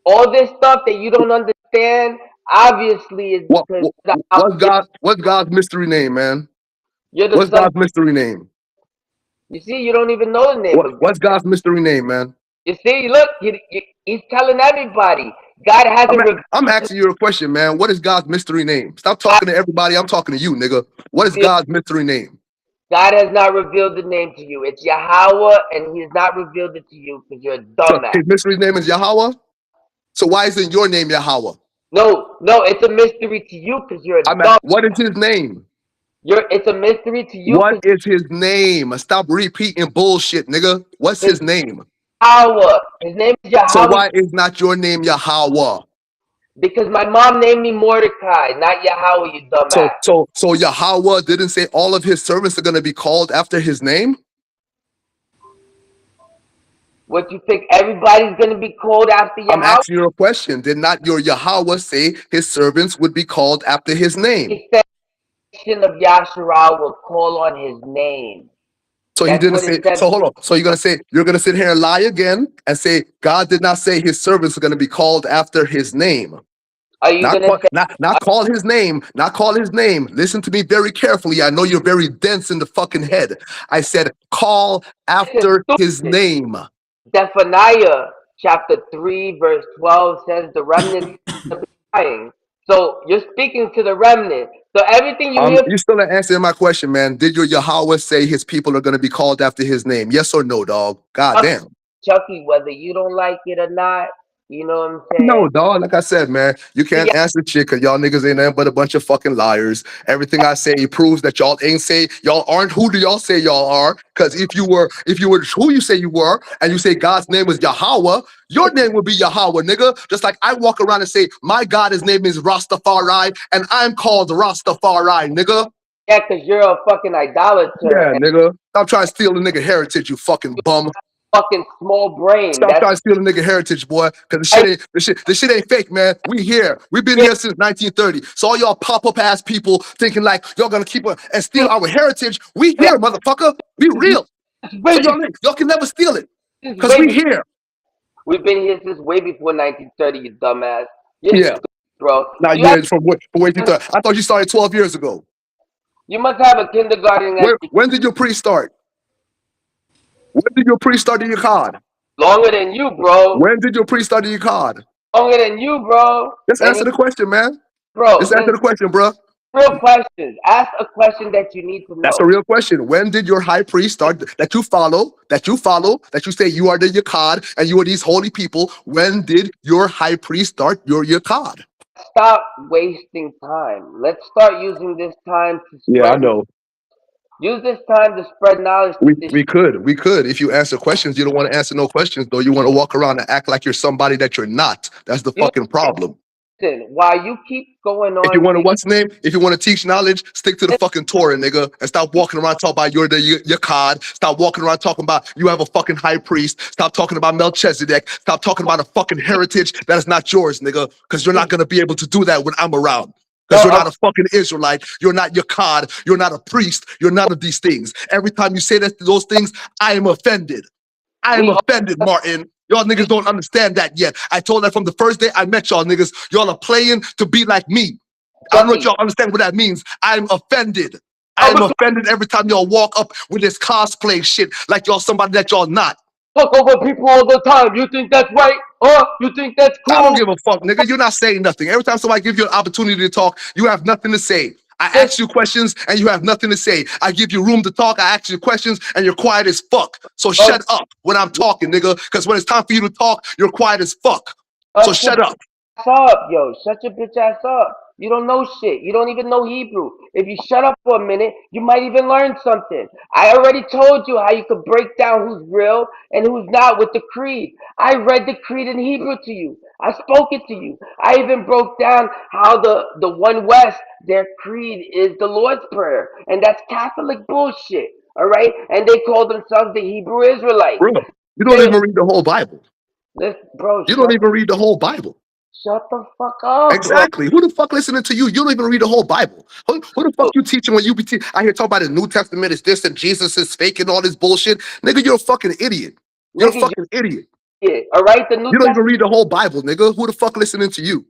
all this stuff that you don't understand, obviously is What, because what what's God's mystery name, man? you're the What's son. God's mystery name? You see, you don't even know the name of God. What's God's mystery name, man? You see, look, he's telling everybody. God I'm hasn't revealed I'm asking you a question, man. What is God's mystery name? Stop God, talking to everybody. I'm talking to you, nigga. What is God's mystery name? God has not revealed the name to you. It's Yahweh, and He has not revealed it to you because you're a So dumbass. his mystery name is Yahweh. So why isn't your name Yahweh? No, no, it's a mystery to you because you're a I'm at, dumb. what is his name? It's a mystery to you What because is his name? Stop repeating bullshit, nigga. What's his his name? Yahweh. His name is So Yahweh why is not your name Yahweh? because my mom named me Mordecai, not Yahweh, you dumbass. So Yahweh didn't say all of his servants are gonna be called after his name? What you think? Everybody's gonna be called after I'm Yahweh? asking you a question. Did not your Yahweh say his servants would be called after his name? It said the nation of Yasharal will call on his name. So he That's didn't what it say, said. so hold on. So you're gonna sit here and lie again and say God did not say his servants are gonna be called after his name. Are you Not gonna call, say not call his name, not call his name. Listen to me very carefully. I know you're very dense in the fucking head. I said call this is after his stupid? name. Zephaniah chapter 3, verse 12 says the remnant will be dying. So you're speaking to the remnant. So everything you hear You still not answering my question, man. Did your Yahweh say his people are gonna be called after his name? Yes or no, dog? God from damn. Chucky, whether you don't like it or not, you know what I'm No, saying? dog. Like I said, man, you can't Yeah, answer shit because y'all niggas ain't nothing but a bunch of fucking liars. Everything I say proves that y'all ain't say y'all aren't who do y'all say y'all are. Because if you were who you say you were, and you say God's name is Yahweh, your name would be Yahweh, nigga. Just like I walk around and say my God, his name is Rastafari, and I'm called Rastafari, nigga. yeah, because you're a fucking idolater Yeah, and nigga. Stop trying to steal the nigga heritage, you fucking bum. fucking small brain. Stop That's trying to steal the nigga heritage, boy. Cause why this shit ain't fake, man. We here. We've been you here since 1930. So all y'all pop-up ass people thinking like y'all gonna keep and steal our heritage. We here, motherfucker. Be real. So way before, y'all can never steal it. since Cause way we before. here. We've been here since way before 1930, you dumbass. You're Yeah. stupid, bro. Now You you have ain't from where you thought. I thought you started 12 years ago. you must have a kindergarten education When did your priest start? When did your priest start in your card? longer than you, bro. When did your priest start in your card? Longer than you, bro. Just And answer the question, man. bro, Just answer the question, bro. real questions. Ask a question that you need to That's a know. real question. When did your high priest start that you say you are the Yakad and you are these holy people? When did your high priest start your Yakad? Stop wasting time. Let's start using this time to Yeah, I spread. know. Use this time to spread knowledge to this. We could. If you answer questions, you don't want to answer no questions, though. You want to walk around and act like you're somebody that you're not. That's the You fucking problem. listen. While you keep going If you on want to with what's name, if you want to teach knowledge, stick to the fucking Torah, nigga, and stop walking around talking about you're the Yakad. Stop walking around talking about you have a fucking high priest. Stop talking about Melchizedek. Stop talking about a fucking heritage that is not yours, nigga, because you're not gonna be able to do that when I'm around. no, Because you're not a fucking Israelite. You're not Yakad. You're not a priest. You're none of these things. Every time you say those things, I am offended. I am we offended, Martin. Y'all niggas don't understand that yet. I told that from the first day I met y'all niggas. Y'all are playing to be like me. I don't know if Chucky. y'all understand what that means. I'm offended. I Oh, am offended every time y'all walk up with this cosplay shit like y'all somebody that y'all not. talk over people all the time. You think that's right? Huh? You think that's I don't cool? give a fuck, nigga. You're not saying nothing. Every time somebody gives you an opportunity to talk, you have nothing to say. I Listen, ask you questions and you have nothing to say. I give you room to talk. I ask you questions and you're quiet as fuck. So oh, shut up when I'm talking, nigga. Because when it's time for you to talk, you're quiet as fuck. So shut your shut up. ass up, yo. Shut your bitch ass up. You don't know shit. You don't even know Hebrew. If you shut up for a minute, you might even learn something. I already told you how you could break down who's real and who's not with the creed. I read the creed in Hebrew to you. I spoke it to you. I even broke down how the One West, their creed is the Lord's Prayer. And that's Catholic bullshit. All right? And they call themselves the Hebrew Israelites. Bro, you don't They, even read the whole Bible. listen, bro, You don't even read the whole Bible. shut the fuck up, bro. Exactly. Who the fuck listening to you? You don't even read the whole Bible. Who the fuck you teaching when you be teaching? I hear talk about the New Testament is this and Jesus is fake and all this bullshit. Nigga, you're a fucking idiot. You're a Nigga, fucking idiot. all right? The New You don't even Testament, read the whole Bible, nigga. Who the fuck listening to you?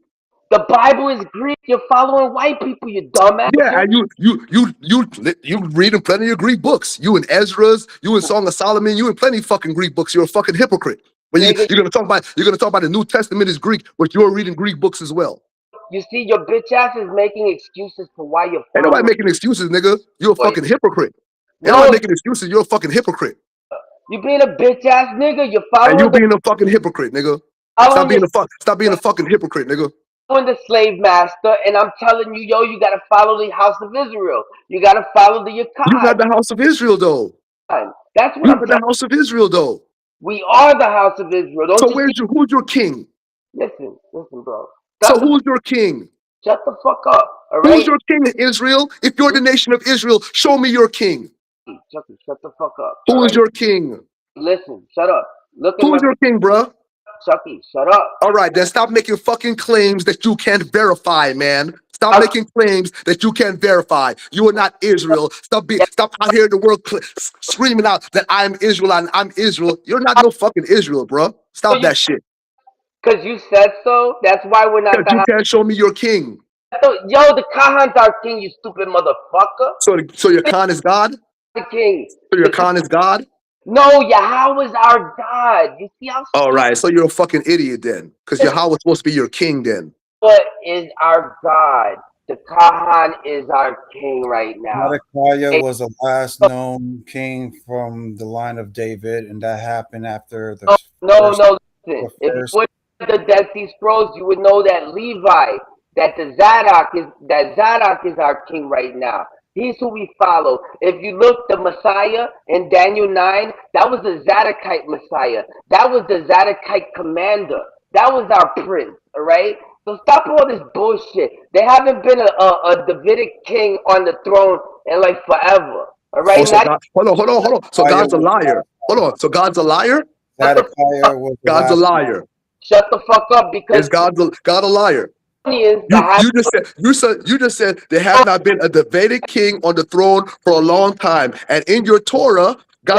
the Bible is Greek. You're following white people, you dumbass. Yeah, and you reading plenty of Greek books. You in Ezra's, you in Song of Solomon, you in plenty of fucking Greek books. You're a fucking hypocrite. When Nigga, you're gonna talk about the New Testament is Greek, but you're reading Greek books as well. you see, your bitch ass is making excuses for why you're Ain't nobody following making excuses, nigga. You're a boys. fucking hypocrite. Ain't nobody No, making excuses. You're a fucking hypocrite. you being a bitch ass nigga. You're And you following being a fucking hypocrite, nigga. following your Stop being a fucking hypocrite, nigga. following the slave master, and I'm telling you, yo, you gotta follow the house of Israel. You gotta follow the You're Akkad. not the house of Israel, though. That's what You're I'm not the telling house of Israel, though. you. We are the house of Israel. Don't So you see? who's your king? Listen, bro. So who's your king? Shut the fuck up, all Who's right? your king in Israel? If you're the nation of Israel, show me your king. Chucky, shut the fuck up, all Who is right? your king? Listen, shut up. Look at Who's my your king, bruh? Chucky, shut up. All right, then stop making fucking claims that you can't verify, man. Stop I'm making claims that you can't verify. You are not Israel. Stop out here in the world screaming out that I'm Israel and I'm Israel. You're not no fucking Israel, bruh. Stop you that shit. because you said so. That's why we're not Because the you house. can't show me your king. Yo, the Kahan's our king, you stupid motherfucker. So your Khan is God? The king. So your The king. Khan is God? No, Yahweh is our God. You see how All stupid right, so you're a fucking idiot then. Because Yahweh was supposed to be your king then. is our God. The Kahan is our king right now. Zedekiah Hey, was the last known king from the line of David, and that happened after no, no, first, no. the Listen, if you first. would the Dead Sea Scrolls, you would know that Levi, that Zadok is our king right now. He's who we follow. If you look, the Messiah in Daniel 9, that was the Zadokite Messiah. That was the Zadokite commander. That was our prince. All right. So stop all this bullshit. There haven't been a Davidic king on the throne in like forever. All Oh, right. so Not God, hold on. So Zedekiah God's a was the liar. Hold on. So God's a liar? shut the Zedekiah was the God's a last. liar. shut the fuck up because Is God a liar? Babylonians You that you just said you just said there have not been a Davidic king on the throne for a long time. And in your Torah, yo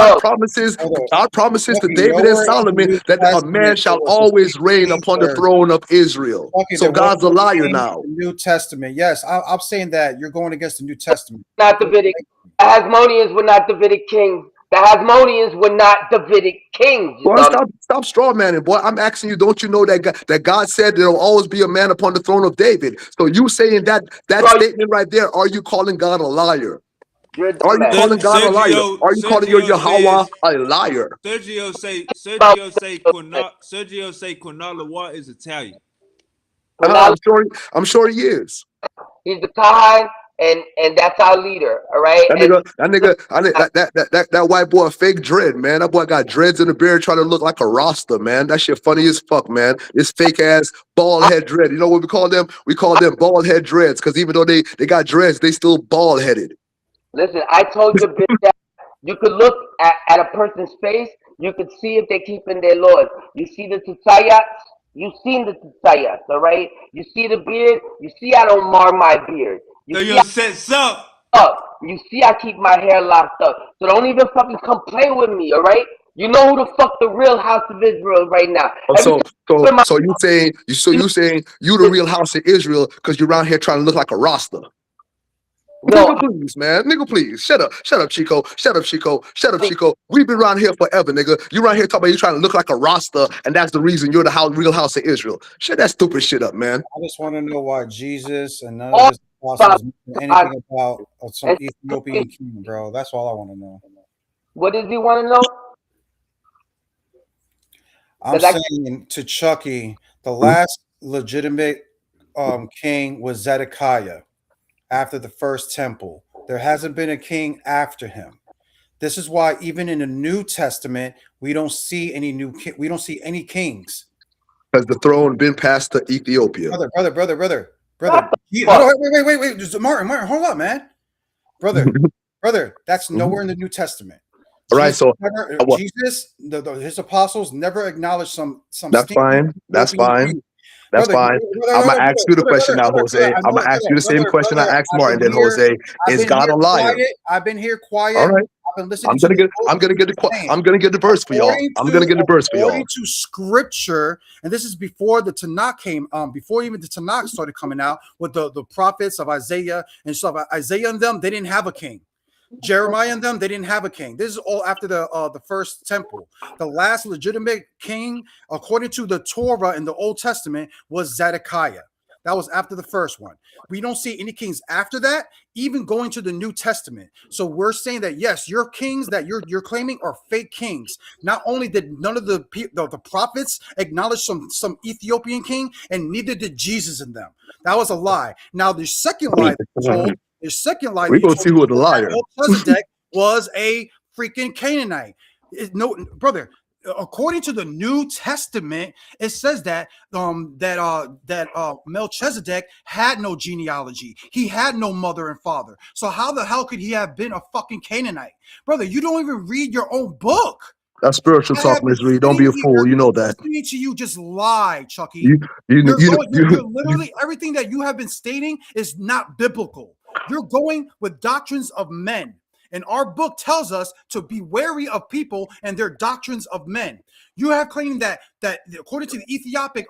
God promises to Lucky, David and nowhere in the Solomon New that a man Testament there shall was always a reign king, upon the sir. throne of Israel. Lucky, So there was God's a no liar king now. in the New Testament. Yes, I'm saying that you're going against the New Testament. not Davidic. The Hasmoneans were not Davidic kings. The Hasmoneans were not Davidic kings. You Well, dumb. stop straw manning, boy. I'm asking you, don't you know that God said there will always be a man upon the throne of David? So you saying that Bro, statement right there, are you calling God a liar? you're a Are you dumbass. calling God a liar? Are you calling your Sergio Yahweh says a liar? About Sergio say Quinala is Italian. Uh-huh, Pranal, I'm sure he is. he's the Kahan, and that's our leader. All right. That And nigga, that white boy fake dread, man. That boy got dreads in the beard trying to look like a Rasta, man. That shit funny as fuck, man. This fake ass bald head dread. You know what we call them? We call them bald head dreads, because even though they got dreads, they still bald headed. listen, I told you, bitch, that you could look at a person's face. You could see if they're keeping their laws. You see the Tzitzayats. You seen the Tzitzayats, all right? You see the beard. You see I don't mar my beard. You So see your sets up. up. You see, I keep my hair locked up. So don't even fucking come play with me, all right? You know who the fuck the real house of Israel is right now. Oh, Every time I open my you saying you the real house of Israel because you're around here trying to look like a Rasta. no, Nigga, please, man. Nigga, please. Shut up, Chico. Chico. We've been around here forever, nigga. You around here talking about you trying to look like a Rasta, and that's the reason you're the real house of Israel. Shut that stupid shit up, man. I just want to know why Jesus and none of all his apostles mention about anything about some and Ethiopian king, bro. That's all I want to know. what does he want to know? I'm Because I saying to Chucky, the last legitimate king was Zedekiah after the first temple. There hasn't been a king after him. This is why even in the New Testament we don't see any we don't see any kings. Has the throne been passed to Ethiopia? Brother. Hold on, wait. Just Martin, hold up, man. Brother, that's nowhere in the New Testament. All right, so Jesus, his apostles never acknowledged some that's stinky fine. That's Ethiopian fine. king. That's fine. I'm gonna ask you the question now, Jose. I I'm know, gonna ask you the same question I asked I've Martin. been Then here. Jose, I've is been God here a liar? quiet. I've been here All quiet. right. I've been listening to the I'm gonna get the verse for y'all. I'm gonna get the verse for y'all. according to scripture, and this is before the Tanakh came, before even the Tanakh started coming out with the prophets of Isaiah and stuff. Isaiah and them, they didn't have a king. Jeremiah and them, they didn't have a king. This is all after the first temple. The last legitimate king, according to the Torah in the Old Testament, was Zedekiah. That was after the first one. We don't see any kings after that, even going to the New Testament. So we're saying that yes, your kings that you're claiming are fake kings. Not only did none of the prophets acknowledge some Ethiopian king, and neither did Jesus in them. That was a lie. Now the second lie that you told, We gonna see who the was that liar. Melchizedek was a freaking Canaanite. No, brother. According to the New Testament, it says that Melchizedek had no genealogy. He had no mother and father. So how the hell could he have been a fucking Canaanite, brother? You don't even read your own book. That's spiritual I talk, have been Misery. Don't be sitting a fool. here You know that. listening to you just lie, Chucky. You You're literally everything that you have been stating is not biblical. You're going with doctrines of men. And our book tells us to be wary of people and their doctrines of men. You have claimed that according to the Ethiopians,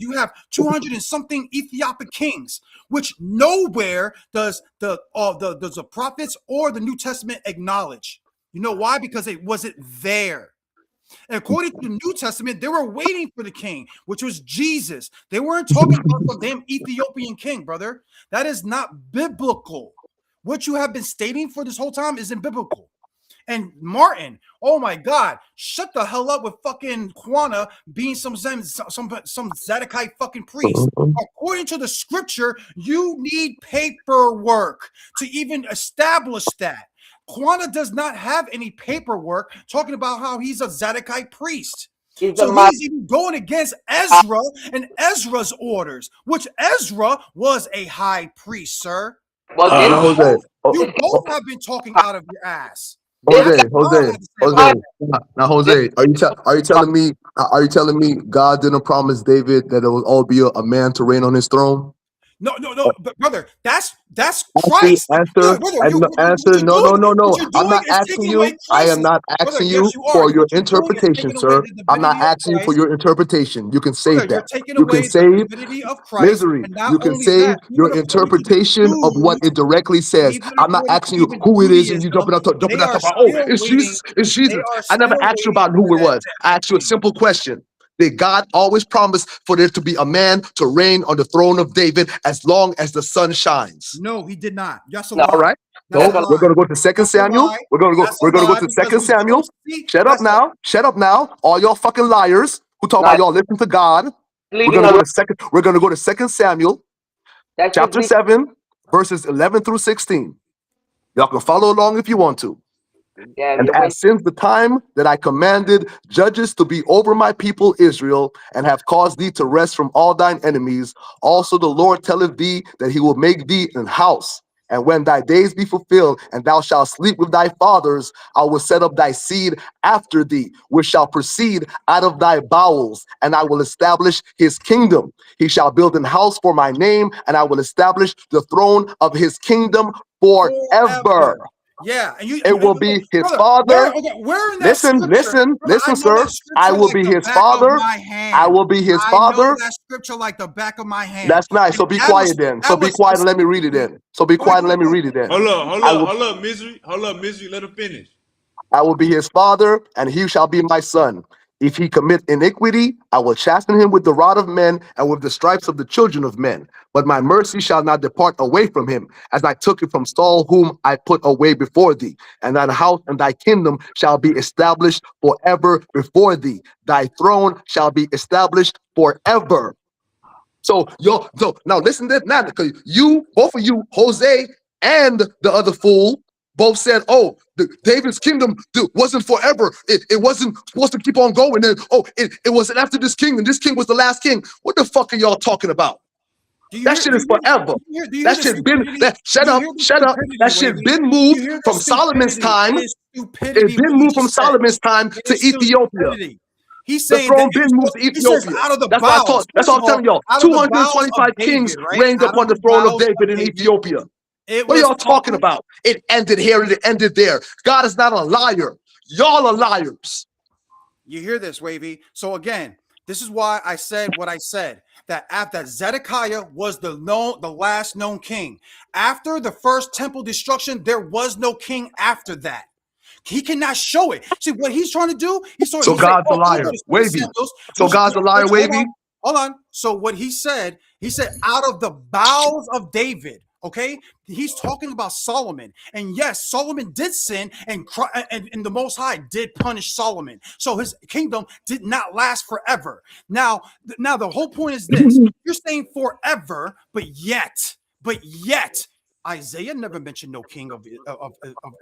you have 200 and something Ethiopic kings, which nowhere does the prophets or the New Testament acknowledge. You know why? Because it wasn't there. And according to the New Testament, they were waiting for the king, which was Jesus. They weren't talking about some damn Ethiopian king, brother. That is not biblical. What you have been stating for this whole time isn't biblical. And Martin, oh my God, shut the hell up with fucking Quana being some Zadokite fucking priest. According to the scripture, you need paperwork to even establish that. Quana does not have any paperwork talking about how he's a Zadokite priest. So he's even going against Ezra and Ezra's orders, which Ezra was a high priest, sir. Well, You both have been talking out of your ass. Jose. Now, Jose, are you telling me God didn't promise David that it will all be a man to reign on his throne? No, brother. That's Christ. Answer. No. I'm not asking you. I am not asking you for your interpretation, sir. I'm not asking you for your interpretation. You can save that. You can save Misery. You can save your interpretation of what it directly says. I'm not asking you who it is, and you jumping up, about, oh, it's Jesus. It's Jesus. I never asked you about who it was. I asked you a simple question. Did God always promise for there to be a man to reign on the throne of David as long as the sun shines? No, he did not. That's a lie. All right. So we're going to go to 2 Samuel. We're going to go to 2 Samuel. Shut up now. Shut up now. All y'all fucking liars who talk about y'all listen to God. We're going to go to 2 Samuel chapter 7 verses 11 through 16. Y'all can follow along if you want to. And as since the time that I commanded judges to be over my people Israel, and have caused thee to rest from all thine enemies, also the Lord telleth thee that he will make thee an house. And when thy days be fulfilled, and thou shalt sleep with thy fathers, I will set up thy seed after thee, which shall proceed out of thy bowels, and I will establish his kingdom. He shall build an house for my name, and I will establish the throne of his kingdom forever. Yeah, and it will be his father. Where in that listen, sir. I will be his father. I will be his father. I know that scripture like the back of my hand. That's nice. So be quiet then. So be quiet and let me read it then. Hold up, Misery. Let him finish. I will be his father, and he shall be my son. If he commit iniquity, I will chasten him with the rod of men and with the stripes of the children of men. But my mercy shall not depart away from him, as I took it from Saul, whom I put away before thee. And thine house and thy kingdom shall be established forever before thee. Thy throne shall be established forever. So now listen to that, because both of you, Jose and the other fool, both said, oh, David's kingdom wasn't forever. It wasn't supposed to keep on going. And it wasn't after this king, and this king was the last king. What the fuck are y'all talking about? That shit is forever. That shit been shut up. That shit been moved from Solomon's time. It's been moved from Solomon's time to Ethiopia. He's the saying throne been moved to Ethiopia. That's what I'm telling y'all. 225 kings reigned upon the throne of David in Ethiopia. What are y'all talking about? It ended here and it ended there. God is not a liar. Y'all are liars. You hear this, Wavy? So again, this is why I said what I said. That after Zedekiah was the last known king. After the first temple destruction, there was no king after that. He cannot show it. See what he's trying to do? So God's a liar, Wavy. So God's a liar, Wavy. Hold on. So what he said He said, out of the bowels of David. Okay, he's talking about Solomon, and yes, Solomon did sin, and the Most High did punish Solomon. So his kingdom did not last forever. Now the whole point is this: you're saying forever, but yet, Isaiah never mentioned no king of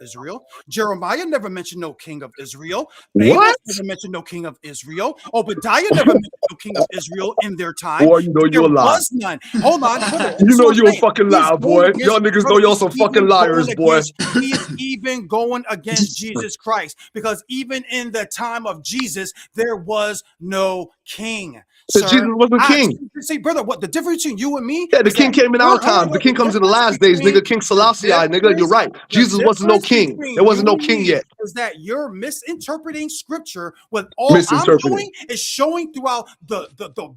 Israel. Jeremiah never mentioned no king of Israel. Amos What? never mentioned no king of Israel. Obadiah never mentioned no king of Israel in their time. Boy, you know There you a lie. was none. Hold on, brother. You This is know what I'm you a saying. fucking He's liar, going boy. against, Y'all niggas brother, know y'all he's some even fucking liars, going boy. against, he is even going against Jesus Christ, because even in the time of Jesus, there was no king, That Jesus sir. was a king. See, brother, what the difference between you and me Yeah, the is king that came in our times. The king comes in the last days, nigga. King Selassie, nigga. You're right. Jesus wasn't no king. between There you wasn't no and king me yet. is that you're misinterpreting scripture. What all I'm Misinterpreting. doing is showing throughout the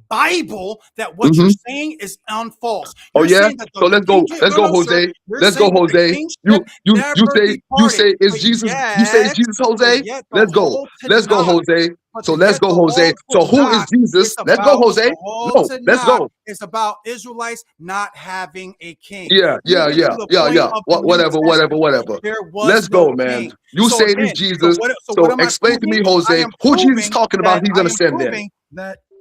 Bible that what you're Mm-hmm. saying is unfalse. Oh You're yeah. saying that So the let's king, go. Let's no, go, no, sir. Jose. You're Let's go, saying that the Jose. kingship You never say departed, is but Jesus. You say yet, Jesus, Jose. the Let's go. whole Let's go, Tanakh. Jose. But So let's yet go, the Jose. whole So who is Tanakh Jesus? is Let's go, about Jose. the whole No, let's Tanakh go. is about Israelites not having a king. Yeah. Even to the point of the New Testament, Whatever. there was Let's no go, man. king. You So say it is again, Jesus. so what So am I explain to me, proving? Jose, who Jesus talking about he's gonna send then?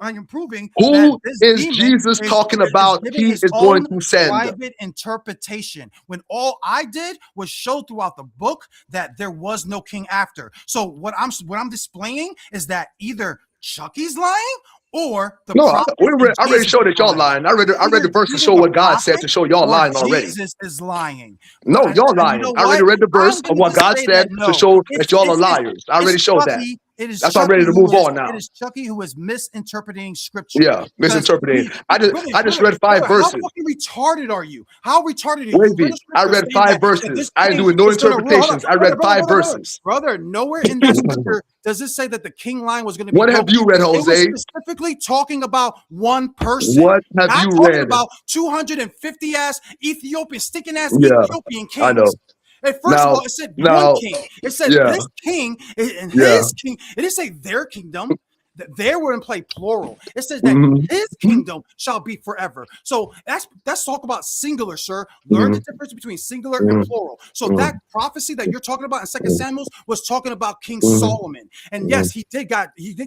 I am proving that Who this is demon Jesus is, talking is about giving he his is going own to send? private interpretation, when all I did was show throughout the book that there was no king after. So what I'm displaying is that either Chucky's lying or the No, prophet and I already Jesus showed is that y'all lying. lying. I read the verse to Either show the what God said prophet to show y'all or lying already. Jesus is lying. No, y'all And you lying. know I already what? read the verse I'm of going what to God say said that to no, show that y'all are liars. I already showed that. Chucky. It is That's why I'm Chucky ready to move on it now. is Chucky who is misinterpreting scripture. Yeah, Because misinterpreting. I just read five brother, how verses. fucking retarded are you? How retarded are you? You read Wavy. a I scripture read saying five that verses. this I ain't king doing no is going to rule. Hold on, interpretations. I read five verses. brother. Nowhere in that scripture does it say that the king line was going to be What have broken. you read, It was Jose? specifically talking about one person, What have not you talking read? about 250 ass Ethiopian, sticking ass Yeah, Ethiopian I know. kings. And first of all, it said one king. It said Yeah, this king and yeah. his king. It didn't say their kingdom. That they were in play plural. It says that Mhm, his kingdom shall be forever. So that's talk about singular, sir. Learn the mhm, difference between singular and mhm, plural. So that mhm, prophecy that you're talking about in Second mhm, Samuel was talking about King mhm, Solomon. And mhm. yes, he did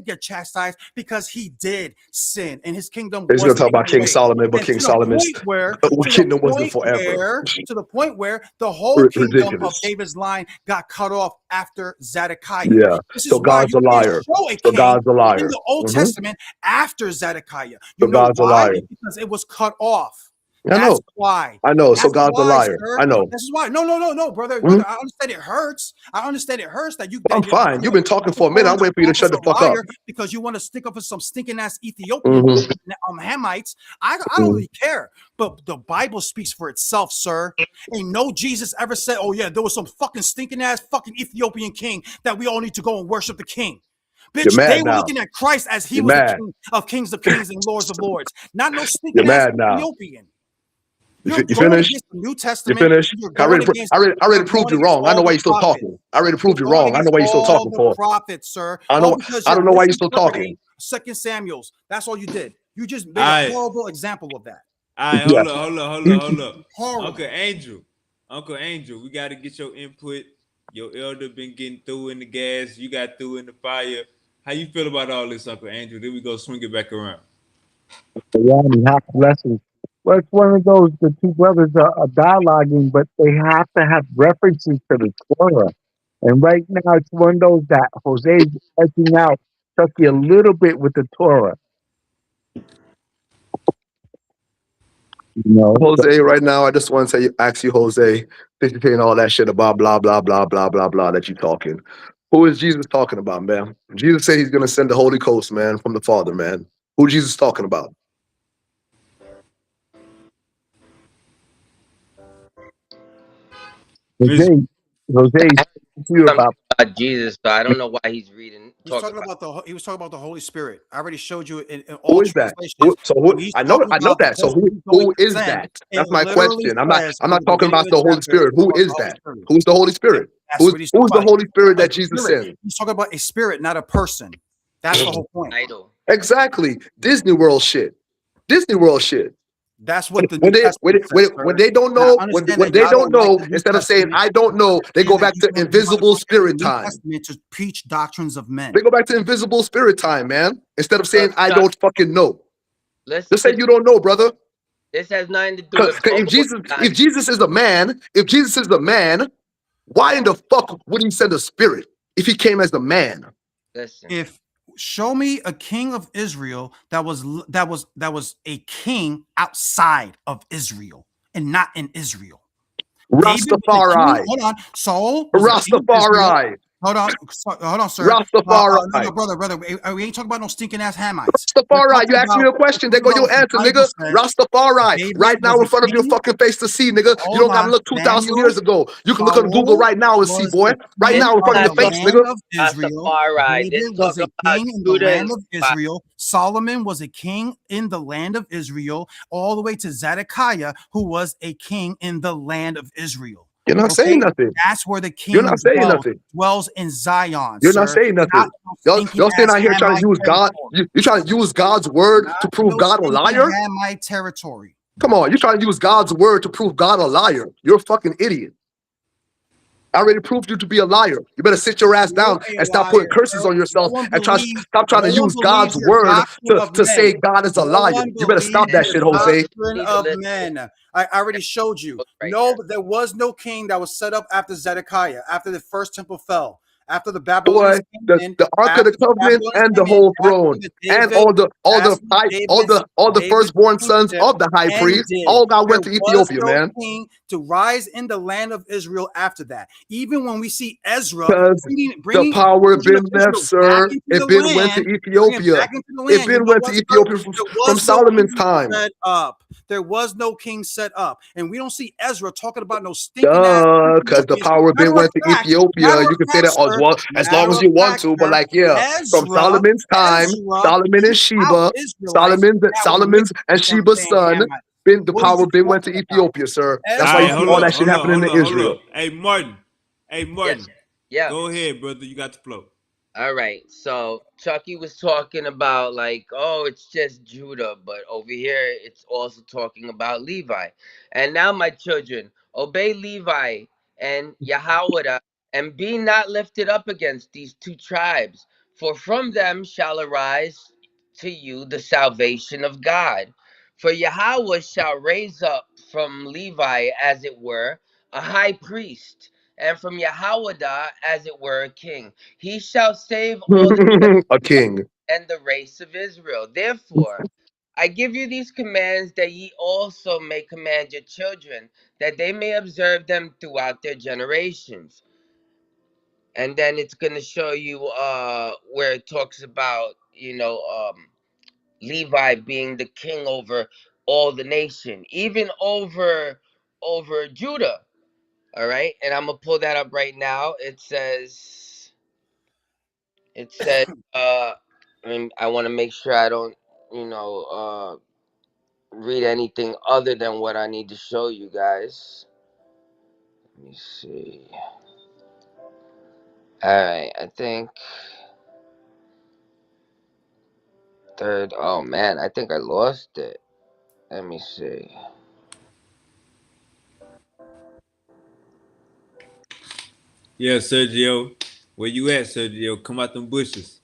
get chastised because he did sin and his kingdom He's gonna was talk about taken King away. Solomon, but And King Solomon's kingdom wasn't forever. to the point where the whole kingdom of Ridiculous. David's line got cut off after Zedekiah. Yeah. This So is why God's you a can't liar. show a So king God's a in liar. the Old Mhm. Testament after Zedekiah. You So know God's a why? liar. Because it was cut off. I That's know. why. I know. So That's God's a why, liar. sir. I know. This is why. No, brother. Mhm. I understand it hurts. I understand it hurts that I'm fine. You've been talking for a minute. calling I'm the waiting for you to prophets shut the a fuck up. liar because you want to stick up for some stinking ass Ethiopian Mhm. Hamites. I don't really care. But the Bible speaks for itself, sir. Ain't no Jesus ever said, "Oh yeah, there was some fucking stinking ass fucking Ethiopian king that we all need to go and worship the king." You're Bitch, they mad were now. looking at Christ as he You're was the mad. king of kings and lords of lords, not no You're stinking ass mad now. Ethiopian. You're You going finished? against the New You Testament. finished? You're going against. I already You're proved going you against wrong. I know all why the you're still prophets. talking. I already You're proved you going wrong. I know against why you're still all talking the for. prophets, sir. I All know. because I you're don't know why you're still talking. misinterpreting Second Samuel's. That's all you did. You just All made a right, horrible example of that. all right, Yeah. hold up. Uncle Horrible. Angel, Uncle Angel, we got to get your input. Your elder been getting through in the gas. You got through in the fire. How you feel about all this, Uncle Angel? Then we go swing it back around. One half lessons. Well, it's one of those, the two brothers are dialoguing, but they have to have references to the Torah. And right now, it's one of those that Jose's edging out Chucky a little bit with the Torah. You know, Jose, right now, I just want to say, ask you, Jose, since you're saying all that shit about blah, blah, blah, blah, blah, blah that you're talking. Who is Jesus talking about, man? Jesus said he's going to send the Holy Ghost, man, from the Father, man. Who Jesus talking about? Vis- Jose's to you Something about about Jesus, so I don't know why he's reading He's talking talking about. about he was talking about the Holy Spirit. I already showed you in Who all is that? translations. When he's I know talking about the that. So person who he's going who to is send, that? it That's my literally question. says I'm in not the talking beginning about of the the Holy chapter, it's Spirit. talking Who about the is Holy that? Spirit. Who's the Holy Yeah, Spirit? that's what he's talking Who's the about. Holy Spirit A that Jesus spirit. sends? He's talking about a spirit, not a person. That's the whole point. Idol. Exactly. Disney World shit. Disney World shit. That's what the New When they Testament says, when sir. they don't And I know, understand when that they y'all don't don't like know, the New instead of saying Testament. I don't know, they go Understand that back to you want to invisible go to the spirit New time. Testament to preach doctrines of men. They go back to invisible spirit time, man. Instead of saying I Chuck, don't fucking know. listen Just say to you don't know, brother. this. Has nothing to do Because with both of what If guys. Jesus is a man, if Jesus is the man, why in the fuck would he send a spirit if he came as the man? Listen, If show me a king of Israel that was a king outside of Israel and not in Israel. David was a king. Rastafari. Hold on. Saul was a king of Israel. Rastafari. Hold on, sir. No, Rastafari. brother. We ain't talking about no stinking ass Hamites. We're Rastafari, you talking asked me about, a question. There go what your the answer, Bible nigga. says. Rastafari, right David now was in a front of your king. fucking face to see, nigga. You Hold don't gotta on. look 2,000 Samuel, years ago. You can look on Google Saul right now and see, was boy. a Right this king now in is front of of your not the talking face, land nigga. of about Israel. Rastafari. This David was talking a about king in the Judah and land of Levi. Israel. Solomon was a king in the land of Israel, all the way to Zedekiah, who was a king in the land of Israel. You're not saying Okay, nothing. that's where the You're king not saying nothing. dwells in Zion, You're not sir. saying Not nothing. no stinking Y'all staying ass out here trying to Hamite use God. territory. You're trying to use God's word Not to prove no God a stinking liar? Hamite territory. Come on, you're trying to use God's word to prove God a liar. You're a fucking idiot. I already proved you to be a liar. You better sit your ass You're down a and stop putting liar. curses on No yourself one and believes. stop trying No to one use God's believes your word doctrine of to say men. God is a No liar. one You better believes stop that your shit, Look, Jose. you doctrine need to of listen to men. I already showed you. book right No, now. there was no king that was set up after Zedekiah, after the first temple fell, after the Boy, Babylonians came in, the Ark of the after the Covenant Babylonians and the came in. whole That's throne when the and David. That's when all the David's firstborn sons kingship of the high priest ended. all got There went to was Ethiopia, no man. king to rise in the land of Israel after that. Even when we see Ezra Because the bringing the power children of been left, Israel back sir. into It the been went to land, bring it Ethiopia. back into the It land. You been know went to what, sir? Ethiopia There from was no Solomon's king time. set up. There was no king set up. And we don't see Ezra talking about no stinking ass Duh, because the Ethiopians. power been Matter of went to fact, Ethiopia. You can say that as sir, well as long matter as of you want fact, to, but sir, like, yeah, from Ezra, Solomon's time, Solomon and kicked out Sheba, Israelites that were Solomon's mixed and with them Sheba's saying son, Hamites. been the What are power you been went to talking about? Ethiopia, sir. All That's why Ezra you right, see hold all killed that up, shit hold up, happening hold in up, hold Israel. up. Hey, Martin. Hey, Yes, Martin. yeah. Go ahead, brother. You got the flow. All right. So Chucky was talking about like, oh, it's just Judah, but over here it's also talking about Levi. And now, my children, obey Levi and Yahweh, and be not lifted up against these two tribes, for from them shall arise to you the salvation of God. For Yahweh shall raise up from Levi, as it were, a high priest, and from Yahweh, as it were, a king. He shall save all the A king. and the race of Israel. Therefore, I give you these commands that ye also may command your children, that they may observe them throughout their generations. And then it's going to show you where it talks about, Levi being the king over all the nation, even over Judah. All right? And I'm going to pull that up right now. It says I want to make sure I don't, you know, read anything other than what I need to show you guys. Let me see. All right, I think third. Oh man, I think I lost it. Let me see. Yeah, Sergio. Where you at, Sergio? Come out them bushes.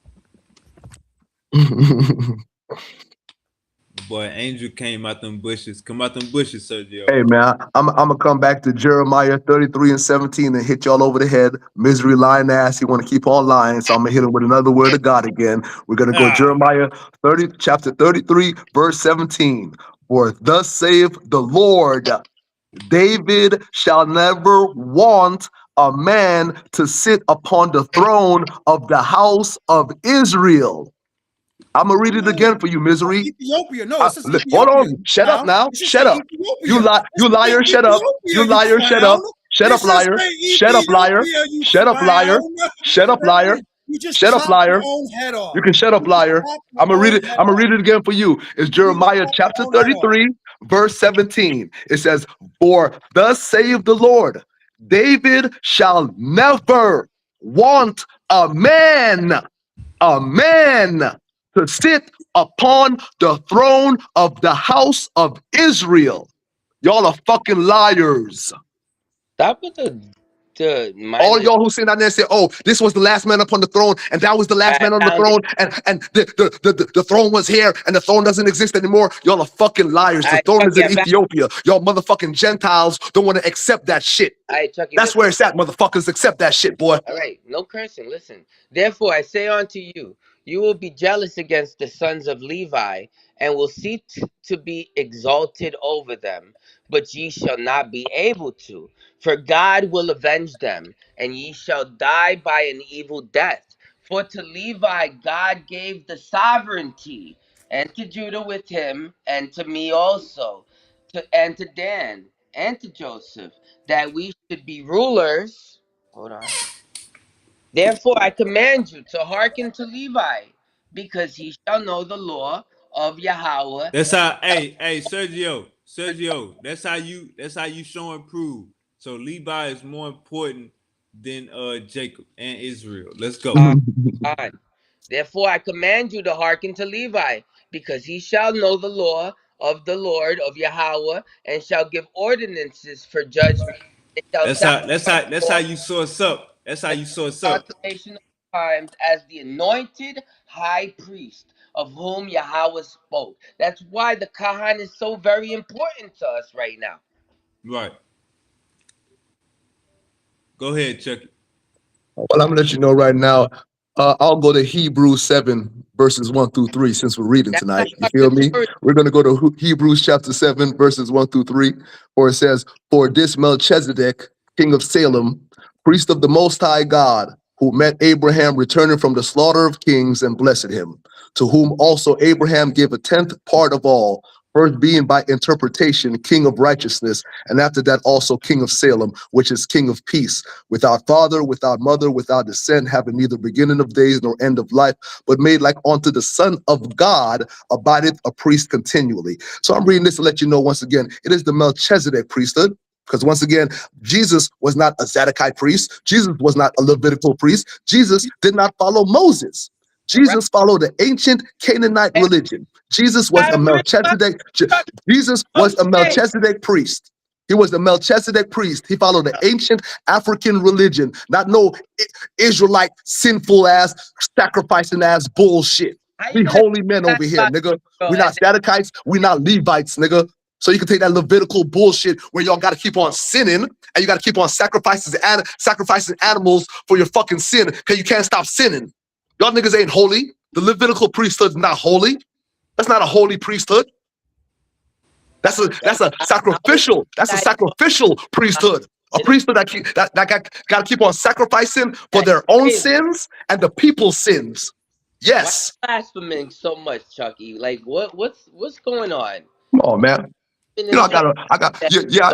Boy, Angel came out them bushes. Come out them bushes, Sergio. Hey man, I'm gonna come back to Jeremiah 33 and 17 and hit y'all over the head. Misery lying ass. He want to keep on lying, so I'm gonna hit him with another word of God again. We're gonna go Ah. Jeremiah 30, chapter 33, verse 17. For thus saith the Lord, David shall never want a man to sit upon the throne of the house of Israel. I'm gonna read it No, again for you, Misery. Ethiopia. No, it says Hold Ethiopia. on. Shut up Now now. it should say Shut up. Ethiopia. It You should say liar. Shut up. Ethiopia. You You liar. Shut clown. up. Shut It up, should liar. say Shut up, liar. Ethiopia. You Shut up, liar. clown. Shut up, liar. Hey, you just Shut up, chopped your liar. own head You off. can shut up, You just liar. chopped your I'm gonna read own it. head I'm gonna off. read it again for you. It's You just Jeremiah chopped your chapter own head off. 33, verse 17. It says, For thus saith the Lord, David shall never want a man to sit upon the throne of the house of Israel. Y'all are fucking liars. Stop with the All mindless. y'all who sit down there and say, "Oh, this was the last man upon the throne, and that was the last man on the Sounded. throne, and the throne was here, and the throne doesn't exist anymore." Y'all are fucking liars. The throne is Chucky, in Ethiopia. Y'all motherfucking Gentiles don't want to accept that shit. Chucky, That's listen. where it's at, motherfuckers. Accept that shit, boy. All right, no cursing. Listen. Therefore, I say unto you, you will be jealous against the sons of Levi, and will seek to be exalted over them, but ye shall not be able to. For God will avenge them, and ye shall die by an evil death. For to Levi God gave the sovereignty, and to Judah with him, and to me also, and to Dan, and to Joseph, that we should be rulers. Hold on. Therefore I command you to hearken to Levi, because he shall know the law of Yahweh. That's how. Hey, Sergio. That's how you show and prove. So Levi is more important than Jacob and Israel. Let's go. On. Therefore I command you to hearken to Levi, because he shall know the law of the Lord of Yahweh, and shall give ordinances for judgment. It shall That's how you source up. That's how you source up. consummation of times as the anointed high priest of whom Yahweh spoke. That's why the Kahan is so very important to us right now. Right. Go ahead, Chucky. Well, I'm gonna let you know right now. I'll go to Hebrews 7 verses 1 through 3 since we're reading That's tonight. You not feel me? authority. We're gonna go to Hebrews chapter 7 verses 1 through 3, where it says, "For this Melchizedek, king of Salem, priest of the Most High God, who met Abraham returning from the slaughter of kings and blessed him, to whom also Abraham gave a tenth part of all, first being by interpretation king of righteousness, and after that also king of Salem, which is king of peace, without father, without mother, without descent, having neither beginning of days nor end of life, but made like unto the Son of God, abideth a priest continually." So I'm reading this to let you know once again, it is the Melchizedek priesthood. Because once again, Jesus was not a Zadokite priest. Jesus was not a Levitical priest. Jesus did not follow Moses. Jesus followed the ancient Canaanite religion. Jesus was a Melchizedek. Jesus was a Melchizedek priest. He was a Melchizedek priest. He followed the ancient African religion, not no Israelite sinful ass, sacrificing ass bullshit. We holy men over here, nigga. We not Zadokites. We not Levites, nigga. So you can take that Levitical bullshit where y'all got to keep on sinning and you got to keep on sacrificing animals for your fucking sin because you can't stop sinning. Y'all niggas ain't holy. The Levitical priesthood's not holy. That's not a holy priesthood. That's a sacrificial. That's a sacrificial priesthood. A priesthood that got to keep on sacrificing for their own sins and the people's sins. Yes. Why blaspheming so much, Chucky? Like what's going on? Come on, man. You know, I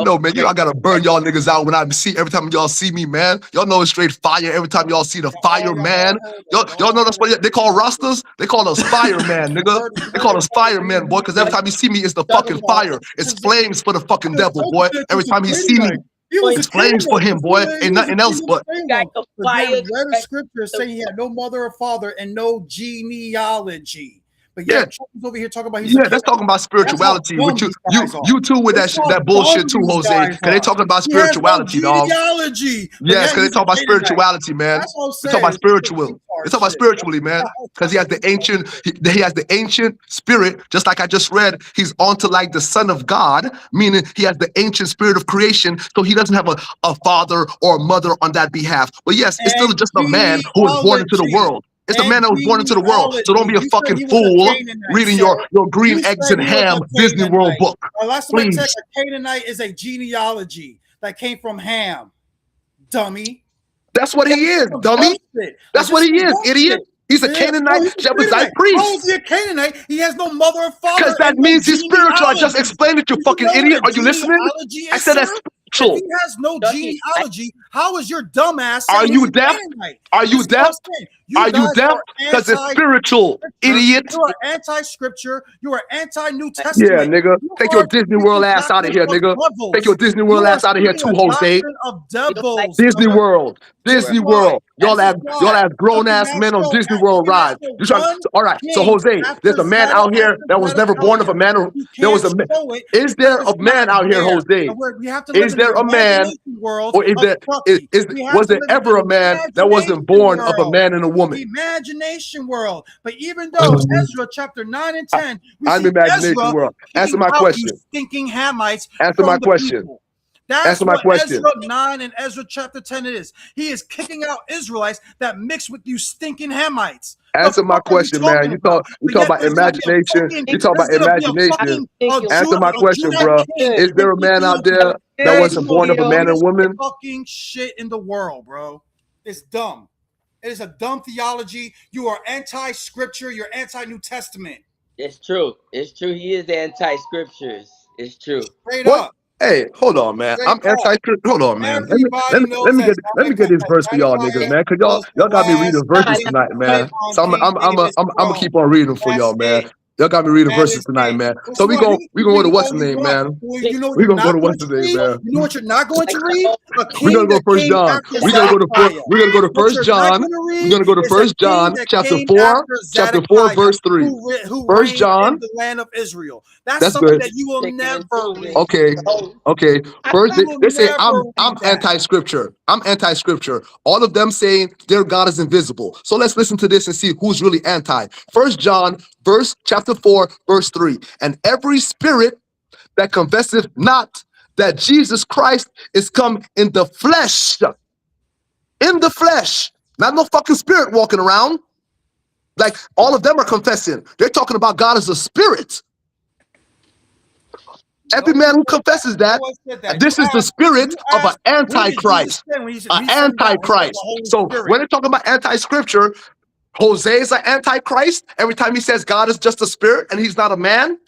know, man. You know, I gotta burn y'all niggas out when I see every time y'all see me, man. Y'all know it's straight fire every time y'all see the fireman. Y'all know that's what they call Rastas? They call us fireman, nigga. They call us firemen, boy, because every time you see me, it's the fucking fire. It's flames for the fucking devil, boy. Every time he see me, it's flames for him, boy. Ain't nothing else but. Got the fire. Read a scripture saying he had no mother or father and no genealogy. But Yeah, Chuck's over here talking about that's talking about spirituality. Which you too with that bullshit too, Jose. Because they talking about spirituality, dog. Genealogy. Yes, because they talk about spirituality, man. That's what I'm They talk about saying. spiritual. They talk about spiritually, man. Because he has the ancient, he has the ancient spirit. Just like I just read, he's onto like the Son of God, meaning he has the ancient spirit of creation. So he doesn't have a father or a mother on that behalf. But yes, it's still just a man who was born into the world. It's a man that was born into the world. So don't be a fucking fool reading your green eggs and ham Disney World book. Please. A Canaanite is a genealogy that came from Ham. Dummy. That's what he is, dummy. That's what he is, idiot. He's a Canaanite Jebusite priest. How is he a Canaanite? He has no mother or father. Because that means he's spiritual. I just explained it, you fucking idiot. Are you listening? I said that's spiritual. If he has no genealogy, How is your dumbass Are saying you he's a deaf? Canaanite? Are This you is what I'm deaf? saying. Are You you guys deaf? are Because it's anti. spiritual, idiot. You are anti-scripture. You are anti-New Yeah, Testament. nigga. You Take your are Disney speaking World ass out of doctrine here, of nigga. Take your devils. Disney You World are ass out of here speaking too, a Jose. doctrine of You don't like devils, Disney brother. World. This is Disney why. World. Y'all This is have why. grown You ass cannot men on show. Disney You World cannot rides. show You trying one all right. So king Jose, there's after a man Zedek out here after that was never born of a Zedekiah. man. You There can't was a show it is because there it's a not man out here, there. Jose? And we have to live Is in the there a man imagination world or is of there Chucky. We have was to there live in ever a the man that wasn't imagination born of a world. man and a woman? Imagination world. But even though Ezra chapter 9 and 10, we I'm see imagination Ezra world. Answer kicking my out these question. stinking Hamites Answer my from the question. people. That's Answer my what question. Ezra 9 and Ezra chapter 10 is. He is kicking out Israelites that mix with you stinking Hamites. The Answer my fuck are we question, man. talking about? You But talk yet about there's gonna be a imagination. fucking You talk there's about gonna be a imagination. fucking Answer my A question, Judite bro. king Is there a in man out there Egypt. that There wasn't ain't no born of a man and dumbest woman? fucking shit in the world, bro. It's dumb. It is a dumb theology. You are anti-scripture. You're anti-New Testament. It's true. It's true. He is anti-scriptures. It's true. Straight What? up. Hey, hold on, man. Straight I'm up. anti. Hold on, man. Everybody knows that Let me get this verse for y'all niggas, Zedekiah man. Cause was y'all the got me reading last verses king tonight, to sit man. on So King David's I'm gonna throne. keep on reading for That's y'all, man. it. Y'all got me reading That verses is tonight, it. man. Guess So what? You we can gonna go read to what's all the you name, want. man? Well, you know what We you're gonna go not to going what's to the name, read? man? You know what you're not going to read? A We're gonna king go that First came John. after We're gonna go to Zedekiah. we're gonna go to What First you're not John. going to We're read gonna go to is a First king John, that chapter came 4, after chapter 4, Zedekiah, verse 3. who First reigned in John. the land of Israel. That's That's something good. that you will Chicken and never two read. Okay. Okay. First, You will they say never I'm read that. anti-scripture. I'm anti-scripture. All of them saying their God is invisible. So let's listen to this and see who's really anti. First John, chapter 4, verse 3. And every spirit that confesseth not that Jesus Christ is come in the flesh, not no fucking spirit walking around. Like all of them are confessing. They're talking about God as a spirit. No Every one man who said that. confesses No that, one said that. this is the spirit You of an asked, who did Jesus antichrist. send when An he sent out the antichrist. Holy So Spirit? when they're talking about anti-scripture, Jose is an antichrist. Every time he says God is just a spirit and he's not a man.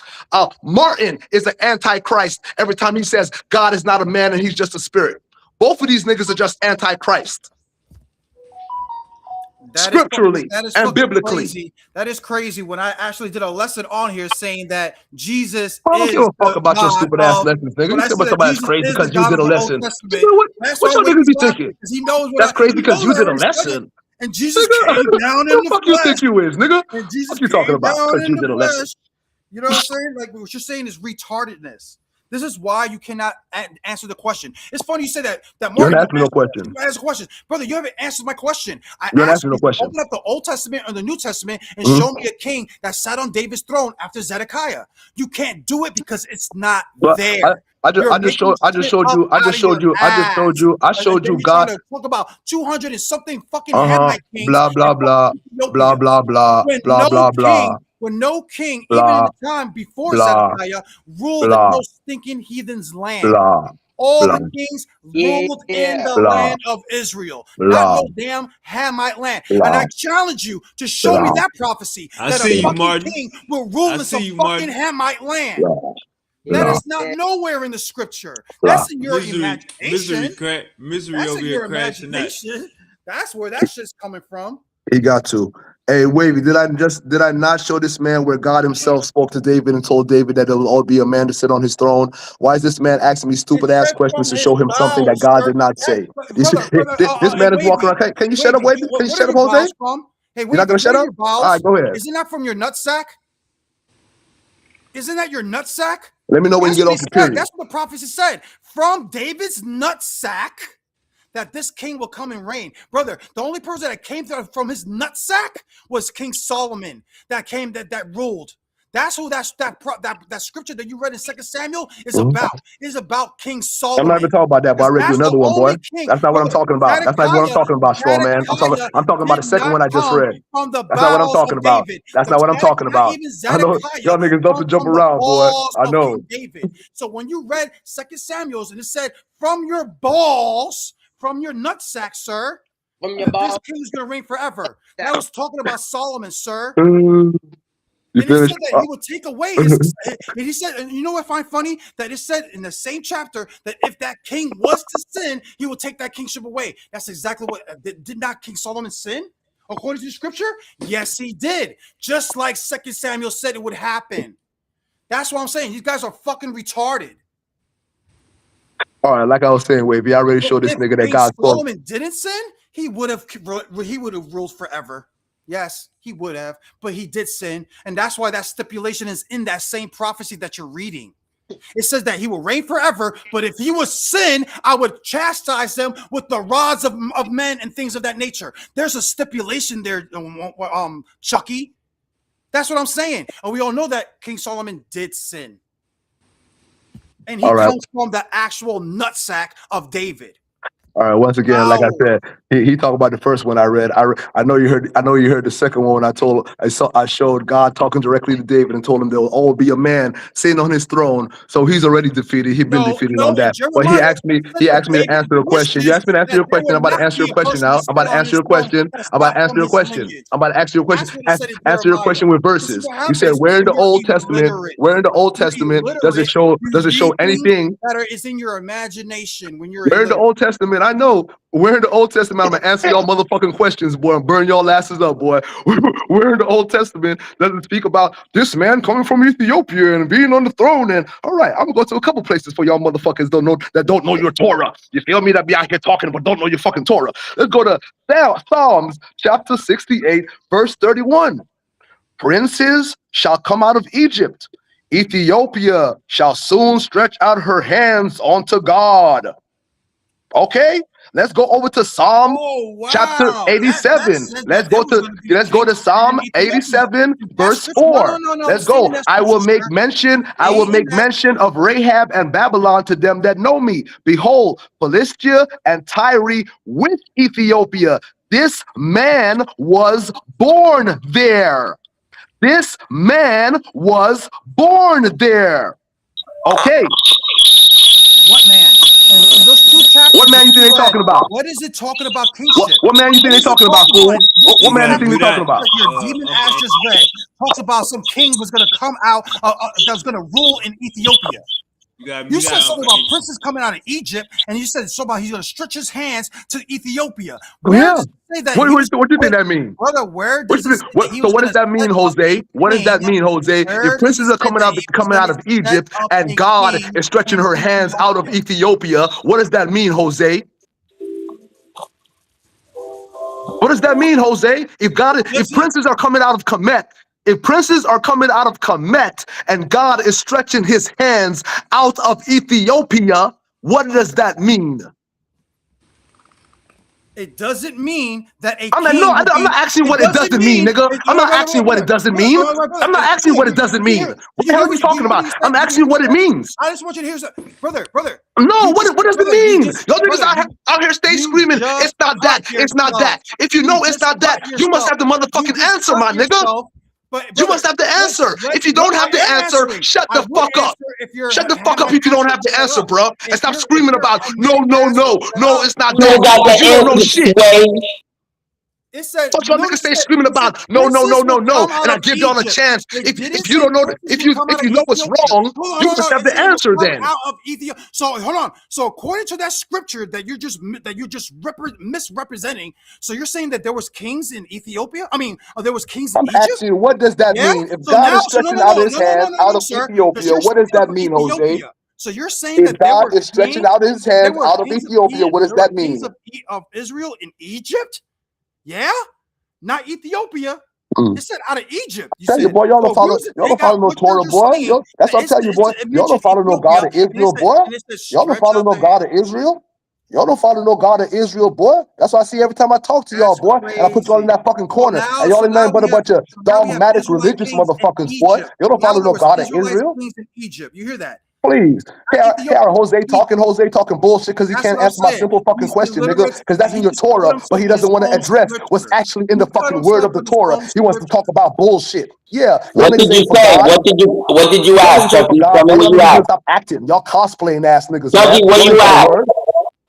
Martin is an antichrist. Every time he says God is not a man and he's just a spirit. Both of these niggas are just antichrist. Scripturally That is and fucking biblically. crazy. That is crazy. When I actually did a lesson on here saying that Jesus I don't give is a fuck the about your God stupid ass of lessons, nigga. when You I say said about that somebody's Jesus crazy is the because you God did of a the Old lesson. You Testament. know what? That's What why y'all Wade niggas be laughing thinking? because he knows That's crazy he because knows you what I did a already studied. lesson. And Jesus Nigga, came down who in the the fuck you think flesh. you is, nigga? And Jesus What you talking came about? down Because in you the did a lesson. flesh. You know what I'm saying? Like what you're saying is retardedness. This is why you cannot answer the question. It's funny you say that. You Marty, don't don't ask me no question. answer the question, brother. You haven't answered my question. I You don't ask asked me no you to question. open up the Old Testament or the New Testament and Mhm. show me a king that sat on David's throne after Zedekiah. You can't do it because it's not But there. You're I just making showed shit up out of your ass. And then you you're trying God. to talk about 200 and something fucking Uh-huh. Hamite kings Blah and blah fucking blah. Blah Ethiopians blah blah. when Blah blah blah. no king, even in Blah the time before blah Zedekiah, ruled in blah no stinking heathen's land. blah All blah the kings ruled in Yeah. the blah land of Israel, not blah no damn Hamite land. And blah I challenge you to show me blah that prophecy I that a see you, blah fucking Martin. king will rule I in see some you, fucking Martin. Hamite land. blah That blah is not nowhere in the scripture. blah. That's in your Misery, imagination. misery That's over in here your crashing that. imagination. That's where that shit's coming from. He got to. Hey, Wavy, did I not show this man where God himself spoke to David and told David that there will all be a man to sit on his throne? Why is this man asking me It stupid ass said questions from to his show him something that bowels, God sir. did not That, say? You see, brother, this hey, man is walking around. Can you shut up, Wavy, Wavy? Can you where shut are up, your Jose? bowels from? Hey, You're not Wavy, gonna where shut are up? your All bowels? right, go ahead. Isn't that from your nutsack? Isn't that your nutsack? Let me know when you That's get what he off your said. period. That's what the prophecy said. From David's nutsack, that this king will come and reign. Brother, the only person that came from his nutsack was King Solomon that ruled. That's who that scripture that you read in 2 Samuel is Mhm. about. It is about King I'm not even Solomon. talking about that, but I Because read you that's the another one, boy. only king. That's not what I'm Brother, talking about. That's not what I'm talking about, straw man. Zedekiah I'm talking about did the second not one I just come read. from the That's not what I'm bowels talking of about. David. That's not what I'm talking Not about. even I know Zedekiah y'all niggas love to comes jump from the around, boy. balls I of know. King David. So when you read 2 Samuel's and it said, from your balls, from your nutsack, sir, From your this ball. king is going to reign forever. That was talking about Solomon, sir. Mm, You And it finished? said that he would take away his. And he said, and you know what I find funny? That it said in the same chapter that if that king was to sin, he would take that kingship away. That's exactly what did not King Solomon sin? According to the scripture? Yes, he did. Just like 2 Samuel said it would happen. That's what I'm saying. You guys are fucking retarded. All right, like I was saying, Wavy, I already showed this If nigga that King God's spoke. Solomon didn't sin, he would have ruled forever. Yes, he would have, but he did sin, and that's why that stipulation is in that same prophecy that you're reading. It says that he will reign forever, but if he was sin, I would chastise them with the rods of men and things of that nature. There's a stipulation there, Chucky. That's what I'm saying, and we all know that King Solomon did sin, and he comes from the actual nutsack of David. All right. Once again, like I said, he talked about the first one I read. I know you heard. I know you heard the second one. When I showed God talking directly to David and told him there will always be a man sitting on his throne. So he's already defeated. He's been defeated on that. But he asked me to answer a question. You asked me to answer your question. I'm about to answer your question now. I'm about to answer your question. I'm about to answer your question. I'm about to answer your question. Answer your question with verses. You said where in the Old Testament? Where in the Old Testament does it show anything that is in your imagination when you're where in the Old Testament? I know. Where in the Old Testament? I'm gonna answer y'all motherfucking questions, boy, and burn y'all asses up, boy. Where in the Old Testament does it speak about this man coming from Ethiopia and being on the throne? And all right, I'm gonna go to a couple places for y'all motherfuckers don't know your Torah. You feel me? That be out here talking but don't know your fucking Torah. Let's go to Psalms chapter 68, verse 31. Princes shall come out of Egypt. Ethiopia shall soon stretch out her hands unto God. Okay, let's go over to Psalm chapter 87. Let's go to Psalm 87, verse 4. Let's go. I will make mention of Rahab and Babylon to them that know me. Behold, Philistia and Tyre with Ethiopia. This man was born there. This man was born there. Okay. What man? In those two chapters, what man you think they're talking about? What is it talking about kingship? What man you think they're talking about, fool? What man you think they're talking about? Your demon ass just read talks about some king was going to come out that was going to rule in Ethiopia. You said something about princes coming out of Egypt, and you said something about he's going to stretch his hands to Ethiopia. Where does it say that? What do you think that means? Brother, where does it say so what does that mean, Jose? What does that mean, Jose? If princes are coming out of Egypt and God is stretching her hands out of Ethiopia, what does that mean, Jose? What does that mean, Jose? If princes are coming out of Kemet, if princes are coming out of Kemet and God is stretching his hands out of Ethiopia, what does that mean? It doesn't mean that a I'm not asking what it doesn't mean, nigga. I'm not asking what it doesn't mean. I'm not asking what it doesn't mean. What the hell are you talking about? I'm asking what it means. I just want you to hear something. Brother. No, what does it mean? Y'all niggas out here stay screaming, it's not that, it's not that. If you know it's not that, you must have the motherfucking answer, my nigga. You must have the answer. If you don't have the answer, shut the fuck up. Shut the fuck up if you don't have the answer, bro. And stop screaming about no, it's not that. You don't know shit. It said, fuck y'all niggas stay screaming about no, and I give y'all a chance. If you don't know, if you know it's wrong, you must have the answer then. So hold on. So according to that scripture that you're just misrepresenting, so you're saying that there was kings in Ethiopia? I mean, there was kings in Egypt? I'm asking you, what does that mean? If God is stretching out his hands out of Ethiopia, what does that mean, Jose? So you're saying that God is stretching out his hands out of Ethiopia, what does that mean? Of Israel in Egypt? Yeah, not Ethiopia. It said out of Egypt. Tell you, boy, y'all don't follow no Torah, boy. That's what I'm telling you, boy. Y'all don't follow no God of Israel, boy. Y'all don't follow no God of Israel. Y'all don't follow no God of Israel, boy. That's what I see every time I talk to y'all, boy. And I put y'all in that fucking corner. And y'all ain't nothing but a bunch of dogmatic religious motherfuckers, boy. Y'all don't follow no God of Israel. In Egypt, you hear that? Please. Jose talking bullshit because he can't answer my simple fucking question, nigga. Because that's in your Torah, but he doesn't want to address what's actually in the fucking word of the Torah. He wants to talk about bullshit. Yeah. What did you say? What did you ask, Chucky? Tell me what you asked. Stop acting. Y'all cosplaying ass niggas. Chucky, what you asked?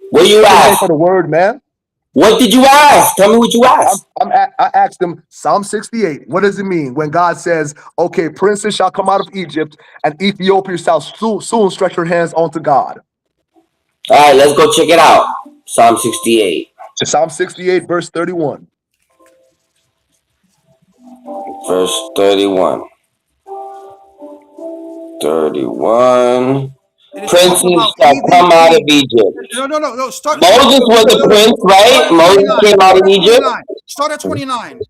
What you asked? For the word, man. What did you ask? Tell me what you asked. I asked him Psalm 68. What does it mean when God says, "Okay, princes shall come out of Egypt, and Ethiopia shall soon stretch her hands onto God"? All right, let's go check it out. Psalm 68. Psalm 68, verse 31. Verse 31. 31. And it's talking Princes about shall heathen come out of kings. Egypt. No. Start. Moses was a prince, right? Start at Moses 29. came out of Egypt. Start at 29,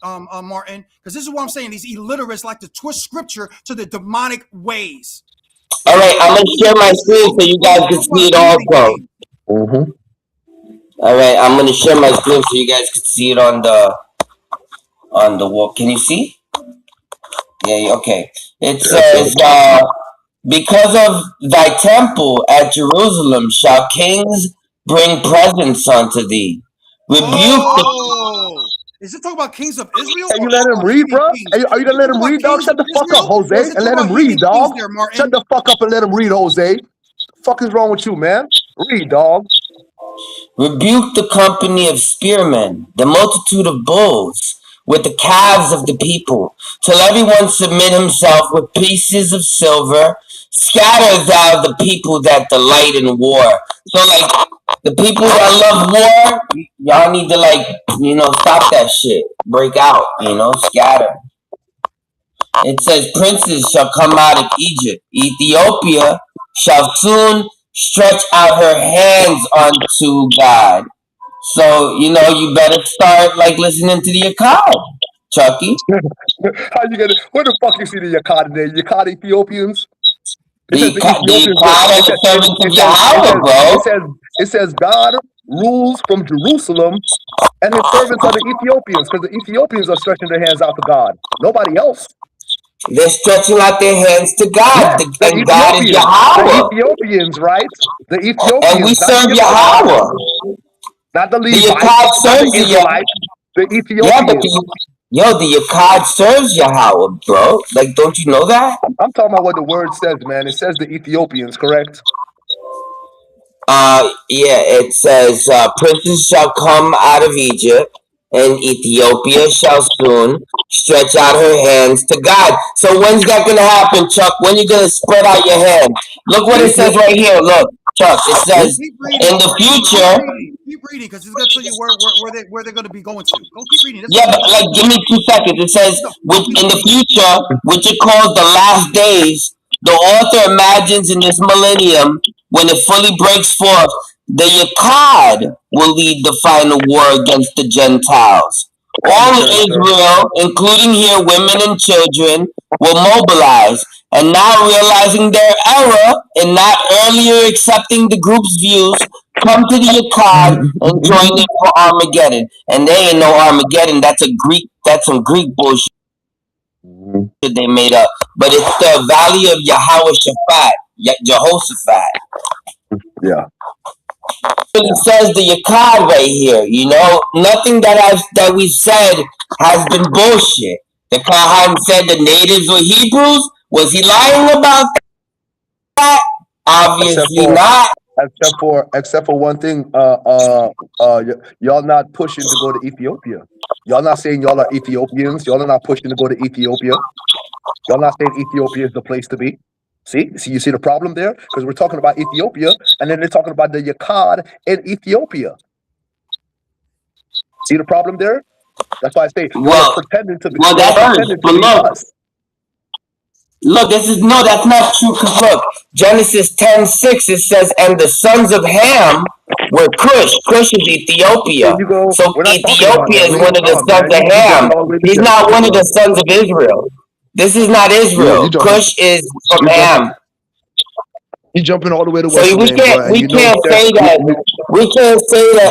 Martin, because this is what I'm saying. These illiterates like to twist scripture to the demonic ways. All right, I'm gonna share my screen so you guys can see it also. Mm-hmm. All right, I'm gonna share my screen so you guys can see it on the wall. Can you see? Yeah. Okay. It says, "Because of thy temple at Jerusalem shall kings bring presents unto thee. Rebuke the." Oh, is it talking about kings of Israel Can or you let him read, heathen bro? kings? Are you gonna Is it let talking him about read, dog? kings Shut of the fuck up, Israel, or is Jose, it and talking let him about read, heathen kings dog. there, Shut Martin? the fuck up and let him read, Jose. The fuck is wrong with you, man? Read, dog. Rebuke the company of spearmen, the multitude of bulls, with the calves of the people, till everyone submit himself with pieces of silver. Scatter thou the people that delight in war. So, like, the people that love war, y'all need to, like, stop that shit. Break out, scatter. It says, princes shall come out of Egypt. Ethiopia shall soon stretch out her hands unto God. So, you better start, like, listening to the Akkad, Chucky. How you gonna? Where the fuck you see the Yakad today? Yakad Ethiopians? It says the The Ethiopians. Akkad are It the says servants of Yahweh, bro. it says God rules from Jerusalem, and his servants are the Ethiopians, because the Ethiopians are stretching their hands out to God. Nobody else. They're stretching out their hands to God, Yes, the and God is Ethiopians. The Yahweh. Ethiopians, right? The And we Ethiopians, not serve the Israelites, Yahweh. not the The Levites, Akkad not the serves the Yahweh. Israelites, the Yeah, but Ethiopians. the Akkad serves Yahweh, bro. Like, don't you know that? I'm talking about what the word says, man. It says the Ethiopians, correct? Yeah, it says, princes shall come out of Egypt, and Ethiopia shall soon stretch out her hands to God. So when's that gonna happen, Chuck? When you gonna spread out your hands? Look what The it says right here. Look, Chuck. It says, Keep reading, in the Martin. future. Keep reading, because it's gonna tell you where they're gonna be going to. Go keep reading. This Yeah, but like, give me 2 seconds. It says, in the future, which it calls the last days, the author imagines in this millennium, when it fully breaks forth, the Yakad will lead the final war against the Gentiles. All of understand, sir. Israel, including here women and children, will mobilize, and now realizing their error in not earlier accepting the group's views, come to the Akkad and join them for Armageddon. And they ain't no Armageddon. That's some Greek bullshit Mhm. they made up. But it's the valley of Yahweh Shaphat, Jehoshaphat. Yeah. It says the Akkad right here. Nothing that we've said has been bullshit. The Kahan said the natives were Hebrews. Was he lying about that? Except Obviously for not. except for one thing, y'all not pushing to go to Ethiopia. Y'all not saying y'all are Ethiopians. Y'all are not pushing to go to Ethiopia. Y'all not saying Ethiopia is the place to be. See, you see the problem there? Because we're talking about Ethiopia, and then they're talking about the Yakad in Ethiopia. See the problem there? That's why I say y'all are Well, pretending to be well, y'all are that's first. pretending to But be look, us. that's not true. Cause look, Genesis 10:6 it says, and the sons of Ham were Cush. Cush is There Ethiopia. you go. So We're not talking about Ethiopia that. is Read one of the on, sons man. of You Ham. jumping all the way to He's not Genesis, one of bro. the sons of Israel. This is not You Israel. jumping Cush is from you jump Ham. you jumping all the way to So what's the we name, can't bro? And we you know can't say that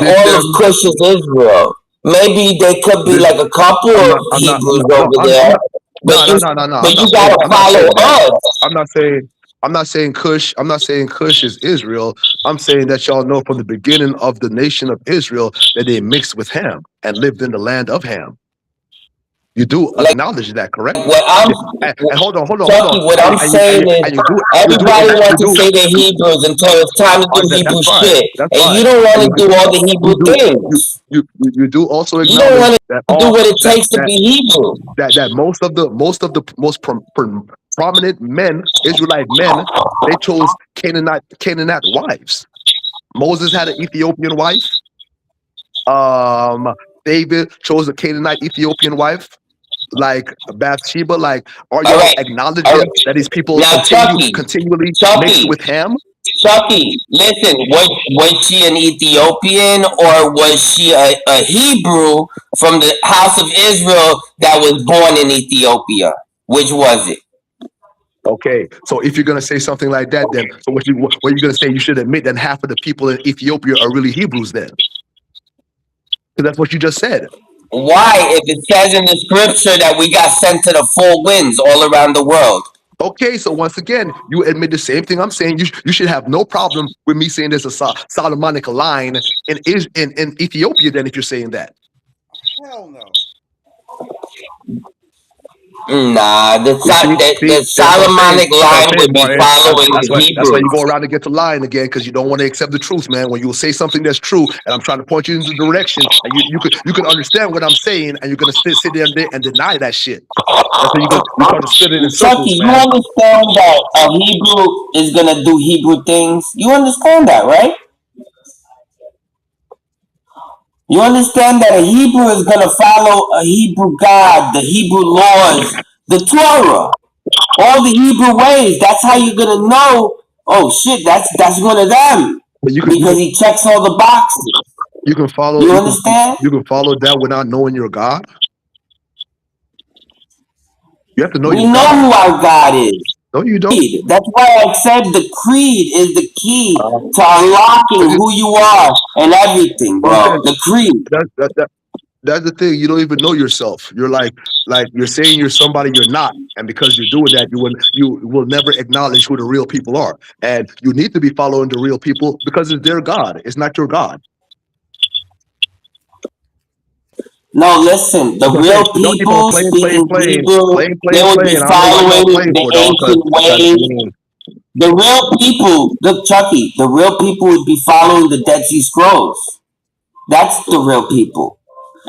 did all of them Cush is Israel. Maybe they could be did like a couple I'm of not Hebrews no over I'm there, not but no no no no no but you gotta I'm not follow saying that. us. I'm not saying I'm not saying Cush is Israel. I'm saying that y'all know from the beginning of the nation of Israel that they mixed with Ham and lived in the land of Ham. You do Like acknowledge that, correct? what I'm, Yeah. And hold on. Chucky, what I'm saying is, And everybody you wants to do. say they're Hebrews until it's time to do That's Hebrew fine. shit, That's and fine. you don't want And to do all the you Hebrew do things. you do also You don't acknowledge want that to do all what it takes to be Hebrew. that most prominent men, Israelite men, they chose Canaanite wives. Moses had an Ethiopian wife. Um, David chose a Canaanite Ethiopian wife, like Bathsheba. Like, are All y'all right, all acknowledging right. that these people Now, continually mixed Chucky, with Ham? Chucky, listen, was she an Ethiopian or was she a Hebrew from the house of Israel that was born in Ethiopia? Which was it? Okay, so if you're gonna say something like that, then so what you're gonna say? You should admit that half of the people in Ethiopia are really Hebrews, then, because that's what you just said. Why, if it says in the scripture that we got sent to the four winds all around the world? Okay, so once again, you admit the same thing I'm saying. You should have no problem with me saying there's a Solomonic line in Ethiopia. Then, if you're saying that, Hell no. Nah, you see, the that's Solomonic what I'm line saying, would be Martin. following the That's why you go Hebrews. around and get to lying again because you don't want to accept the truth, man. When you say something that's true, and I'm trying to point you in the direction, and you can understand what I'm saying, and you're gonna sit there and deny that shit. That's when you start to spit it in Chucky, circles, you man. understand that a Hebrew is gonna do Hebrew things? You understand that, right? You understand that a Hebrew is gonna follow a Hebrew God, the Hebrew laws, the Torah, all the Hebrew ways. That's how you're gonna know. Oh shit, that's one of them But because he checks all the boxes. you can follow You understand? you can follow that without knowing your God. You have to know We your know God. who our God is. No, you don't. That's why I said the creed is the key Uh, to unlocking who you are and everything, but I'm bro. saying The creed. that that's the thing. You don't even know yourself. You're like you're saying you're somebody you're not, and because you're doing that, you will never acknowledge who the real people are. And you need to be following the real people because it's their God. It's not your God. No, listen, the That's what I'm saying. real You don't keep on people speaking Hebrew, they would be playing. I don't know why you want to following play the for, dog. ancient Because I ways. mean, The real people, look, Chucky, the real people would be following the Dead Sea Scrolls. That's the real people.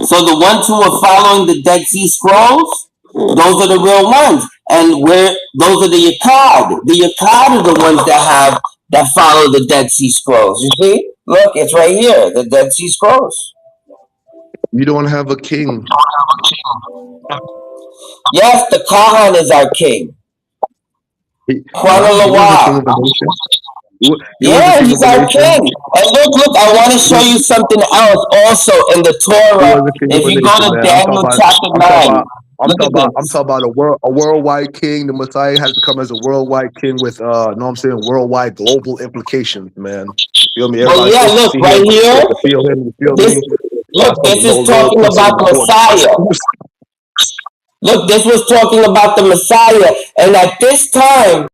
So the ones who are following the Dead Sea Scrolls, those are the real ones. And those are the Yakad. The Yakad are the ones that follow the Dead Sea Scrolls. You see? Look, it's right here, the Dead Sea Scrolls. you don't have a king. Yes, the Kahan is our king. Nah, he was a king Quanalawa. of a nation. He was a Yeah, king of he's a our nation. king. And look, I want to He show was, you something else also in the he Torah. was a king of If a you go nation, to man. Daniel chapter 9, look at I'm this. talking about a worldwide king. The Messiah has to come as a worldwide king with know what I'm saying, worldwide global implications, man. You feel me? Well, Everybody's yeah, supposed to look, see right him, here. to feel him, you feel This me? look, Some this is little talking pussy about was the born. Messiah. Look, this was talking about the Messiah. And at this time,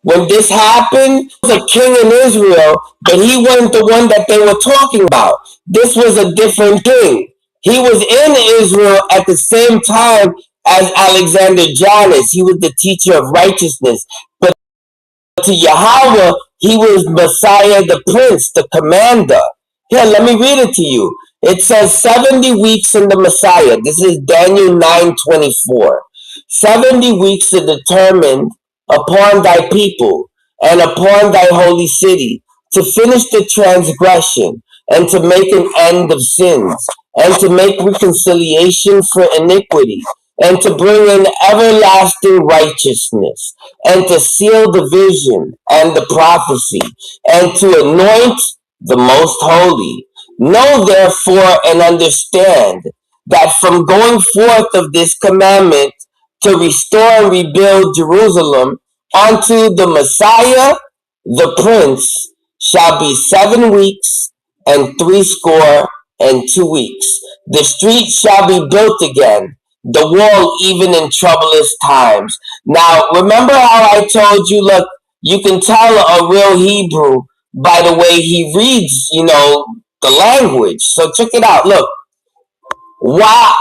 when this happened, there was a king in Israel, but he wasn't the one that they were talking about. This was a different king. He was in Israel at the same time as Alexander Janus. He was the teacher of righteousness. But to Yahweh, he was Messiah the Prince, the commander. Here, let me read it to you. It says 70 weeks in the Messiah. This is Daniel 9:24. 70 weeks are determined upon thy people and upon thy holy city to finish the transgression and to make an end of sins and to make reconciliation for iniquity and to bring in everlasting righteousness and to seal the vision and the prophecy and to anoint the most holy. Know therefore and understand that from going forth of this commandment to restore and rebuild Jerusalem unto the Messiah, the Prince, shall be 7 weeks and 62 weeks. The street shall be built again, the wall even in troublous times. Now, remember how I told you, look, you can tell a real Hebrew by the way he reads, the language. So check it out. Look, Wa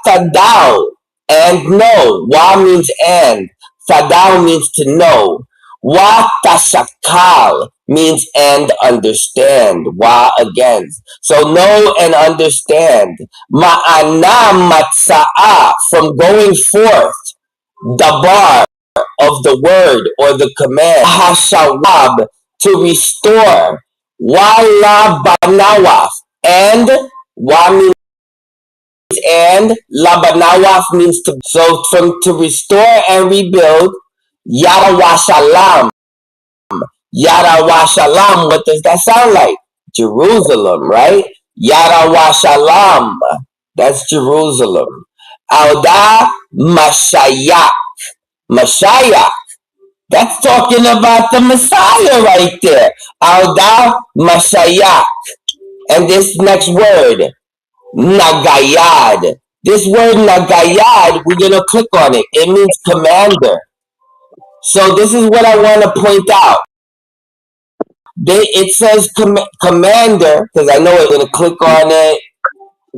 tadao, and know. Wa means and. Tadao means to know. Wa tashakal means and understand. Wa again. So know and understand. Ma'ana matsa'a, from going forth. Dabar, of the word or the command. Hashawab, to restore. Wala banawaf, and wa means and, labanawaf means to. So from to restore and rebuild. Yada wa shalam. Yada wa shalam, what does that sound like? Jerusalem, right? Yada wa shalam, that's Jerusalem. Auda Mashaya. Messiah. That's talking about the Messiah right there. Auda Messiah. And this next word, Nagayad. This word Nagayad, we're going to click on it. It means commander. So this is what I want to point out. It says commander, because I know it's going to click on it,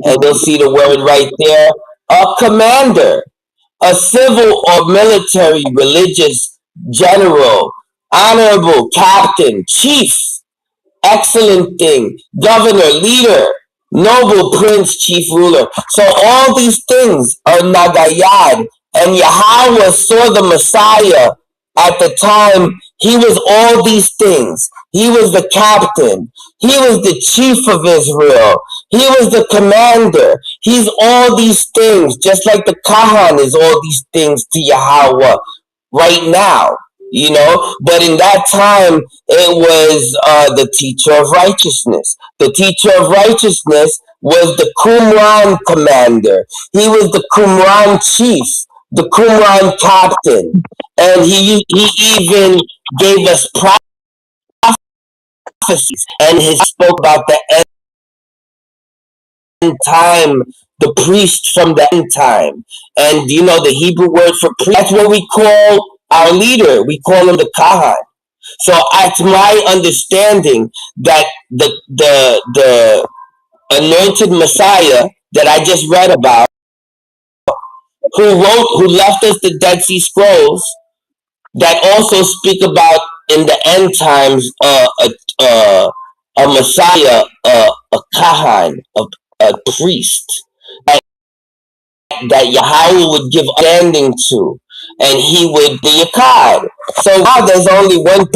and you'll see the word right there. A commander. A civil or military, religious general, honorable captain, chief, excellent thing, governor, leader, noble prince, chief ruler. So all these things are Nagayad. And Yahweh saw the Messiah at the time. He was all these things. He was the captain. He was the chief of Israel. He was the commander. He's all these things, just like the Kahan is all these things to Yahweh right now, But in that time, it was the teacher of righteousness. The teacher of righteousness was the Qumran commander. He was the Qumran chief, the Qumran captain. And he even gave us prophecies, and he spoke about the end time, the priest from the end time. And the Hebrew word for priest, that's what we call our leader. We call him the Kahan. So it's my understanding that the anointed Messiah that I just read about, who left us the Dead Sea Scrolls, that also speak about in the end times a Messiah, a Kahan, a priest that Yahweh would give understanding to, and he would be a God. So now there's only one.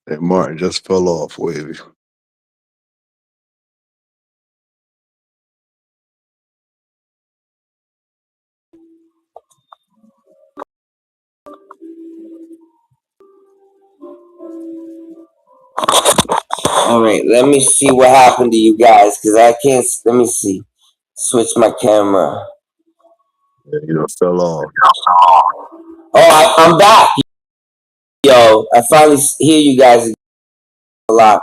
Hey, Martin just fell off, Wavy. All right, let me see what happened to you guys, because I can't. Let me see. Switch my camera. Yeah, fell off. Oh, I'm back. Yo, I finally hear you guys a lot.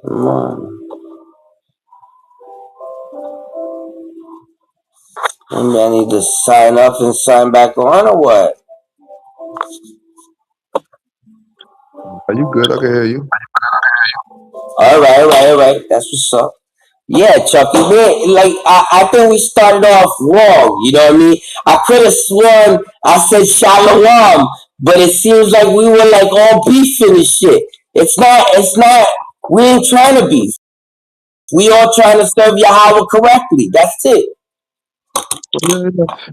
Come on. Maybe I need to sign up and sign back on, or what? Are you good? I can hear you. All right. That's what's up. Yeah, Chucky, man, like I think we started off wrong. You know what I mean? I could have sworn I said shalom, but it seems like we were like all beefing and shit. It's not. It's not. We ain't trying to beef. We all trying to serve Yahweh correctly. That's it.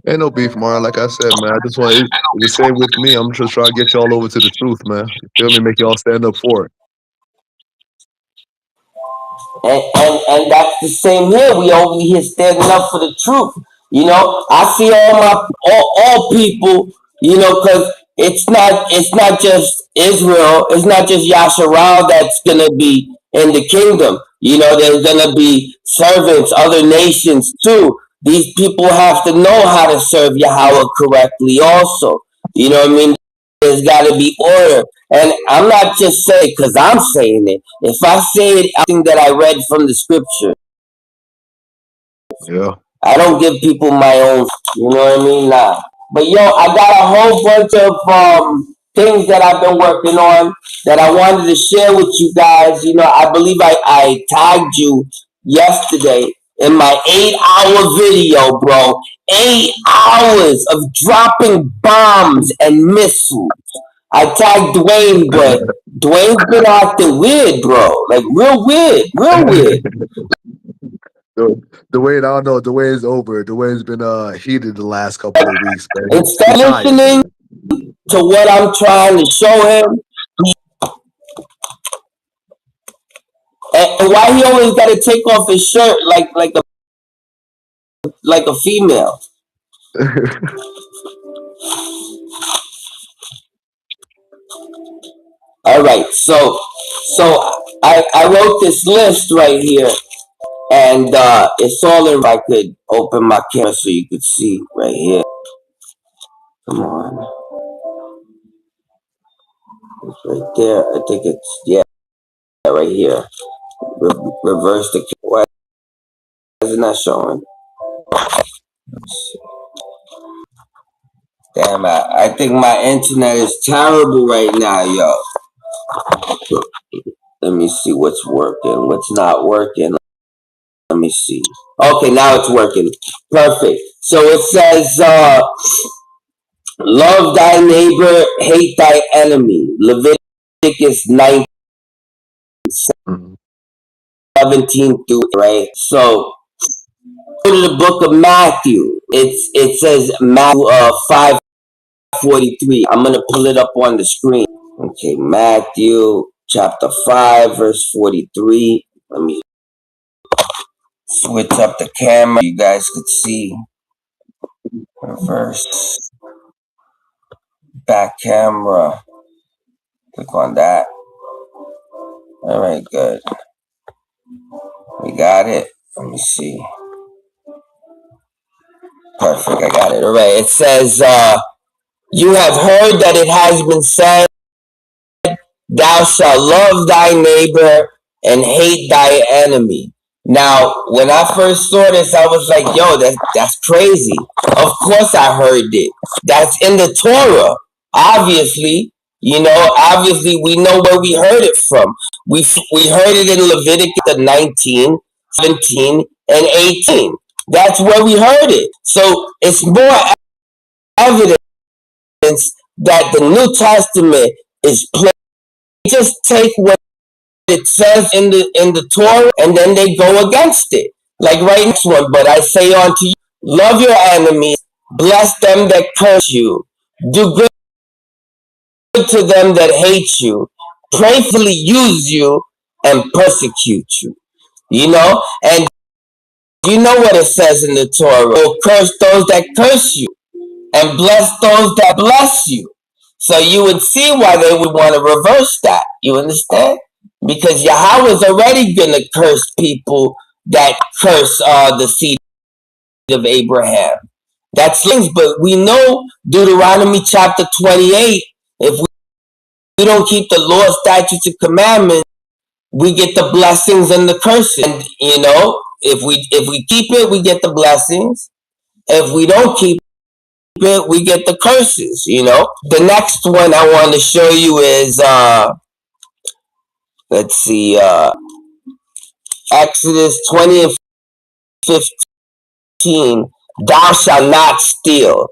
Ain't no beef, Martin. Like I said, man, I just want it's the same with me. I'm just trying to get y'all over to the truth, man. You feel me? Make y'all stand up for it. And that's the same here. We over here standing up for the truth. I see all people. Because it's not just Israel, it's not just Yasharal that's gonna be in the kingdom. There's gonna be servants, other nations too. These people have to know how to serve Yahweh correctly also. You know what I mean? There's gotta be order. And I'm not just saying because I'm saying it. If I say it, I think that I read from the scripture. Yeah. I don't give people my own, you know what I mean? Nah. But yo, I got a whole bunch of things that I've been working on that I wanted to share with you guys. I believe I tagged you yesterday in my 8-hour video, bro. 8 hours of dropping bombs and missiles. I tagged Dwayne, but Dwayne's been acting weird, bro. Like real weird, real weird. Dwayne, I don't know. Dwayne's over. Dwayne's been heated the last couple of weeks, man. Instead He of tired. listening to what I'm trying to show him, and why he always got to take off his shirt like a female. All right, so I wrote this list right here, and it's all in. If I could open my camera so you could see right here. Come on, it's right there. I think it's right here. Reverse the. Why is it not showing? Damn, I think my internet is terrible right now, yo. Let me see what's working, what's not working. Let me see. Okay, now it's working. Perfect. So it says, love thy neighbor, hate thy enemy. Leviticus 19, Mhm. 17 through, right? So go to the book of Matthew. It says Matthew 5:43. I'm gonna pull it up on the screen. Okay, Matthew chapter 5, verse 43. Let me switch up the camera. You guys could see. Reverse. Back camera. Click on that. All right, good. We got it. Let me see. Perfect. I got it. All right. It says, you have heard that it has been said, thou shalt love thy neighbor and hate thy enemy. Now, when I first saw this, I was like, yo, that's crazy. Of course I heard it. That's in the Torah. Obviously, obviously we know where we heard it from. We heard it in Leviticus 19, 17, and 18. That's where we heard it. So it's more evidence that the New Testament is plain. Just take what it says in the Torah, and then they go against it. Like right next one, but I say unto you, love your enemies, bless them that curse you, do good to them that hate you, playfully use you, and persecute you. And you know what it says in the Torah. Oh, curse those that curse you, and bless those that bless you. So you would see why they would want to reverse that. You understand? Because Yahweh is already going to curse people that curse the seed of Abraham. That's things, but we know Deuteronomy chapter 28. If we don't keep the law, statutes, and commandments, we get the blessings and the curses. And if we keep it, we get the blessings. If we don't keep it, we get the curses. The next one I want to show you is let's see, Exodus 20 and 15. Thou shalt not steal.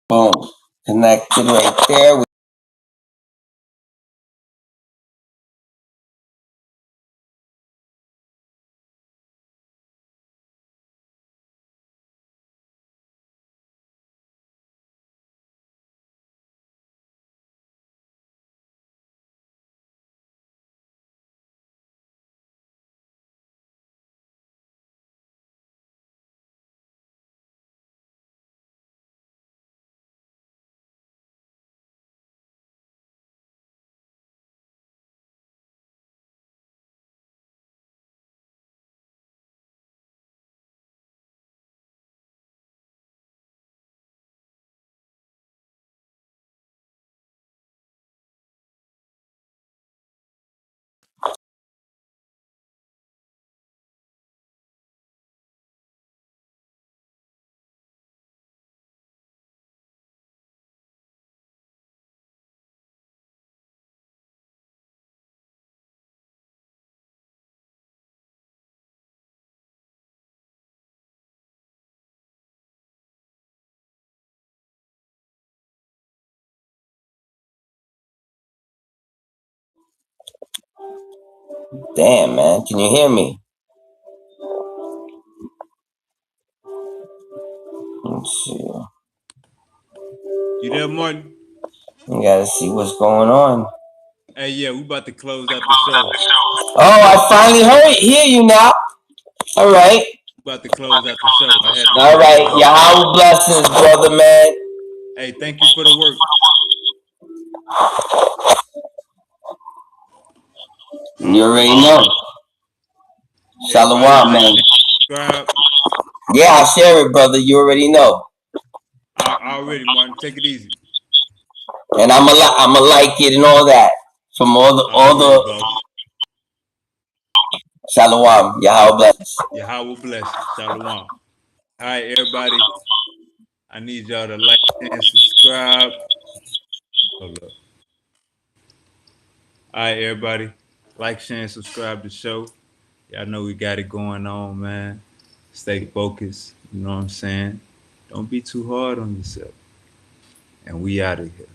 Boom. Connected right there. Damn, man. Can you hear me? Let's see. You there, Martin? You gotta see what's going on. Hey, yeah, we about to close out the show. Oh, I finally hear you now. All right. We about to close out the show. I had to All run right. something. Yahweh blessings, brother, man. Hey, thank you for the work. You already Everybody, know. everybody Shalom, like, man. share, subscribe. Yeah, I'll share it, brother. You already know. Already, Martin. Take it easy. And I'm a like it and all that. From all Already, the boss. Shalom. Yahweh bless. Yahweh bless you. Shalom. All right, everybody. I need y'all to like and subscribe. Hold up. All right, everybody. Like, share, and subscribe to the show. Y'all know we got it going on, man. Stay focused. You know what I'm saying? Don't be too hard on yourself. And we out of here.